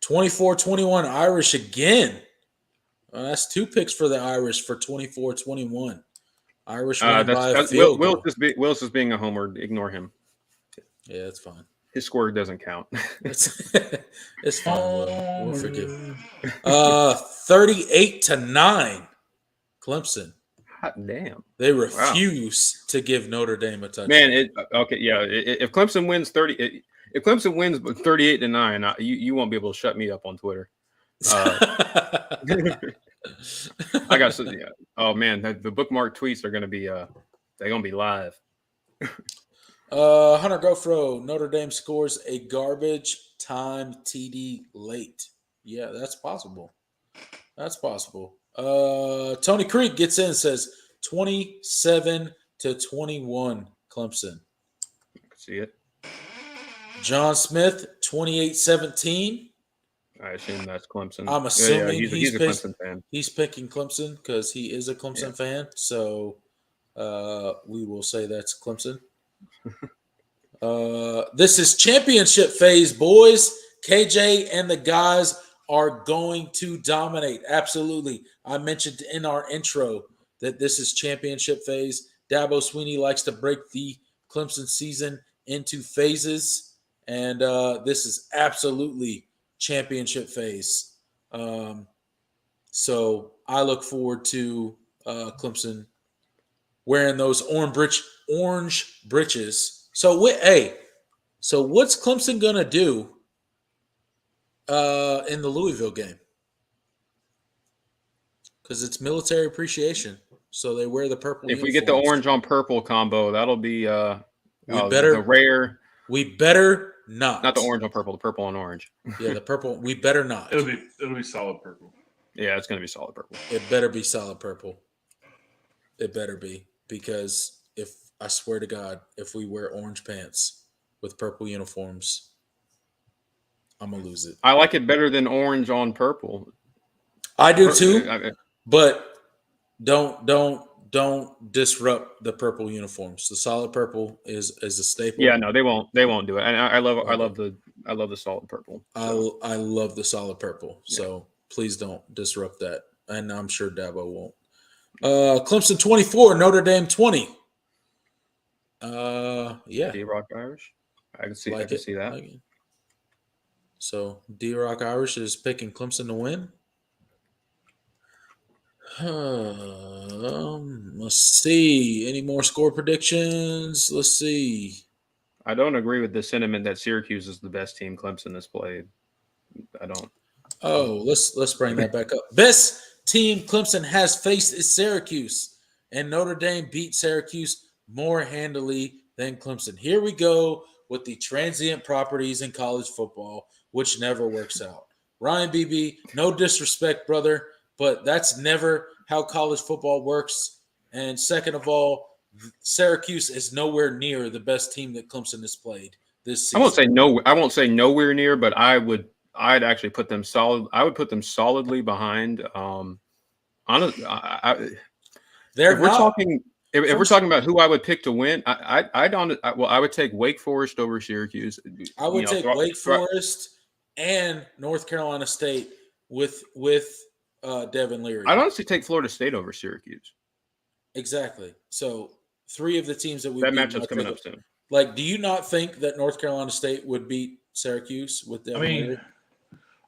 24-21 Irish again. That's 2 picks for the Irish for 24-21. Irish win by a field goal. Will's just being a homer. Ignore him. Yeah, that's fine. His score doesn't count. It's fine. We'll forgive. 38-9, Clemson. Hot damn! They refuse to give Notre Dame a touchdown. Man, if Clemson wins 38-9, you won't be able to shut me up on Twitter. I got some. Yeah. Oh man, the bookmark tweets are going to be they're going to be live. Hunter Goffro, Notre Dame scores a garbage time TD late. Yeah, that's possible. Tony Creek gets in and says 27-21 Clemson. See it. John Smith, 28-17. I assume that's Clemson. I'm assuming he's a Clemson fan. He's picking Clemson because he is a Clemson fan. So We will say that's Clemson. This is championship phase, boys. KJ and the guys are going to dominate. Absolutely. I mentioned in our intro that this is championship phase. Dabo Swinney likes to break the Clemson season into phases, and this is absolutely championship phase. So I look forward to Clemson wearing those orange breeches. So what's Clemson gonna do in the Louisville game? Because it's military appreciation, so they wear the purple. If we get the orange on purple combo, that'll be the rare. We better not. Not the orange on purple, the purple on orange. Yeah, the purple. We better not. It'll be solid purple. Yeah, it's gonna be solid purple. It better be solid purple. It better be, because if I swear to God, if we wear orange pants with purple uniforms, I'm gonna lose it. I like it better than orange on purple. I do too, but don't disrupt the purple uniforms. The solid purple is a staple. Yeah, no, they won't do it. And I love the solid purple. So. I love the solid purple. Yeah. So please don't disrupt that. And I'm sure Dabo won't. Clemson 24, Notre Dame 20. Yeah. D-Rock Irish. I can see that. Like it. So D-Rock Irish is picking Clemson to win. Let's see. Any more score predictions? Let's see. I don't agree with the sentiment that Syracuse is the best team Clemson has played. I don't. Oh, let's bring that back up. Best team Clemson has faced is Syracuse, and Notre Dame beat Syracuse more handily than Clemson. Here we go with the transient properties in college football, which never works out. Ryan Beebe, no disrespect, brother, but that's never how college football works. And second of all, Syracuse is nowhere near the best team that Clemson has played this season. I won't say nowhere near, but I'd actually put them solid. I would put them solidly behind. If we're talking about who I would pick to win, I would take Wake Forest over Syracuse. I would take Wake Forest and North Carolina State with Devin Leary. I'd honestly take Florida State over Syracuse. Exactly. So 3 of the teams that matchup's coming up soon. Like, do you not think that North Carolina State would beat Syracuse with Devin Leary?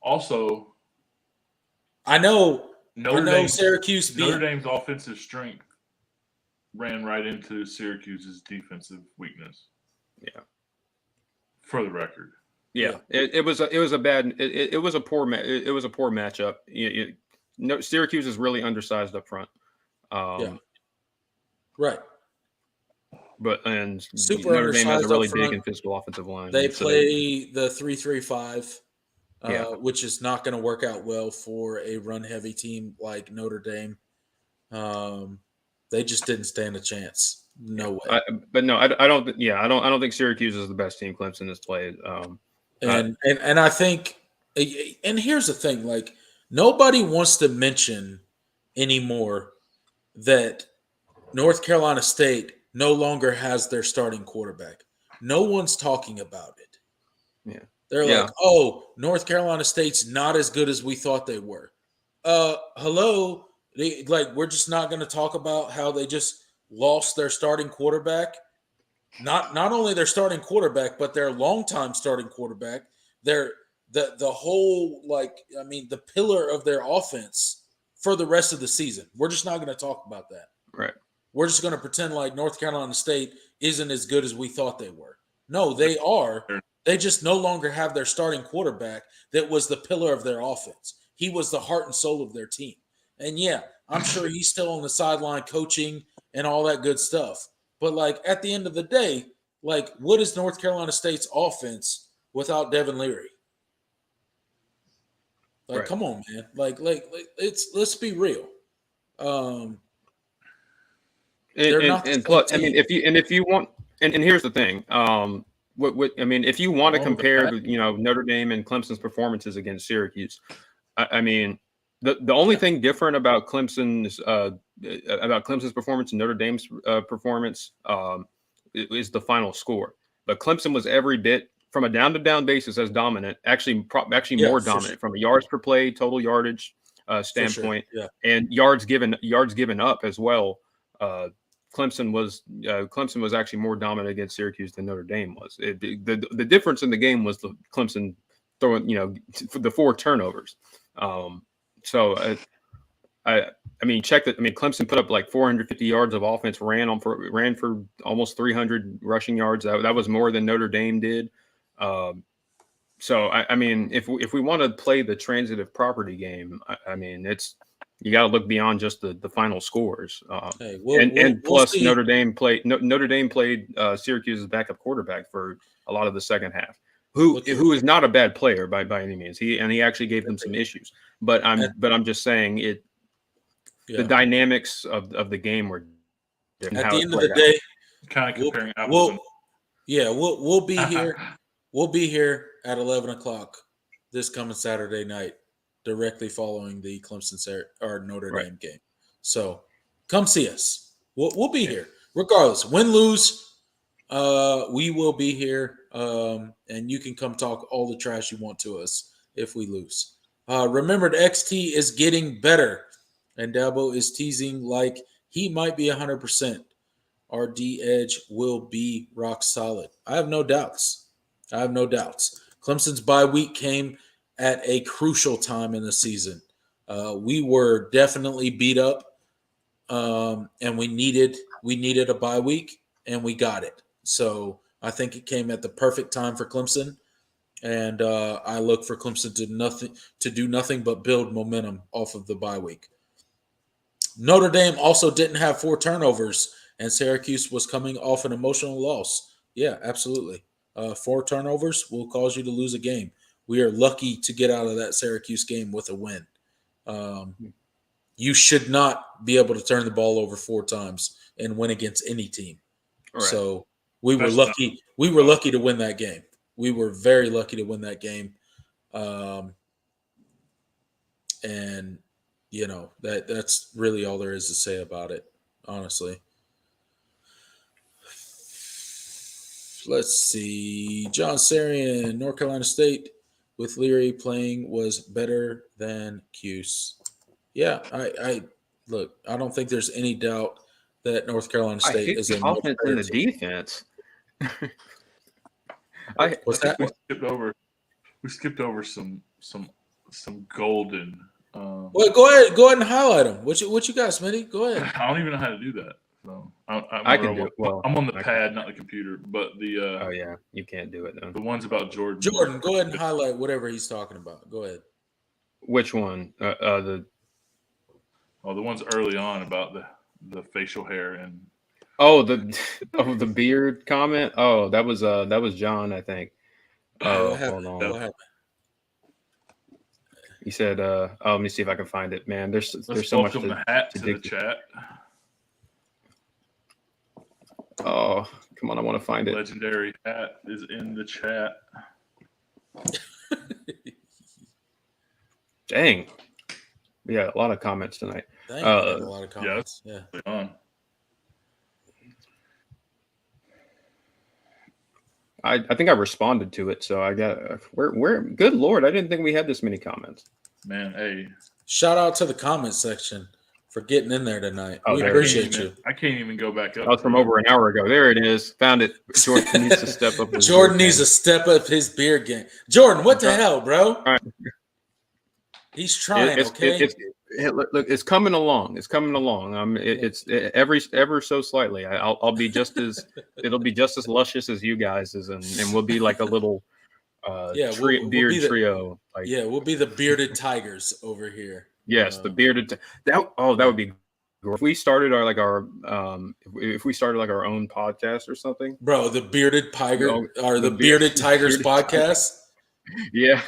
Also, I know Syracuse beat Notre Dame's offensive strength ran right into Syracuse's defensive weakness. Yeah. For the record. Yeah. It was a poor matchup. Syracuse is really undersized up front. Yeah. Right. And super Notre Dame has a really big and physical offensive line. They play the 3-3-5, which is not going to work out well for a run-heavy team like Notre Dame. They just didn't stand a chance. No way. I don't think Syracuse is the best team Clemson has played. And I think, and here's the thing: like, nobody wants to mention anymore that North Carolina State no longer has their starting quarterback. No one's talking about it. Yeah. They're like, oh, North Carolina State's not as good as we thought they were. Hello? We're just not going to talk about how they just lost their starting quarterback. Not only their starting quarterback, but their longtime starting quarterback. The whole, the pillar of their offense for the rest of the season. We're just not going to talk about that. Right. We're just going to pretend like North Carolina State isn't as good as we thought they were. No, they are. They just no longer have their starting quarterback that was the pillar of their offense. He was the heart and soul of their team. And yeah, I'm sure he's still on the sideline coaching and all that good stuff. But at the end of the day, what is North Carolina State's offense without Devin Leary? Right. Come on, man. Let's be real. If you want, and here's the thing, if you want to compare, Notre Dame and Clemson's performances against Syracuse, the only thing different about Clemson's about Clemson's performance and Notre Dame's performance is the final score. But Clemson was every bit from a down-to-down basis as dominant, actually more dominant from a yards per play, total yardage standpoint, and yards given up as well. Clemson was actually more dominant against Syracuse than Notre Dame was. The difference in the game was the Clemson throwing, the 4 turnovers. Clemson put up like 450 yards of offense, ran for almost 300 rushing yards. That was more than Notre Dame did. If we want to play the transitive property game, you got to look beyond just the final scores. Plus Notre Dame played Syracuse's backup quarterback for a lot of the second half, who is not a bad player by any means. He actually gave them some issues, but I'm just saying it. The dynamics of the game were different. At the end of the day, kind of comparing apples. We'll be here. We'll be here at 11 o'clock this coming Saturday night, directly following the Clemson or Notre Dame game. So come see us. We'll be here regardless. Win, lose, we will be here, and you can come talk all the trash you want to us if we lose. Remember, the XT is getting better. And Dabo is teasing like he might be 100%. Our D edge will be rock solid. I have no doubts. Clemson's bye week came at a crucial time in the season. We were definitely beat up, and we needed a bye week, and we got it. So I think it came at the perfect time for Clemson, and I look for Clemson to do nothing but build momentum off of the bye week. Notre Dame also didn't have 4 turnovers, and Syracuse was coming off an emotional loss. Yeah, absolutely. 4 turnovers will cause you to lose a game. We are lucky to get out of that Syracuse game with a win. You should not be able to turn the ball over 4 times and win against any team. Right. So we were lucky. We were lucky to win that game. We were very lucky to win that game. And that's really all there is to say about it, honestly. Let's see. John Sarian, North Carolina State with Leary playing was better than Cuse. Yeah, I look, I don't think there's any doubt that North Carolina State is a offense and the defense. What's that? We skipped over some golden. Well, go ahead and highlight them. What you got, Smitty? Go ahead. I don't even know how to do that. So I can do it. Well, I'm on the pad, not the computer. But the oh yeah, you can't do it though. The ones about Jordan. Jordan, go ahead and highlight whatever he's talking about. Go ahead. Which one? The ones early on about the facial hair and. The beard comment. Oh, that was John, I think. Oh, hold on. What happened? He said, let me see if I can find it. Man, there's so much the hat to the chat. Oh, come on, I want to find it. Legendary hat is in the chat. Dang. Yeah, a lot of comments tonight. A lot of comments. Yeah. I think I responded to it, so I got where good Lord, I didn't think we had this many comments. Man, hey. Shout out to the comment section for getting in there tonight. We appreciate you. I can't even go back up. That was from over an hour ago. There it is. Found it. Jordan needs to step up. Jordan needs to step up his beard game. Jordan, what the hell, bro? All right. He's trying, Look, it's coming along. It's coming along. It's ever so slightly. I'll be just as it'll be just as luscious as you guys is, and we'll be like a little beard trio. We'll be the bearded tigers over here. Yes, the bearded. That would be. If we started our own podcast or something, bro, the bearded tiger or the bearded tigers podcast. Yeah.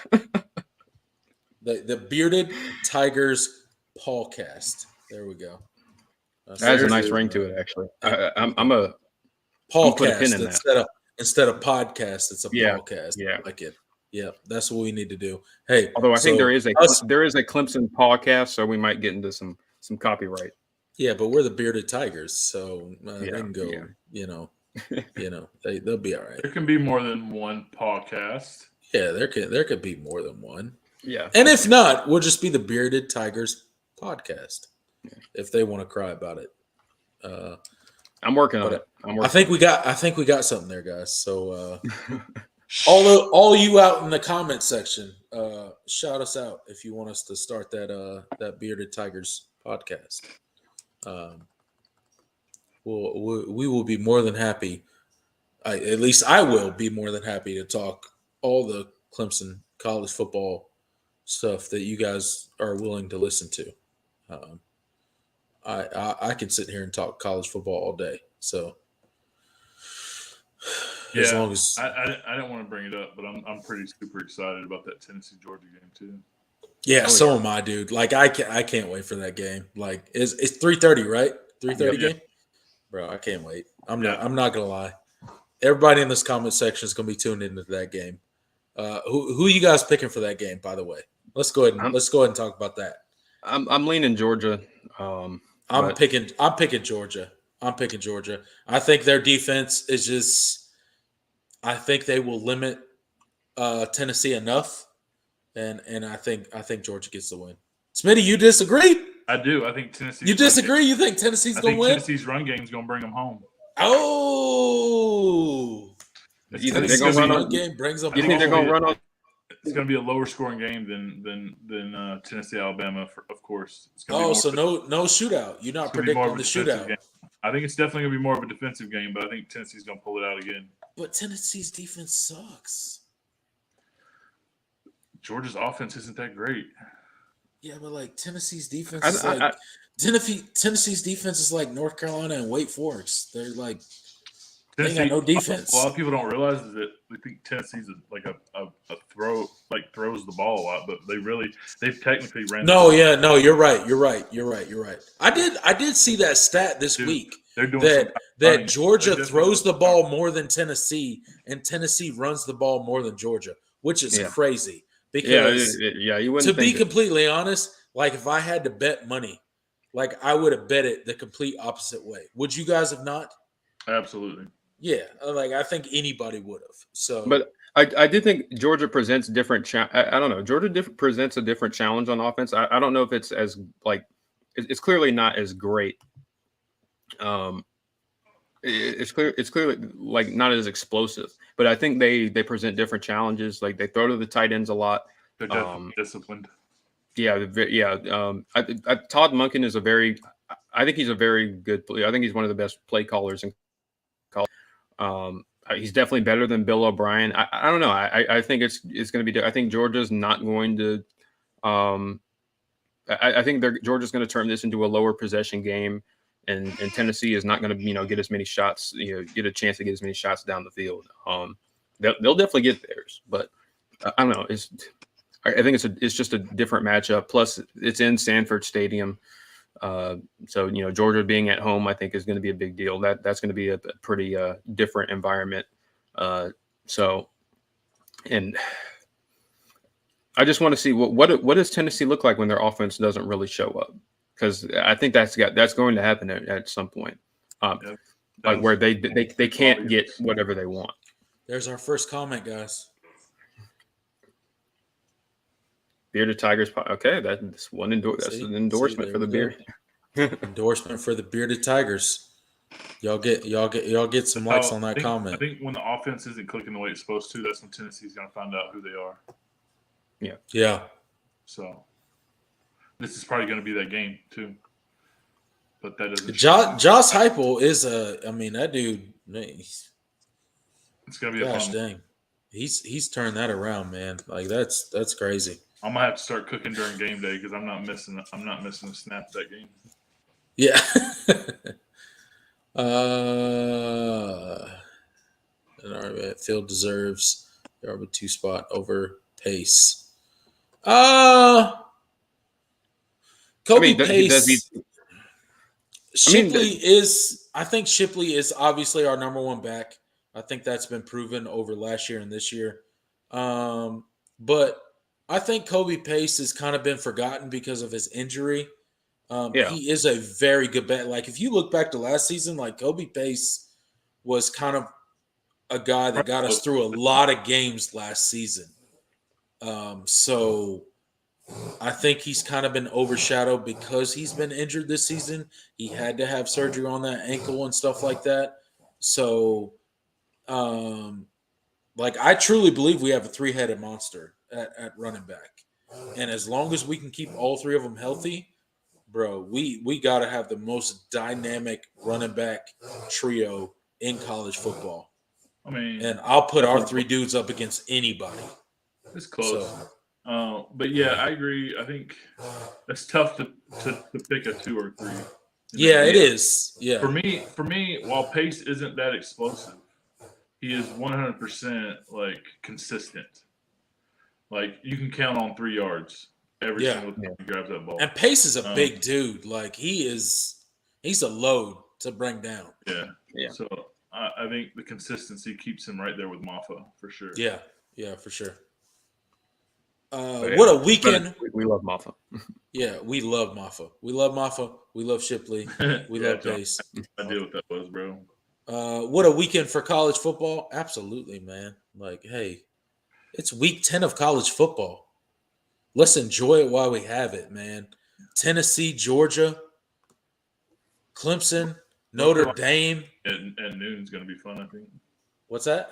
The Bearded Tigers Paulcast. There we go. That has a nice ring to it, actually. I'm a Paulcast instead of podcast. It's a podcast. Yeah, I like it. Yeah, that's what we need to do. Hey, although I think there is a Clemson podcast, so we might get into some copyright. Yeah, but we're the bearded tigers, so they Yeah, can go. yeah. They'll be all right. There can be more than one podcast. Yeah, there could be more than one. Yeah. And if not, we'll just be the Bearded Tigers podcast if they want to cry about it. I'm working on it. I think we got something there, guys. So all you out in the comment section, shout us out if you want us to start that Bearded Tigers podcast. We will be more than happy. At least I will be more than happy to talk all the Clemson college football stuff that you guys are willing to listen to. I can sit here and talk college football all day. So as long as I don't want to bring it up, but I'm pretty super excited about that Tennessee Georgia game too. Yeah, so am I, dude. Like I can't wait for that game. Like it's 3:30, right? 3:30 game, bro. I can't wait. I'm not gonna lie. Everybody in this comment section is gonna be tuned into that game. Who are you guys picking for that game? By the way, let's go ahead and talk about that. I'm leaning Georgia. I'm picking Georgia. I think their defense is just. I think they will limit Tennessee enough, and I think Georgia gets the win. Smitty, you disagree? I do. I think Tennessee. You disagree? You think Tennessee's going to win? Tennessee's run game is going to bring them home. Oh, you think they're going to run on game? Brings them. You think they're going to run on? It's going to be a lower scoring game than Tennessee Alabama, of course. It's no shootout. You're not predicting the shootout. Game. I think it's definitely going to be more of a defensive game, but I think Tennessee's going to pull it out again. But Tennessee's defense sucks. Georgia's offense isn't that great. Yeah, but like Tennessee's defense is like Tennessee's defense is like North Carolina and Wake Forest. They're like they got no defense. A lot of people don't realize is that they think Tennessee's a throws the ball a lot, but they've technically ran. You're right. I did see that stat this week. They're doing that Georgia throws the ball more than Tennessee, and Tennessee runs the ball more than Georgia, which is crazy. Because you wouldn't. To be completely honest, like if I had to bet money, like I would have bet it the complete opposite way. Would you guys have not? Absolutely. Yeah, like I think anybody would have. So, but I do think Georgia presents different. I don't know. Georgia presents a different challenge on offense. I don't know if it's as like it's clearly not as great. It's clearly like not as explosive, but I think they present different challenges. Like they throw to the tight ends a lot. They're definitely disciplined. Yeah. Todd Monken is I think he's a very good player. I think he's one of the best play callers in college. He's definitely better than Bill O'Brien. I don't know. I think it's going to be. I think Georgia's not going to. I think Georgia's going to turn this into a lower possession game. And Tennessee is not going to, get as many shots, get a chance to get as many shots down the field. They'll definitely get theirs, but I don't know. I think it's just a different matchup. Plus, it's in Sanford Stadium, so Georgia being at home, I think, is going to be a big deal. That's going to be a pretty different environment. So, and I just want to see what does Tennessee look like when their offense doesn't really show up. Because I think that's going to happen at some point, like where they can't get whatever they want. There's our first comment, guys. Bearded Tigers. Okay, that's an endorsement for the beard. Endorsement for the Bearded Tigers. Y'all get some likes on that comment. I think when the offense isn't clicking the way it's supposed to, that's when Tennessee's going to find out who they are. Yeah. Yeah. So. This is probably going to be that game too, but that doesn't. Josh Heupel is that dude. It's going to be gosh dang, he's turned that around, man. Like that's crazy. I'm gonna have to start cooking during game day because I'm not missing a snap that game. Yeah. And our field deserves the RB2 spot over Pace. Kobe Pace. I think Shipley is obviously our number one back. I think that's been proven over last year and this year. But I think Kobe Pace has kind of been forgotten because of his injury. He is a very good bet. Like if you look back to last season, like Kobe Pace was kind of a guy that got us through a lot of games last season. So I think he's kind of been overshadowed because he's been injured this season. He had to have surgery on that ankle and stuff like that. So, like I truly believe we have a three-headed monster at running back. And as long as we can keep all three of them healthy, bro, we got to have the most dynamic running back trio in college football. I mean, and I'll put our three dudes up against anybody. It's close. But yeah, I agree. I think it's tough to pick a 2 or 3. Yeah, it is. Yeah. For me, while Pace isn't that explosive, he is 100% like consistent. Like you can count on 3 yards every single time he grabs that ball. And Pace is a big dude. Like he's a load to bring down. Yeah. So I think the consistency keeps him right there with Maffa for sure. Yeah, for sure. What a weekend! We love Maffa. Yeah, we love Maffa. We love Maffa. We love Shipley. We love Pace. I knew what that was, bro. What a weekend for college football! Absolutely, man. Like, hey, it's week 10 of college football. Let's enjoy it while we have it, man. Tennessee, Georgia, Clemson, Notre Dame. At noon is going to be fun, I think. What's that?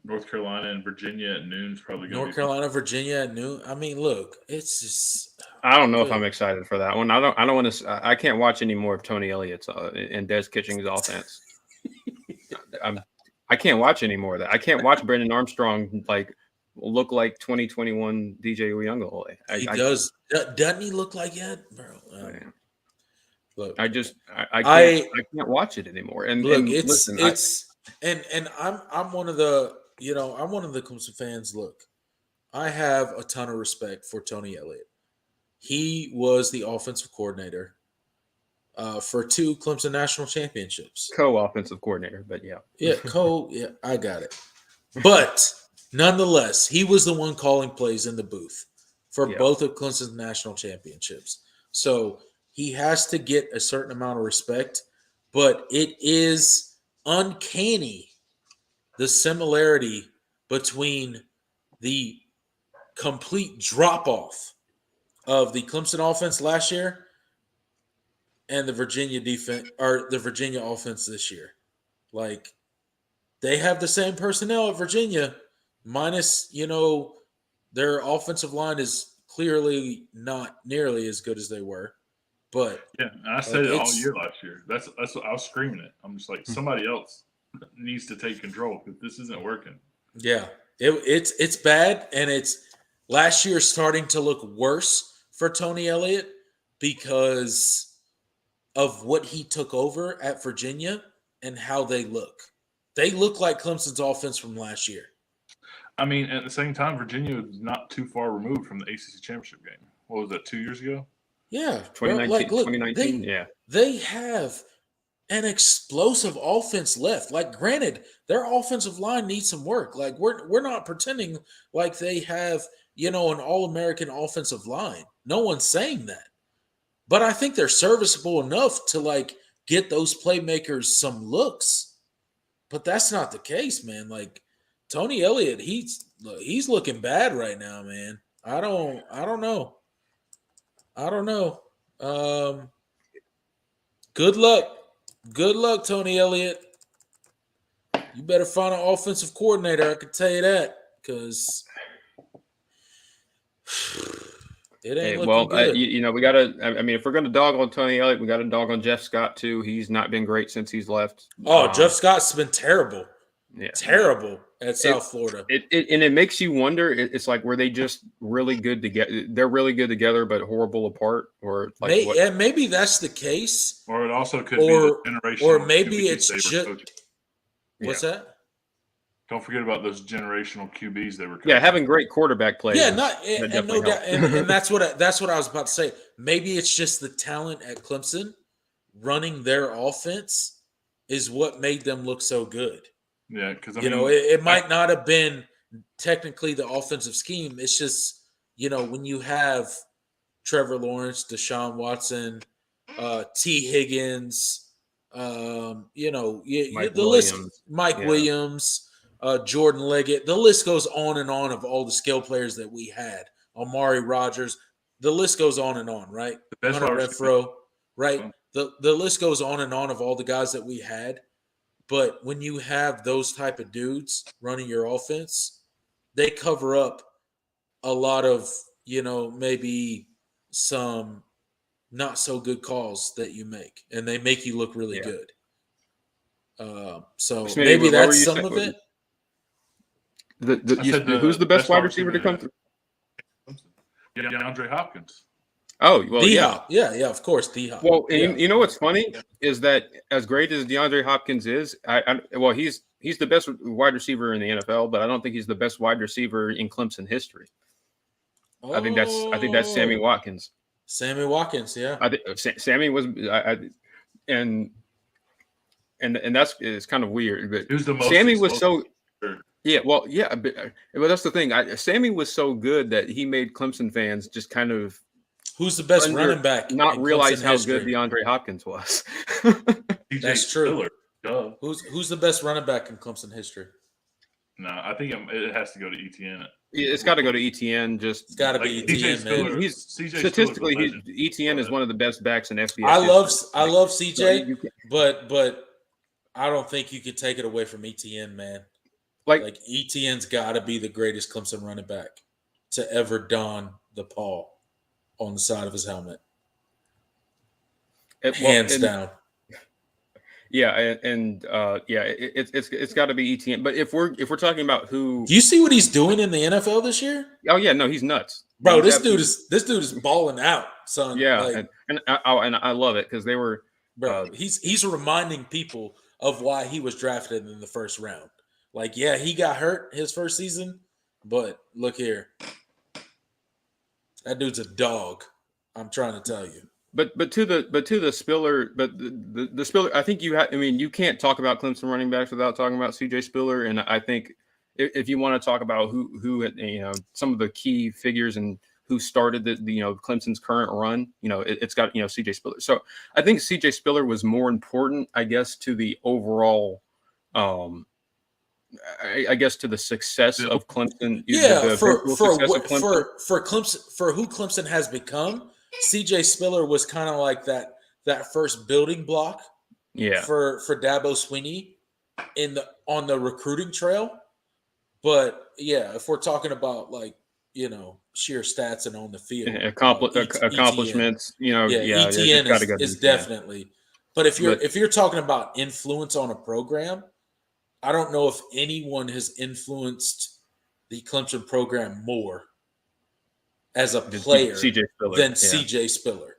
North Carolina and Virginia at noon is probably going to be North Carolina, Virginia at noon. I mean, look, it's just. I don't know if I'm excited for that one. I don't want to. I can't watch any more of Tony Elliott's and Des Kitchings' offense. I can't watch any more of that. I can't watch Brendan Armstrong look like 2021 DJ Uyunglele. He does. Doesn't he look like that, bro? Look, I can't watch it anymore. And look, I'm one of the Clemson fans. Look, I have a ton of respect for Tony Elliott. He was the offensive coordinator for 2 Clemson national championships. Co-offensive coordinator, but yeah. Yeah, I got it. But nonetheless, he was the one calling plays in the booth for both of Clemson's national championships. So he has to get a certain amount of respect, but it is uncanny the similarity between the complete drop-off of the Clemson offense last year and the Virginia defense or the Virginia offense this year. Like they have the same personnel at Virginia, minus, their offensive line is clearly not nearly as good as they were. But yeah, I said it all year last year. That's what I was screaming it. I'm just like, somebody else needs to take control because this isn't working. Yeah, it's bad, and it's last year starting to look worse for Tony Elliott because of what he took over at Virginia and how they look. They look like Clemson's offense from last year. I mean, at the same time, Virginia was not too far removed from the ACC championship game. What was that, 2 years ago? Yeah. 2019. They have an explosive offense left. Like, granted, their offensive line needs some work. Like, we're not pretending like they have, an all-American offensive line. No one's saying that. But I think they're serviceable enough to, get those playmakers some looks. But that's not the case, man. Like, Tony Elliott, he's looking bad right now, man. I don't know. Good luck, Tony Elliott. You better find an offensive coordinator. I can tell you that, because it ain't looking good. We gotta. I mean, if we're gonna dog on Tony Elliott, we got to dog on Jeff Scott too. He's not been great since he's left. Oh, Jeff Scott's been terrible. Yeah. Terrible at South Florida. It makes you wonder. It's like, were they just really good together? They're really good together, but horrible apart, or maybe that's the case. Or it also could be the generation. Or maybe it's just. What's that? Don't forget about those generational QBs they were. Yeah, having great quarterback play. Yeah, and no doubt, and that's what I was about to say. Maybe it's just the talent at Clemson running their offense is what made them look so good. Yeah, because it might not have been technically the offensive scheme. It's just when you have Trevor Lawrence, Deshaun Watson, T. Higgins, Mike the list, Williams. Mike Yeah. Williams, Jordan Leggett. The list goes on and on of all the skill players that we had. Amari Rogers. The list goes on and on, right? The best Hunter wide receiver. Renfro, right? The list goes on and on of all the guys that we had. But when you have those type of dudes running your offense, they cover up a lot of, maybe some not so good calls that you make, and they make you look really good. So Smitty, maybe what were that's you some saying? of it. Who's the best wide receiver to come through? DeAndre Hopkins. Oh, well, D-Hop. Yeah, of course, D-Hop. Well, you know what's funny is that as great as DeAndre Hopkins is, he's the best wide receiver in the NFL, but I don't think he's the best wide receiver in Clemson history. I think that's Sammy Watkins. Sammy Watkins, yeah. I think Sammy was, and that's it's kind of weird, but Who's the most Sammy was so. Sure. Yeah, well, yeah, but that's the thing. Sammy was so good that he made Clemson fans just kind of. Who's the best running back? Not realize how history? good DeAndre Hopkins was. That's true. Duh. Who's the best running back in Clemson history? No, I think it has to go to ETN. It's got to go to ETN. It's got to be ETN, man. Statistically, ETN is one of the best backs in FBS. I love CJ, but I don't think you could take it away from ETN, man. Like ETN's got to be the greatest Clemson running back to ever don the paw on the side of his helmet. Hands down. Yeah, it's got to be ETN. But if we're talking about who, do you see what he's doing in the NFL this year? Oh yeah, no, he's nuts, bro. This dude is balling out, son. Yeah, and I love it because they were, bro. He's reminding people of why he was drafted in the first round. Like, yeah, he got hurt his first season, but look here. That dude's a dog. I'm trying to tell you. But to the Spiller, but the Spiller, I think you can't talk about Clemson running backs without talking about CJ Spiller. And I think if you want to talk about who some of the key figures and who started the Clemson's current run, it's got CJ Spiller. So I think CJ Spiller was more important, I guess, to the overall I guess to the success of Clemson. Yeah, for Clemson, for who Clemson has become, CJ Spiller was kind of like that first building block. Yeah. For Dabo Swinney on the recruiting trail. But yeah, if we're talking about sheer stats and on the field, accomplishments, ETN is definitely. Yeah. But if you're talking about influence on a program, I don't know if anyone has influenced the Clemson program more as a player than CJ Spiller.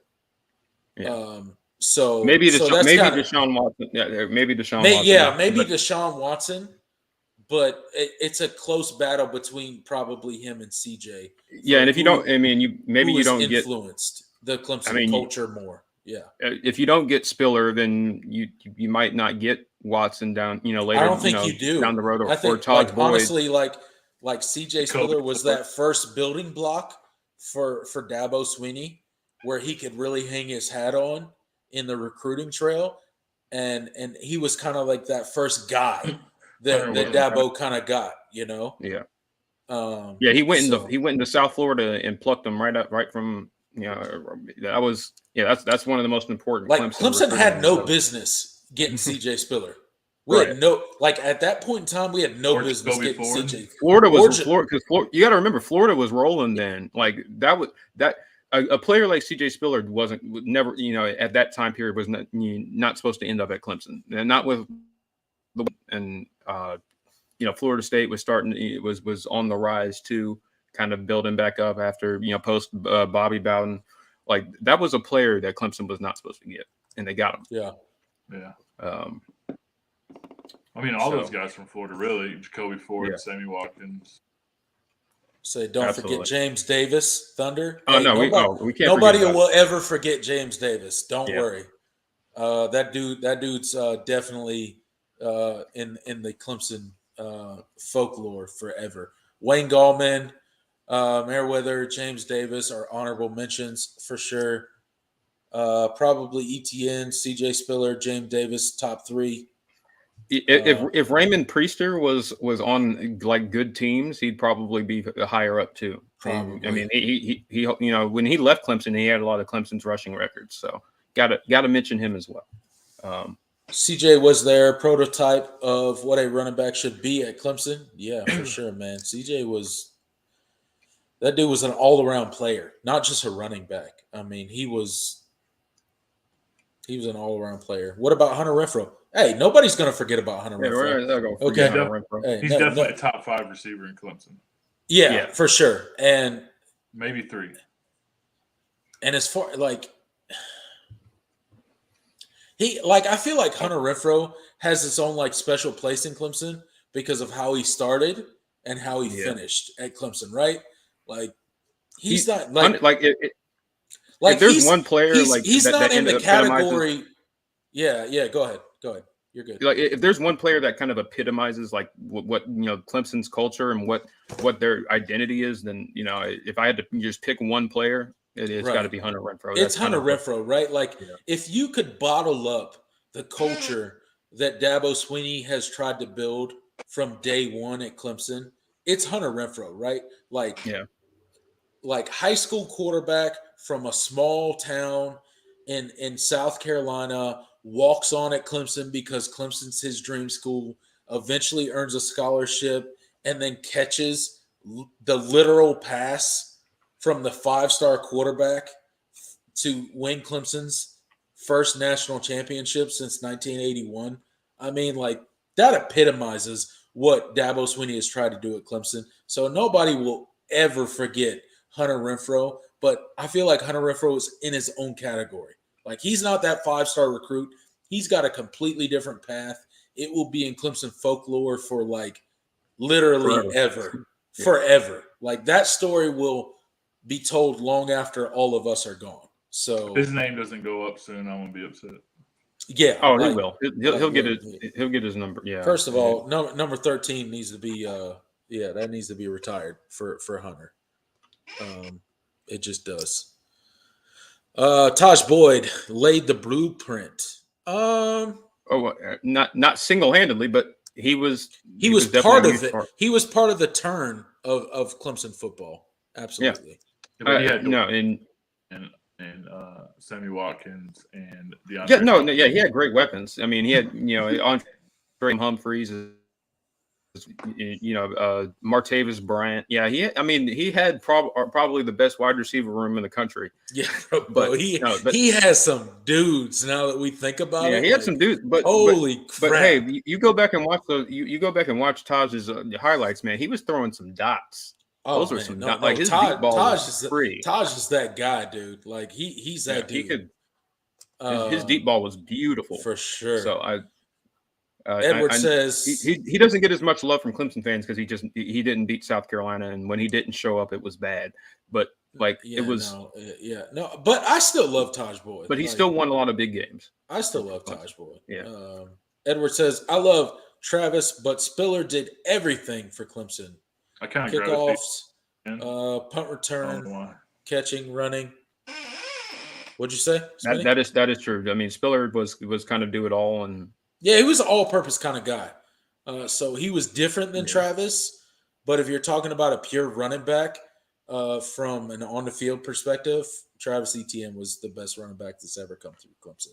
Yeah. So maybe Deshaun Watson. Yeah, maybe Deshaun Watson. Yeah, maybe Deshaun Watson. But it's a close battle between probably him and CJ. Yeah, and if you don't, you don't influenced the Clemson culture more. Yeah. If you don't get Spiller, then you might not get Watson down. Later. I don't think you do down the road, or Todd Boyd. Honestly, like CJ Spiller was that first building block for Dabo Swinney, where he could really hang his hat on in the recruiting trail, and he was kind of like that first guy that Dabo kind of got, Yeah. He went into South Florida and plucked them right from that's one of the most important. Clemson had no business getting CJ Spiller. We had at that point in time, we had no business getting CJ. Florida because you got to remember Florida was rolling then. Like a player like CJ Spiller would never at that time period was not supposed to end up at Clemson, and not with Florida State was was on the rise too, kind of building back up after post Bobby Bowden. Like that was a player that Clemson was not supposed to get, and they got him. Yeah. All those guys from Florida, really, Jacoby Ford, Sammy Watkins. Don't forget James Davis, Thunder. Oh, no, we can't. Nobody will ever forget James Davis. Don't worry. That dude's definitely in the Clemson folklore forever. Wayne Gallman, Meriwether, James Davis are honorable mentions for sure. Probably ETN, CJ Spiller, James Davis, top 3. If Raymond Priester was on like good teams, he'd probably be higher up too. Probably. I mean, he you know, when he left Clemson, he had a lot of Clemson's rushing records. So got to mention him as well. CJ was their prototype of what a running back should be at Clemson. Yeah, for sure, man. CJ was that dude was an all-around player, not just a running back. I mean, he was an all-around player. What about Hunter Renfrow? Hey, nobody's going to forget about Hunter Renfrow. Okay, he's definitely a top 5 receiver in Clemson. Yeah, for sure, and maybe 3. And as far like I feel like Hunter Renfrow has his own like special place in Clemson because of how he started and how he finished at Clemson, right? Like he's not like if there's one player he's not in the category. Yeah. Go ahead. You're good. Like if there's one player that kind of epitomizes like what you know Clemson's culture and what their identity is, then you know if I had to just pick one player, it's got to be Hunter Renfrow. It's Hunter Renfrow, right? Like if you could bottle up the culture that Dabo Swinney has tried to build from day one at Clemson, it's Hunter Renfrow, right? Like high school quarterback from a small town in South Carolina, walks on at Clemson because Clemson's his dream school, eventually earns a scholarship, and then catches the literal pass from the 5-star quarterback to win Clemson's first national championship since 1981. I mean, like, that epitomizes what Dabo Swinney has tried to do at Clemson. So nobody will ever forget Hunter Renfrow, but I feel like Hunter Renfrow is in his own category. Like, he's not that 5-star recruit. He's got a completely different path. It will be in Clemson folklore for, like, literally forever. Like, that story will be told long after all of us are gone. So if his name doesn't go up soon, I'm going to be upset. Yeah. Oh, he will. He'll get it. He'll get his number. Yeah. First of all, number 13 needs to be that needs to be retired for Hunter. It just does. Taj Boyd laid the blueprint. Not single-handedly, but he was part of it. He was part of the turn of Clemson football. Absolutely. Yeah. He had Sammy Watkins and DeAndre. He had great weapons. I mean, he had Andre Humphreys, Martavis Bryant. Yeah, he had probably the best wide receiver room in the country. Yeah, but he has some dudes now that we think about it. Yeah, he had some dudes, but holy crap. But hey, you go back and watch those. You go back and watch Taj's highlights, man. He was throwing some dots. Those were some dots. Like his deep ball was free. Taj is that guy, dude. Like he's that dude. He could. His deep ball was beautiful for sure. So Edward says he doesn't get as much love from Clemson fans because he didn't beat South Carolina, and when he didn't show up, it was bad. But but I still love Taj Boyd. But he still won a lot of big games. I still love Taj Boyd. Yeah. Edward says I love Travis, but Spiller did everything for Clemson. I kind of kickoffs, punt return, catching, running. What'd you say? That is true. I mean, Spiller was kind of do it all, and yeah, he was an all-purpose kind of guy. So he was different than Travis. But if you're talking about a pure running back from an on-the-field perspective, Travis Etienne was the best running back that's ever come through Clemson,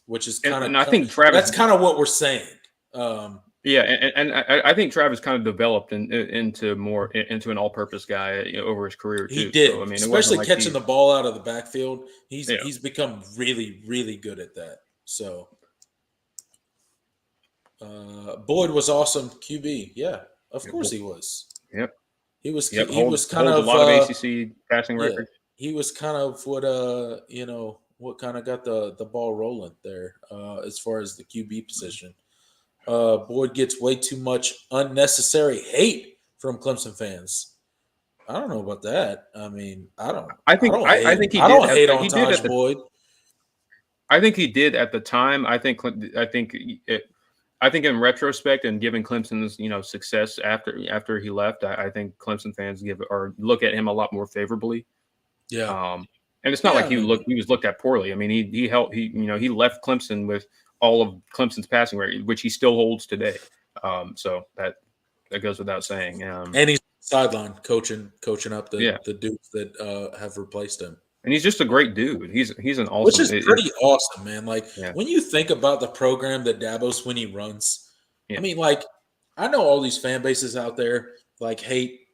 which is kind of. And I think Travis. That's kind of what we're saying. And I think Travis kind of developed into an all-purpose guy over his career too. He did, so, I mean, especially catching the ball out of the backfield. He's become really, really good at that. So. Boyd was awesome QB. Yeah, of course he was. Yep. He was kind of a lot of ACC passing records. He was kind of what kind of got the ball rolling there as far as the QB position. Boyd gets way too much unnecessary hate from Clemson fans. I don't know about that. I mean, I don't hate on Taj Boyd. I think he did at the time. I think in retrospect and given Clemson's success after he left, I think Clemson fans look at him a lot more favorably. Yeah. And it's not like he was looked at poorly. I mean, he left Clemson with all of Clemson's passing rate, which he still holds today. So that goes without saying. And he's sideline coaching up the dudes that have replaced him. And he's just a great dude. He's an awesome, which is pretty awesome, man. Like when you think about the program that Dabo Swinney runs, I mean, like I know all these fan bases out there like hate,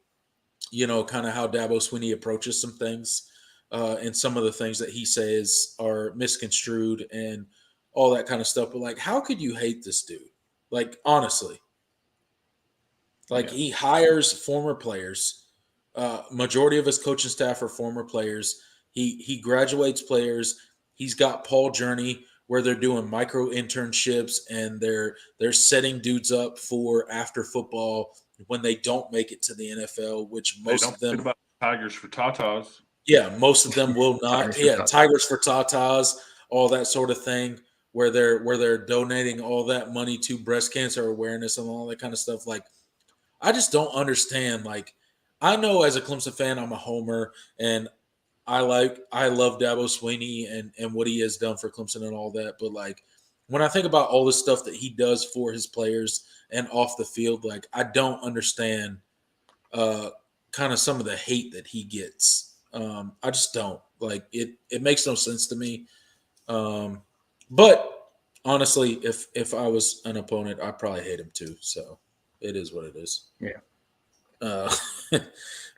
kind of how Dabo Swinney approaches some things, and some of the things that he says are misconstrued and all that kind of stuff. But like, how could you hate this dude? Like honestly, like he hires former players. Majority of his coaching staff are former players. He graduates players. He's got Paul Journey where they're doing micro internships and they're setting dudes up for after football when they don't make it to the NFL, which most of them about Tigers for Tatas. Yeah, most of them will not. Tigers for Tatas, all that sort of thing, where they're donating all that money to breast cancer awareness and all that kind of stuff. Like, I just don't understand. Like, I know as a Clemson fan, I'm a homer, and I love Dabo Swinney and what he has done for Clemson and all that. But like when I think about all the stuff that he does for his players and off the field, like I don't understand kind of some of the hate that he gets. I just don't like it. It makes no sense to me. But honestly, if I was an opponent, I'd probably hate him too. So it is what it is. Yeah.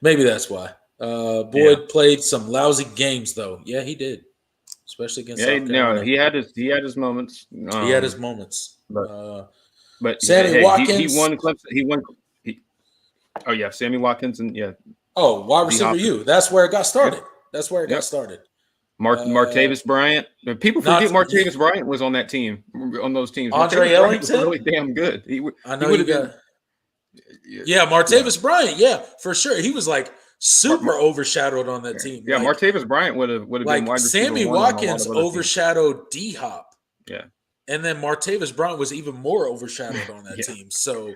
Maybe that's why. Boyd played some lousy games, though. Yeah, he did, especially against South Carolina. He had his moments. He had his moments. But Sammy Watkins, he won Clemson. Sammy Watkins and wide receiver U. That's where it got started. That's where it got started. Martavis Bryant. People forget Martavis Bryant was on that team, on those teams. Andre Ellington, really damn good. Martavis Bryant. Yeah, for sure. He was like super overshadowed on that team. Yeah, like, Martavis Bryant would have been wide receiver. Sammy Watkins overshadowed D-Hop. Yeah. And then Martavis Bryant was even more overshadowed on that team. So,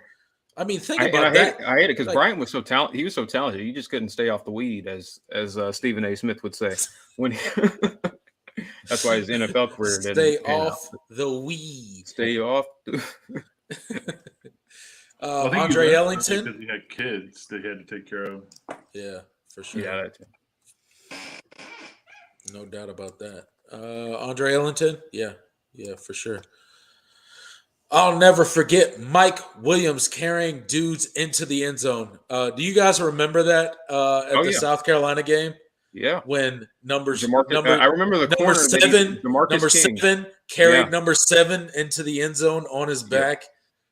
I mean, think about that. I hate it because Bryant was so talented. He was so talented. He just couldn't stay off the weed, as Stephen A. Smith would say. That's why his NFL career didn't stay off the weed. Stay off. Andre Ellington, because he had kids that he had to take care of. Yeah, for sure. Yeah, that too. No doubt about that. Andre Ellington, yeah, for sure. I'll never forget Mike Williams carrying dudes into the end zone. Do you guys remember that at the South Carolina game? Yeah. When I remember the corner. Number 7 carried number 7 into the end zone on his back.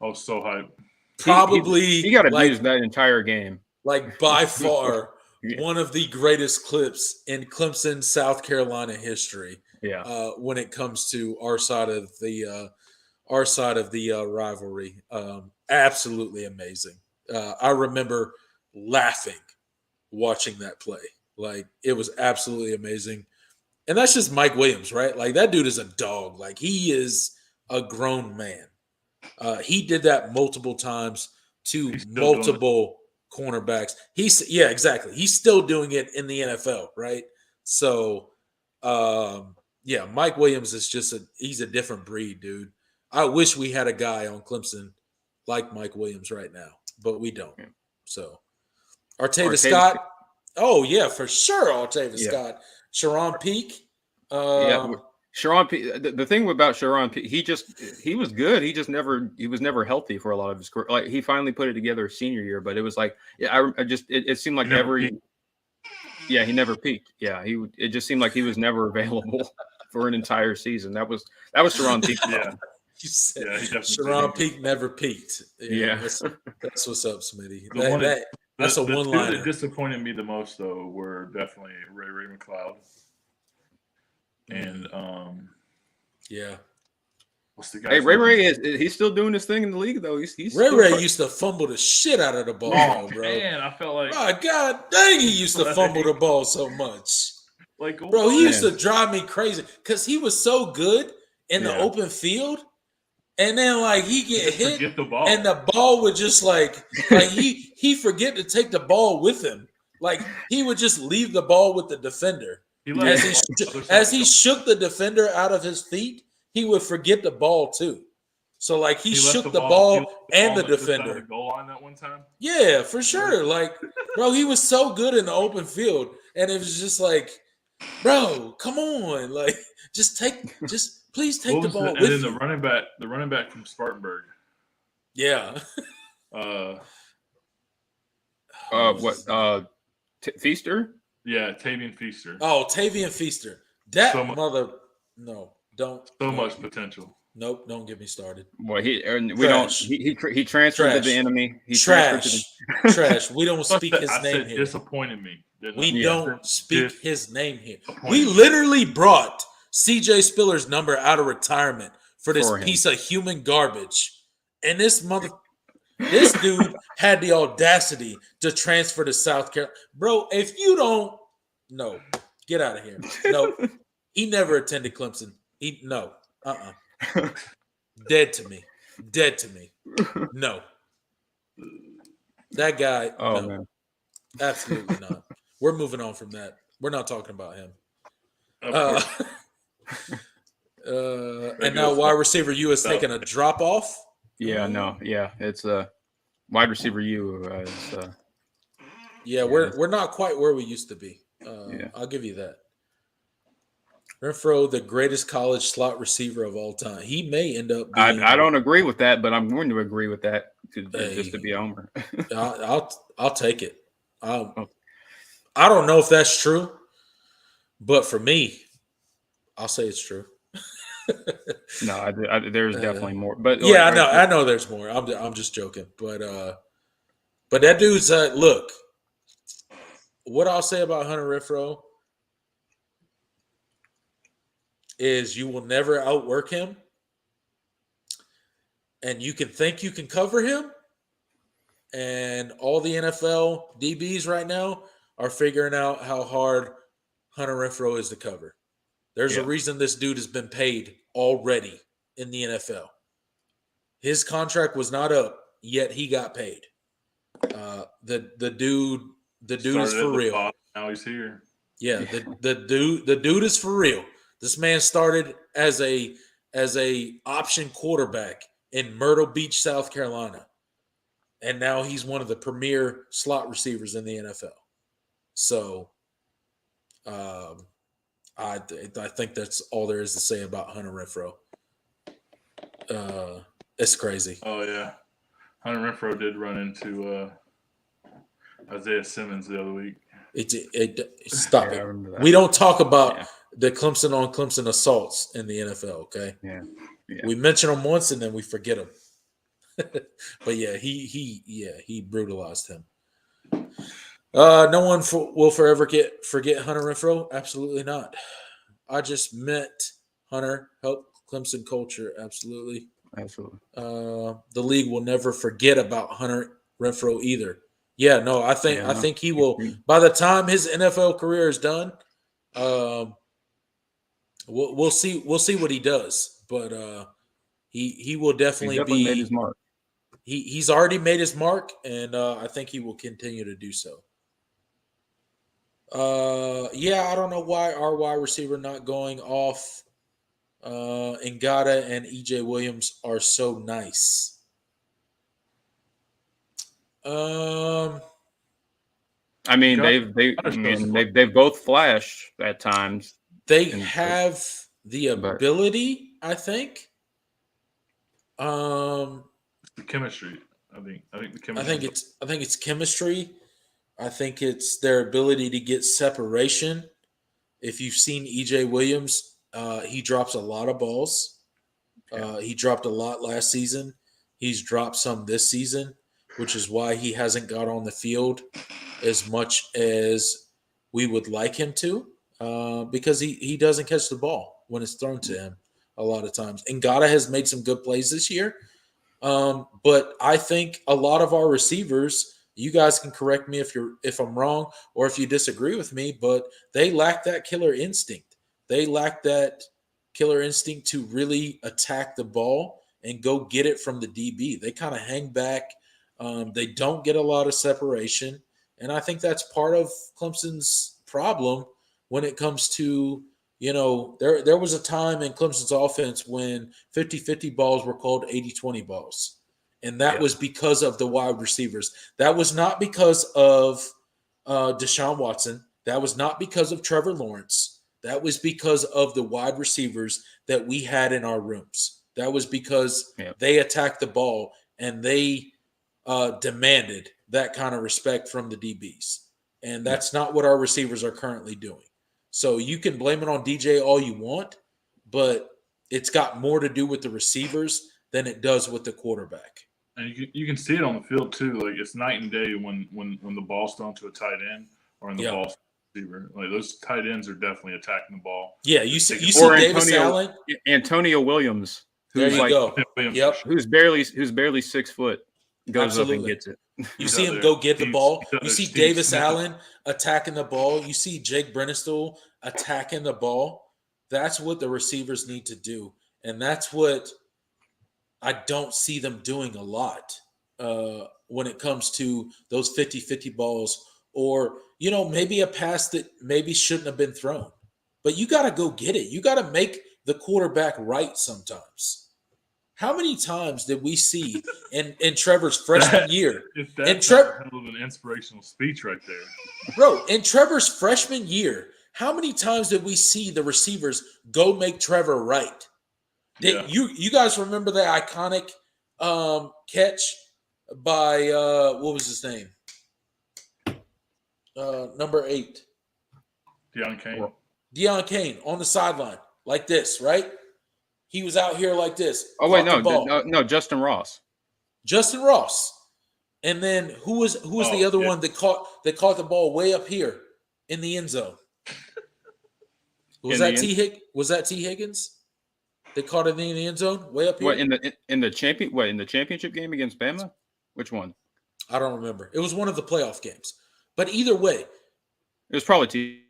Oh, so hype. Probably he got abused that entire game. Like by far one of the greatest clips in Clemson, South Carolina history. Yeah. When it comes to our side of the rivalry, absolutely amazing. I remember laughing watching that play. Like it was absolutely amazing. And that's just Mike Williams, right? Like that dude is a dog. Like he is a grown man. He did that multiple times to multiple cornerbacks. Exactly. He's still doing it in the NFL, right? So, Mike Williams is he's a different breed, dude. I wish we had a guy on Clemson like Mike Williams right now, but we don't. So, Artavis Scott. Oh, yeah, for sure, Artavis Scott. Sharon Peak. Sharon Peak. The thing about Sharon Peak, he was good. He was never healthy for a lot of his career. Like he finally put it together his senior year, but it was like, it seemed like he never peaked. Yeah, it just seemed like he was never available for an entire season. That was Sharon Peak. Yeah. Sharon Peak never peaked. Yeah. That's what's up, Smitty. That's a one-liner. That disappointed me the most, though, were definitely Ray McLeod. And what's the guy? Hey, Ray he's still doing his thing in the league though. He's Ray used to fumble the shit out of the ball, bro. Man, I felt like God dang, he used to fumble the ball so much. Like, bro, he used to drive me crazy because he was so good in the open field. And then like he get hit and the ball would just like he forget to take the ball with him. Like he would just leave the ball with the defender. As he shook the defender out of his feet, he would forget the ball too. So like he shook the ball and the defender. The goal line that one time. Yeah, for sure. Like, bro, he was so good in the open field, and it was just like, bro, come on, like, please take the ball with you. And then the running back from Spartanburg. Yeah. Feaster? Yeah, Tavian Feaster. Oh, Tavian Feaster. That much potential. Nope, don't get me started. Well, he transferred to the enemy. Trash. We don't speak his name here. Disappointed me. We don't speak his name here. We literally brought CJ Spiller's number out of retirement for this piece of human garbage. And this dude had the audacity to transfer to South Carolina. Bro, if you don't, no, get out of here. No, he never attended Clemson. Dead to me. No. That guy, no. Man. Absolutely not. We're moving on from that. We're not talking about him. And now wide receiver U is taking a drop off. Yeah, no, yeah, it's a wide receiver U. We're not quite where we used to be. I'll give you that. Renfro, the greatest college slot receiver of all time. He may end up being, I don't agree with that, but I'm going to agree with that just to be a homer. I'll take it. I don't know if that's true, but for me, I'll say it's true. No, there's definitely more. But yeah, I know there's more. I'm just joking, but that dude's look. What I'll say about Hunter Renfro is you will never outwork him, and you can think you can cover him, and all the NFL DBs right now are figuring out how hard Hunter Renfro is to cover. There's a reason this dude has been paid already in the NFL. His contract was not up, yet he got paid. The dude is for real. Now he's here. Yeah, the dude is for real. This man started as a option quarterback in Myrtle Beach, South Carolina, and now he's one of the premier slot receivers in the NFL. So, I think that's all there is to say about Hunter Renfro. It's crazy. Oh yeah, Hunter Renfro did run into Isaiah Simmons the other week. Stop it. We don't talk about the Clemson on Clemson assaults in the NFL. Okay. Yeah. We mention them once and then we forget them. But yeah, he brutalized him. No one will forever forget Hunter Renfro. Absolutely not. I just met Hunter, helped Clemson culture. Absolutely. The league will never forget about Hunter Renfro either. Yeah, no, I think he will. By the time his NFL career is done, we'll see what he does. But he will definitely be. Made his mark. He's already made his mark, and I think he will continue to do so. I don't know why our wide receiver not going off. Ngata and EJ Williams are so nice. I mean, they've both flashed at times. They have the ability, I think. The chemistry. I think the chemistry. I think it's chemistry. I think it's their ability to get separation. If you've seen EJ Williams, he drops a lot of balls. He dropped a lot last season. He's dropped some this season, which is why he hasn't got on the field as much as we would like him to, because he doesn't catch the ball when it's thrown to him a lot of times. Ngata has made some good plays this year, but I think a lot of our receivers – you guys can correct me if I'm wrong or if you disagree with me, but they lack that killer instinct. They lack that killer instinct to really attack the ball and go get it from the DB. They kind of hang back. They don't get a lot of separation. And I think that's part of Clemson's problem when it comes to, there was a time in Clemson's offense when 50-50 balls were called 80-20 balls. And that was because of the wide receivers. That was not because of Deshaun Watson. That was not because of Trevor Lawrence. That was because of the wide receivers that we had in our rooms. That was because they attacked the ball and they demanded that kind of respect from the DBs. And that's not what our receivers are currently doing. So you can blame it on DJ all you want, but it's got more to do with the receivers than it does with the quarterback. And you can see it on the field too. Like it's night and day when the ball's thrown to a tight end or in the ball receiver. Like those tight ends are definitely attacking the ball. Yeah, you see Davis Allen, Antonio Williams, who's who's barely 6 foot, goes up and gets it. You see him go get the ball. You see Davis Allen attacking the ball. You see Jake Brennistool attacking the ball. That's what the receivers need to do, and that's what I don't see them doing a lot when it comes to those 50-50 balls or, maybe a pass that maybe shouldn't have been thrown. But you got to go get it. You got to make the quarterback right sometimes. How many times did we see in Trevor's freshman year? That's a hell of an inspirational speech right there. Bro, in Trevor's freshman year, how many times did we see the receivers go make Trevor right? You guys remember the iconic catch by what was his name? Number 8. Deion Kane on the sideline like this, right? He was out here like this. Oh wait, no, Justin Ross. Justin Ross. And then who was the other one that caught the ball way up here in the end zone? Was that T. Higgins? They caught it in the end zone, way up here. What in the championship game against Bama? Which one? I don't remember. It was one of the playoff games. But either way, it was probably T.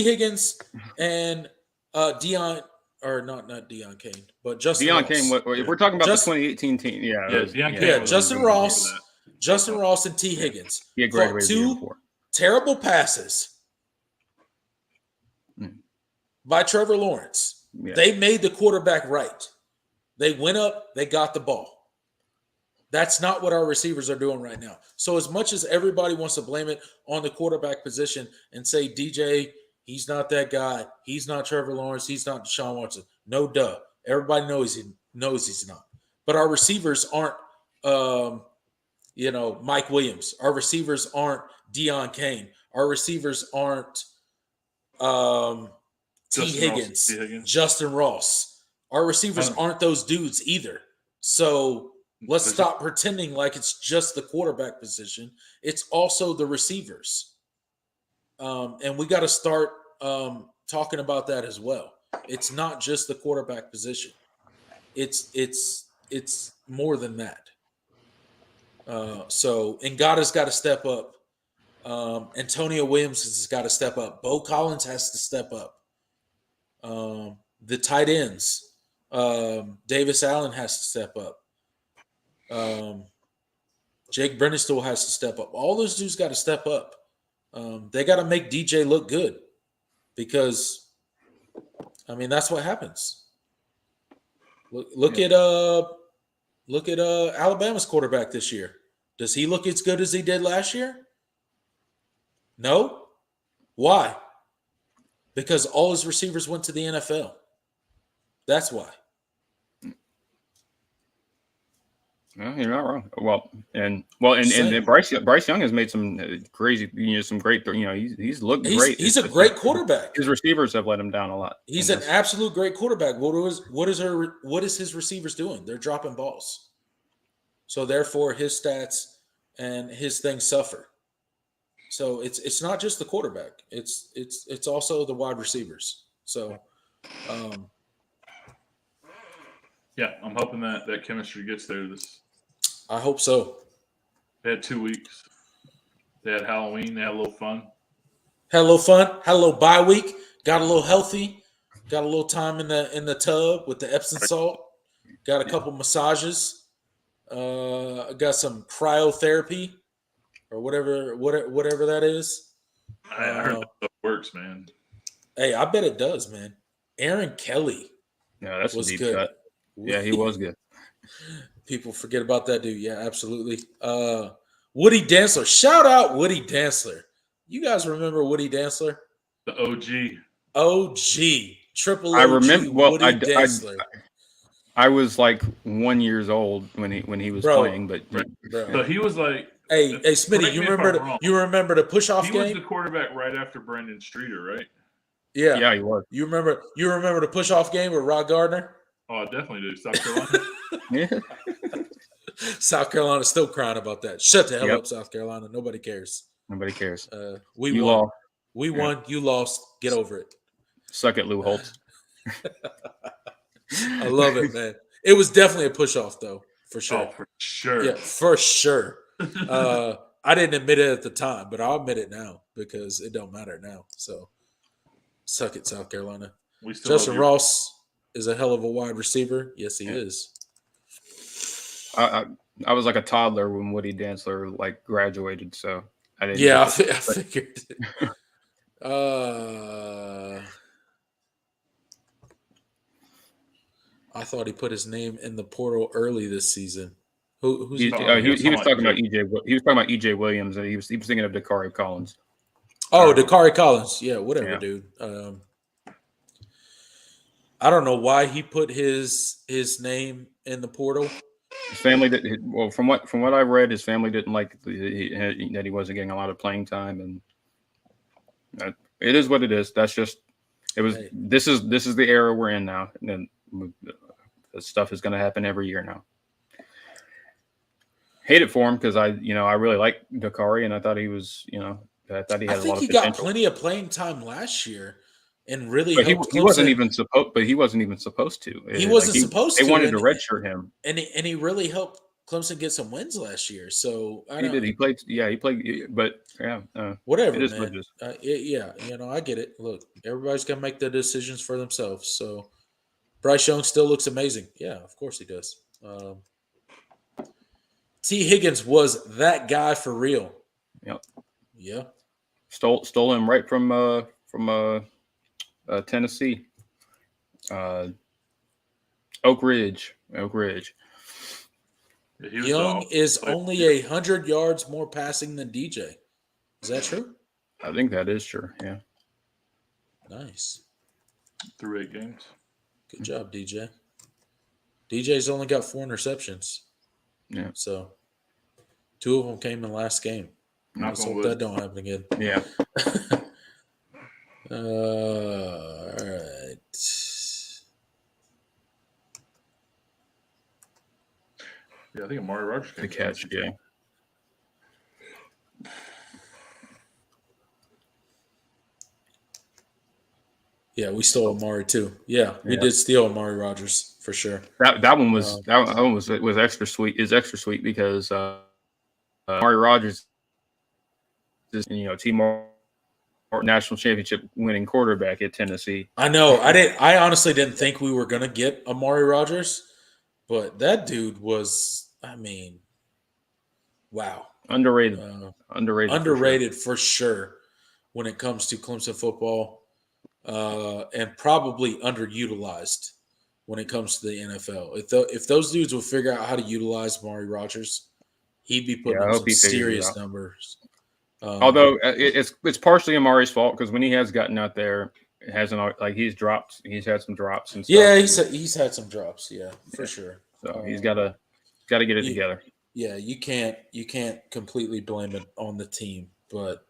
Higgins and Deion, or not Deion Kane, but Justin Ross. Kane. If we're talking about the 2018 team, Justin Ross and T. Higgins. He had graduated 2 terrible passes by Trevor Lawrence. Yeah. They made the quarterback right. They went up, they got the ball. That's not what our receivers are doing right now. So as much as everybody wants to blame it on the quarterback position and say, DJ, he's not that guy. He's not Trevor Lawrence. He's not Deshaun Watson. No duh. Everybody knows he's not. But our receivers aren't, Mike Williams. Our receivers aren't Deion Kane. Our receivers aren't T. Higgins, Justin Ross. Our receivers aren't those dudes either. So let's stop pretending like it's just the quarterback position. It's also the receivers. And we got to start talking about that as well. It's not just the quarterback position. It's more than that. So Ngata's got to step up. Antonio Williams has got to step up. Bo Collins has to step up. The tight ends, Davis Allen has to step up. Jake Brennistool has to step up. All those dudes got to step up. They got to make DJ look good because, that's what happens. Look at Alabama's quarterback this year. Does he look as good as he did last year? No. Why? Because all his receivers went to the NFL. That's why. No, you're not wrong. And Bryce Young has made some crazy, some great. He's looked great. He's a great quarterback. His receivers have let him down a lot. He's an absolute great quarterback. What is his receivers doing? They're dropping balls. So therefore, his stats and his things suffer. So it's not just the quarterback. It's also the wide receivers. So. I'm hoping that chemistry gets there. I hope so. They had 2 weeks. They had Halloween. They had a little fun. Had a little bye week. Got a little healthy. Got a little time in the tub with the Epsom salt. Got a couple massages. Got some cryotherapy or whatever that is. I heard works, man. Hey, I bet it does, man. Aaron Kelly. Yeah, that's was a deep good. cut. Yeah, he was good. People forget about that dude. Yeah, absolutely. Woody Dantzler. Shout out Woody Dantzler. You guys remember Woody Dantzler? The OG. OG. Triple OG. I remember. Well, Woody Dantzler. I was like 1 year old when he was playing, but So he was like, hey, Smitty, you remember the push off game? He was the quarterback right after Brandon Streeter, right? Yeah, yeah, he was. You remember the push off game with Rod Gardner? Oh, I definitely do. South Carolina. Yeah. South Carolina's still crying about that. Shut the hell up, South Carolina. Nobody cares. Nobody cares. We won. Lost. We won. You lost. Get over it. Suck it, Lou Holtz. I love it, man. It was definitely a push off, though, for sure. Oh, for sure. Yeah, for sure. I didn't admit it at the time, but I'll admit it now because it don't matter now. So, suck it, South Carolina. Justin Ross is a hell of a wide receiver. Yes, he is. I was like a toddler when Woody Dantzler like graduated, so I didn't. Yeah, I figured. I thought he put his name in the portal early this season. Who's he was talking about EJ. He was talking about EJ Williams, and he was thinking of Dakari Collins. Oh, Dakari Collins. Yeah, whatever, dude. I don't know why he put his name in the portal. His family did well. From what I read, his family didn't like that he wasn't getting a lot of playing time, and it is what it is. That's just it was. Hey. This is the era we're in now, and this stuff is going to happen every year now. Hate it for him because I really like Dakari, and I thought he was I thought he had a lot of potential. He got plenty of playing time last year. And really, but he wasn't even supposed. But he wasn't even supposed to. He wasn't supposed to. They wanted to redshirt him, and he really helped Clemson get some wins last year. So he did. He played. Yeah, he played. But whatever. It is man. what it is. Yeah, I get it. Look, everybody's got to make the decisions for themselves. So Bryce Young still looks amazing. Yeah, of course he does. T. Higgins was that guy for real. Yep. Yeah. Stole him right from Tennessee, Oak Ridge. Young is only 100 yards more passing than DJ. Is that true? I think that is true. Yeah. Nice. Through 8 games. Good job, DJ. DJ's only got 4 interceptions. Yeah. So 2 of them came in last game. Let's hope that don't happen again. Yeah. All right. Yeah, I think Amari Rogers the catch. Yeah. Yeah, we stole Amari too. Yeah, we did steal Amari Rogers for sure. That one was was extra sweet. Is extra sweet because Amari Rogers is T-Mar national championship winning quarterback at Tennessee. I know. I honestly didn't think we were gonna get Amari Rogers, but that dude was. I mean, wow. Underrated. Underrated for sure when it comes to Clemson football. And probably underutilized when it comes to the NFL. If those dudes would figure out how to utilize Amari Rogers, he'd be putting up some serious numbers. Although it's partially Amari's fault because when he has gotten out there, it hasn't he's dropped. He's had some drops and stuff. Yeah, he's had some drops. Yeah, for sure. So he's got to get it together. Yeah, you can't completely blame it on the team, but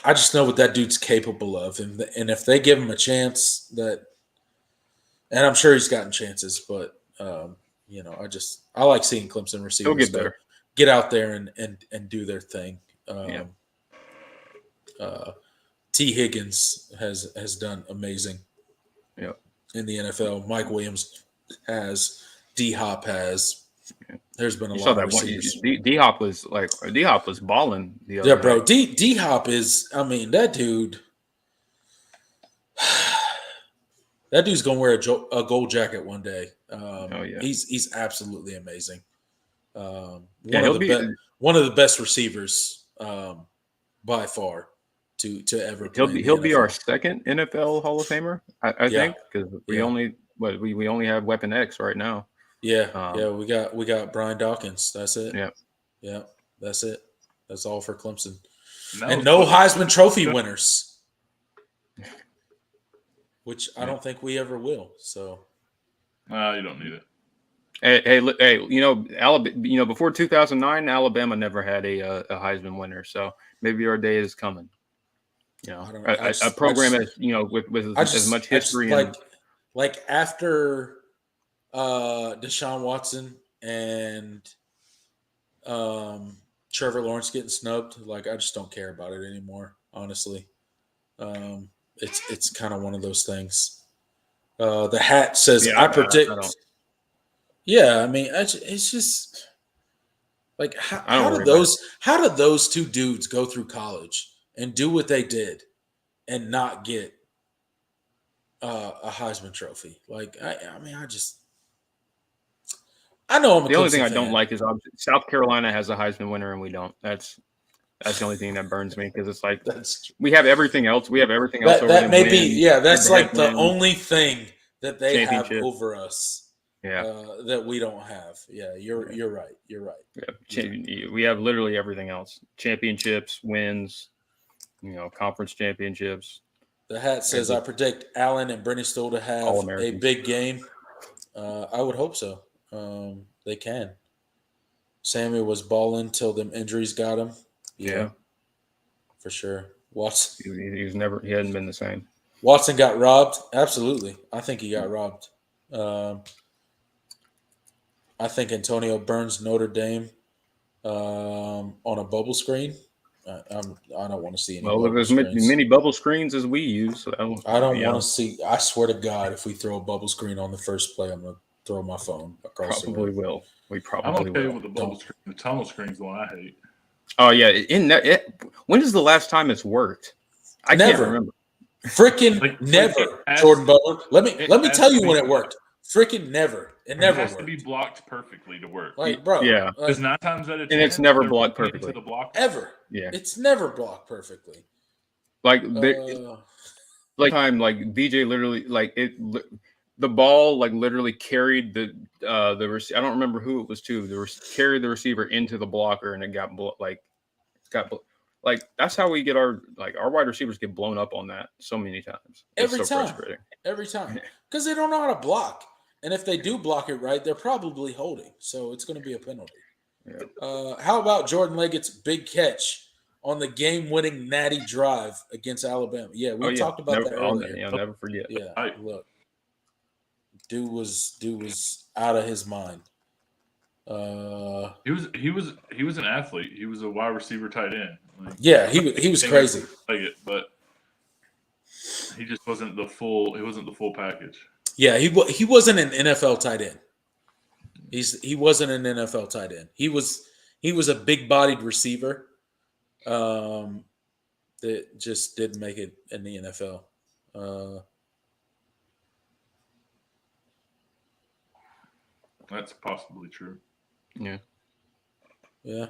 I just know what that dude's capable of, and if they give him a chance, and I'm sure he's gotten chances, but I like seeing Clemson receivers He'll get better. Get out there and do their thing. T. Higgins has done amazing. Yeah. In the NFL, Mike Williams has, D Hop has. Yeah. There's been a lot of receivers. D Hop was balling the other night. Bro. D Hop is. I mean, that dude. That dude's gonna wear a gold jacket one day. He's absolutely amazing. One of the best receivers by far to ever play. He'll be our second NFL Hall of Famer, I think, because we only have Weapon X right now. Yeah, we got Brian Dawkins. That's it. Yeah, that's it. That's all for Clemson, and no Heisman Trophy winners, which I don't think we ever will. So, you don't need it. Hey, Alabama. Before 2009, Alabama never had a Heisman winner. So maybe our day is coming. A program with as much history like after Deshaun Watson and Trevor Lawrence getting snubbed. Like, I just don't care about it anymore. Honestly, it's kind of one of those things. The hat says, "I predict." Yeah, I mean, it's just like how did those two dudes go through college and do what they did and not get a Heisman Trophy? Like, I know I'm a the only thing I fan. don't like is South Carolina has a Heisman winner and we don't. That's the only thing that burns me, because it's like we have everything else. We have everything else. That may be that's like the only thing that they have over us. That we don't have. Yeah, you're right. You're right. Yeah. We have literally everything else: championships, wins, conference championships. The hat says, "I predict Allen and Brennan to have a big game." I would hope so. They can. Samuel was balling till them injuries got him. Yeah, for sure. Watson. He hadn't been the same. Watson got robbed. Absolutely, I think he got robbed. I think Antonio Burns Notre Dame on a bubble screen. I don't want to see any. Well, there's many bubble screens as we use. So I don't want to see. I swear to God, if we throw a bubble screen on the first play, I'm going to throw my phone across the room. Will. We probably will. I'm okay with the bubble screen. The tunnel screen's the one I hate. Oh yeah, when is the last time it's worked? I can't remember. Freaking never, Jordan Butler. Let me tell you when it worked. Freaking never. It never has worked. to be blocked perfectly to work. Like, bro. Yeah. Because 9 times out of 10, and it's never blocked perfectly. Ever. Yeah. It's never blocked perfectly. Like time, like BJ literally, the ball literally carried the I don't remember who it was to. Carried the receiver into the blocker, and it got that's how we get our wide receivers get blown up on that so many times. Every time, because they don't know how to block, and if they do block it right, they're probably holding, so it's going to be a penalty. Yeah. How about Jordan Leggett's big catch on the game-winning natty drive against Alabama? Yeah, we talked about that earlier. I'll never forget. Yeah, look, dude was out of his mind. He was an athlete. He was a wide receiver, tight end. He was crazy. But he just wasn't the full. He wasn't the full package. Yeah, he wasn't an NFL tight end. He wasn't an NFL tight end. He was a big-bodied receiver that just didn't make it in the NFL. That's possibly true. Yeah. Yeah.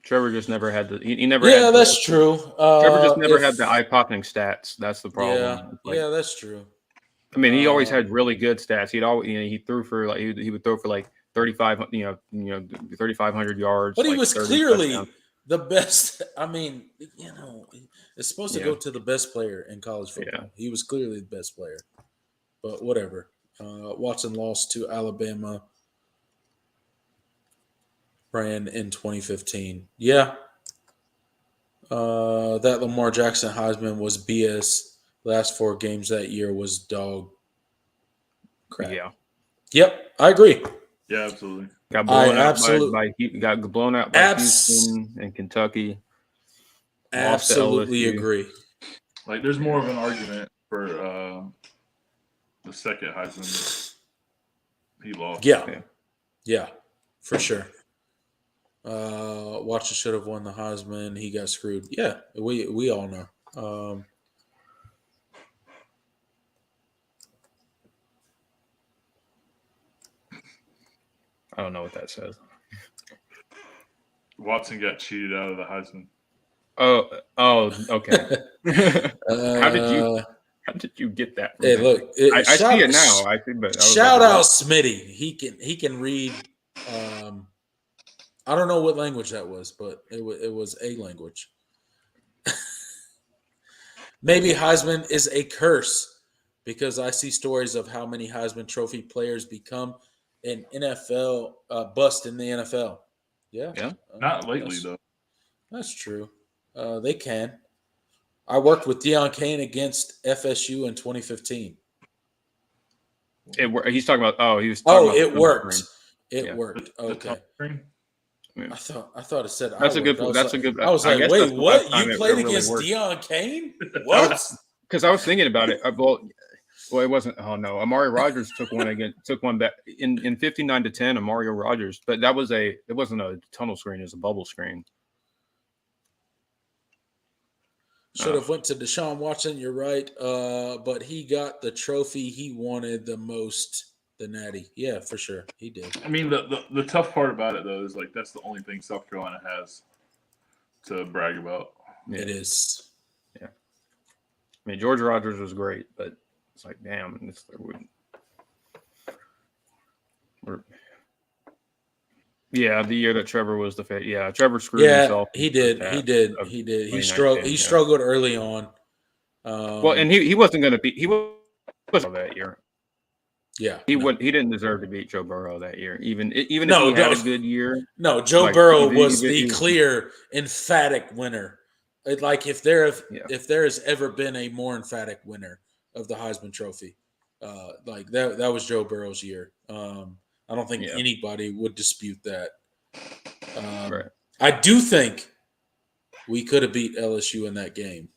Trevor just never had he never. Yeah, that's true. Trevor just never had the eye-popping stats. That's the problem. Yeah, that's true. I mean, he always had really good stats. He'd always, he threw for he would throw for 3,500 yards. But he was clearly the best. I mean, it's supposed to go to the best player in college football. Yeah. He was clearly the best player. But whatever. Watson lost to Alabama. Ran in 2015. Yeah. That Lamar Jackson Heisman was BS. Last 4 games that year was dog crap. Yeah. Yep, I agree. Yeah, absolutely. Got blown out by Houston and Kentucky. Absolutely agree. There's more of an argument for the second Heisman he lost. Yeah, for sure. Watson should have won the Heisman. He got screwed. Yeah, we all know. I don't know what that says. Watson got cheated out of the Heisman. Oh, okay. How did you get that? Hey, look, I see it now. I think, but shout out Smitty. He can read. I don't know what language that was, but it was a language. Maybe Heisman is a curse because I see stories of how many Heisman Trophy players become an NFL bust in the NFL. Yeah. Not lately though. That's true. They can. I worked with Deion Kane against FSU in 2015. He's talking about. Oh, he was. Talking it worked. It worked. Okay. Yeah. I thought it said. That's a good. That's a good. I was like, wait, what? You played against Deion Kane? What? Because I was thinking about it. Well, it wasn't. Oh no, Amari Rogers took one back in 59-10. Mario Rogers, but it wasn't a tunnel screen. It was a bubble screen. Should have went to Deshaun Watson. You're right, but he got the trophy he wanted the most. The Natty, yeah, for sure, he did. I mean, the tough part about it though is like that's the only thing South Carolina has to brag about. Yeah. It is. Yeah. I mean, George Rogers was great, but it's like, damn, the year that Trevor was the fit. Yeah, Trevor screwed himself. He did. He struggled early on. Well, and he wasn't going to be. He was that year. Yeah, he didn't deserve to beat Joe Burrow that year. Even if he had a good year. No, Joe Burrow was the clear, emphatic winner. Like if there has ever been a more emphatic winner of the Heisman Trophy, like that was Joe Burrow's year. I don't think anybody would dispute that. Right. I do think we could have beat LSU in that game.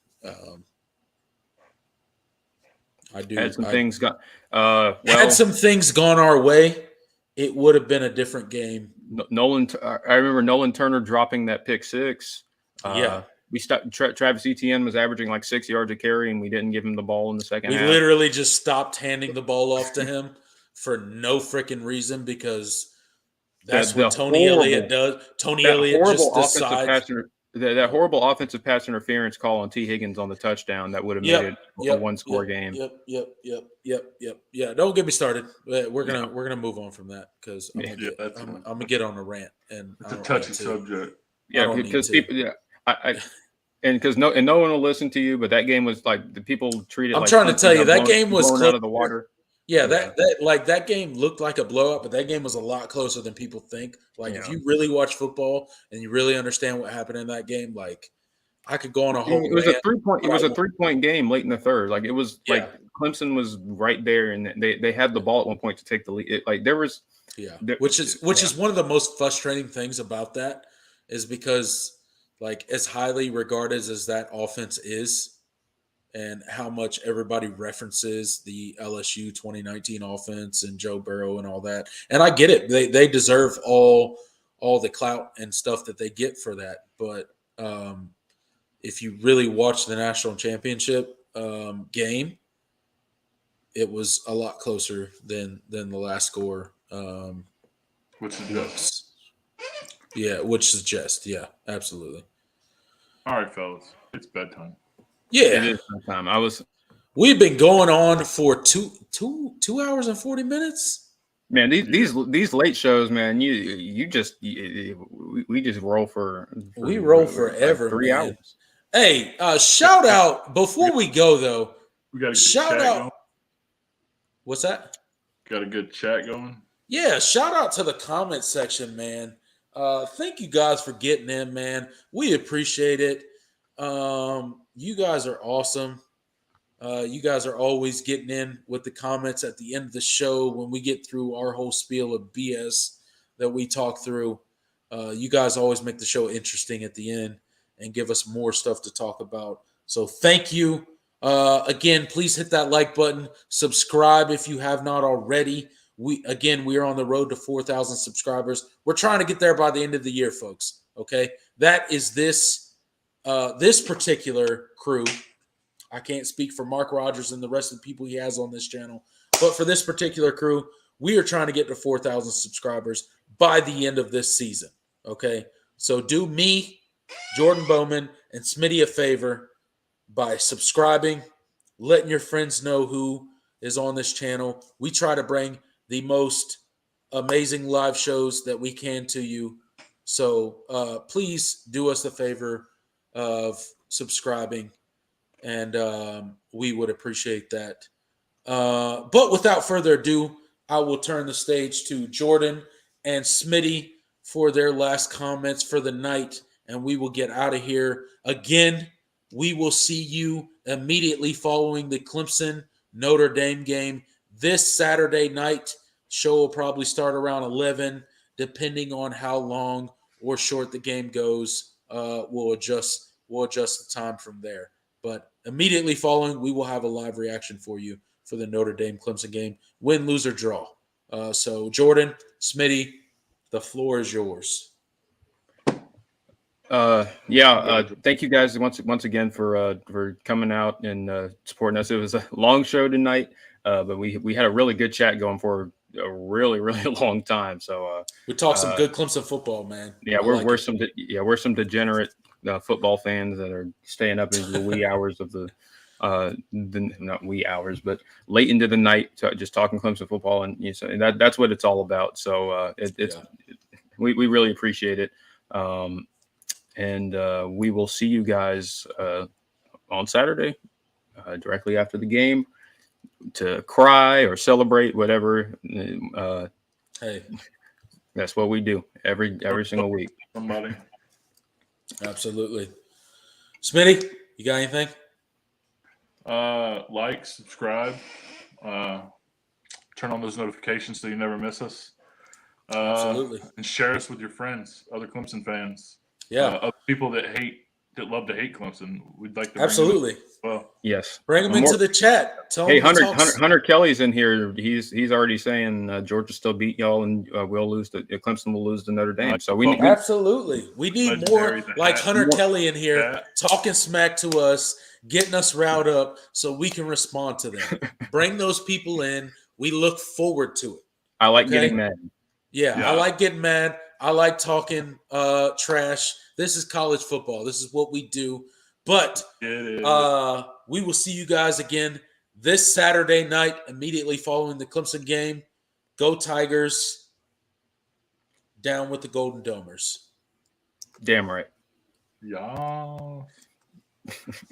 I do. Had some things gone our way, it would have been a different game. I remember Nolan Turner dropping that pick six. We stopped. Travis Etienne was averaging like 6 yards a carry, and we didn't give him the ball in the second half. We literally just stopped handing the ball off to him for no freaking reason because that's what Tony Elliott does. Tony Elliott just decides. That horrible offensive pass interference call on T. Higgins on the touchdown that would have made it a one-score game. Yep. Yeah, don't get me started. We're gonna move on from that because I'm gonna get on a rant and it's a touchy subject. Yeah, because people. Yeah, and because no one will listen to you. But that game was like the people treated. I'm trying to tell you that game was blown out of the water. Yeah, that game looked like a blowout, but that game was a lot closer than people think. Like if you really watch football and you really understand what happened in that game, like I could go on a whole. It was a 3-point. It was a 3-point game late in the third. Like it was like Clemson was right there, and they had the ball at one point to take the lead. Which is one of the most frustrating things about that is because like as highly regarded as that offense is. And how much everybody references the LSU 2019 offense and Joe Burrow and all that. And I get it. They deserve all the clout and stuff that they get for that. But if you really watch the national championship game, it was a lot closer than the last score. Which suggests. Yeah, which suggests. Yeah, absolutely. All right, fellas. It's bedtime. Yeah, it is sometime. We've been going on for 2 hours and 40 minutes. Man, these late shows, man, we just roll for we roll forever, like 3 hours. Hey, shout out before we go though. We got a shout out. Going. What's that? Got a good chat going. Yeah, shout out to the comment section, man. Thank you guys for getting in, man. We appreciate it. You guys are awesome. You guys are always getting in with the comments at the end of the show when we get through our whole spiel of BS that we talk through. You guys always make the show interesting at the end and give us more stuff to talk about. So thank you. Again, please hit that like button. Subscribe if you have not already. We are on the road to 4,000 subscribers. We're trying to get there by the end of the year, folks. Okay, that is this particular crew. I can't speak for Mark Rogers and the rest of the people he has on this channel, but for this particular crew, we are trying to get to 4,000 subscribers by the end of this season. Okay, so do me, Jordan Bowman, and Smitty a favor. by subscribing, letting your friends know who is on this channel. We try to bring the most amazing live shows that we can to you. So please do us the favor of subscribing, and we would appreciate that. But without further ado, I will turn the stage to Jordan and Smitty for their last comments for the night, and we will get out of here. Again, we will see you immediately following the Clemson Notre Dame game this Saturday night. Show will probably start around 11, depending on how long or short the game goes. We'll adjust the time from there. But immediately following, we will have a live reaction for you for the Notre Dame Clemson game, win, lose, or draw. So Jordan, Smitty, the floor is yours. Thank you guys once again for coming out and supporting us. It was a long show tonight, but we had a really good chat going for a really long time. So we talked some good Clemson football, man. Yeah, we're some degenerate football fans that are staying up into the wee hours of not wee hours, but late into the night, just talking Clemson football, and that's what it's all about. So we really appreciate it. And we will see you guys on Saturday, directly after the game, to cry or celebrate, whatever. Hey, that's what we do every single week. Somebody, absolutely. Smitty, you got anything? Like, subscribe, turn on those notifications so you never miss us. Absolutely, and share us with your friends, other Clemson fans. Yeah, other people that love to hate Clemson. We'd like to absolutely. Well, yes, bring them into the chat. Tell hey, them Hunter Kelly's in here. He's already saying Georgia still beat y'all, and we'll lose. Clemson will lose to Notre Dame. So we absolutely we need more like Hunter Kelly in here talking smack to us, getting us riled up, so we can respond to them. Bring those people in. We look forward to it. I like getting mad. Yeah, I like getting mad. I like talking trash. This is college football. This is what we do. But we will see you guys again this Saturday night, immediately following the Clemson game. Go Tigers. Down with the Golden Domers. Damn right. Yeah.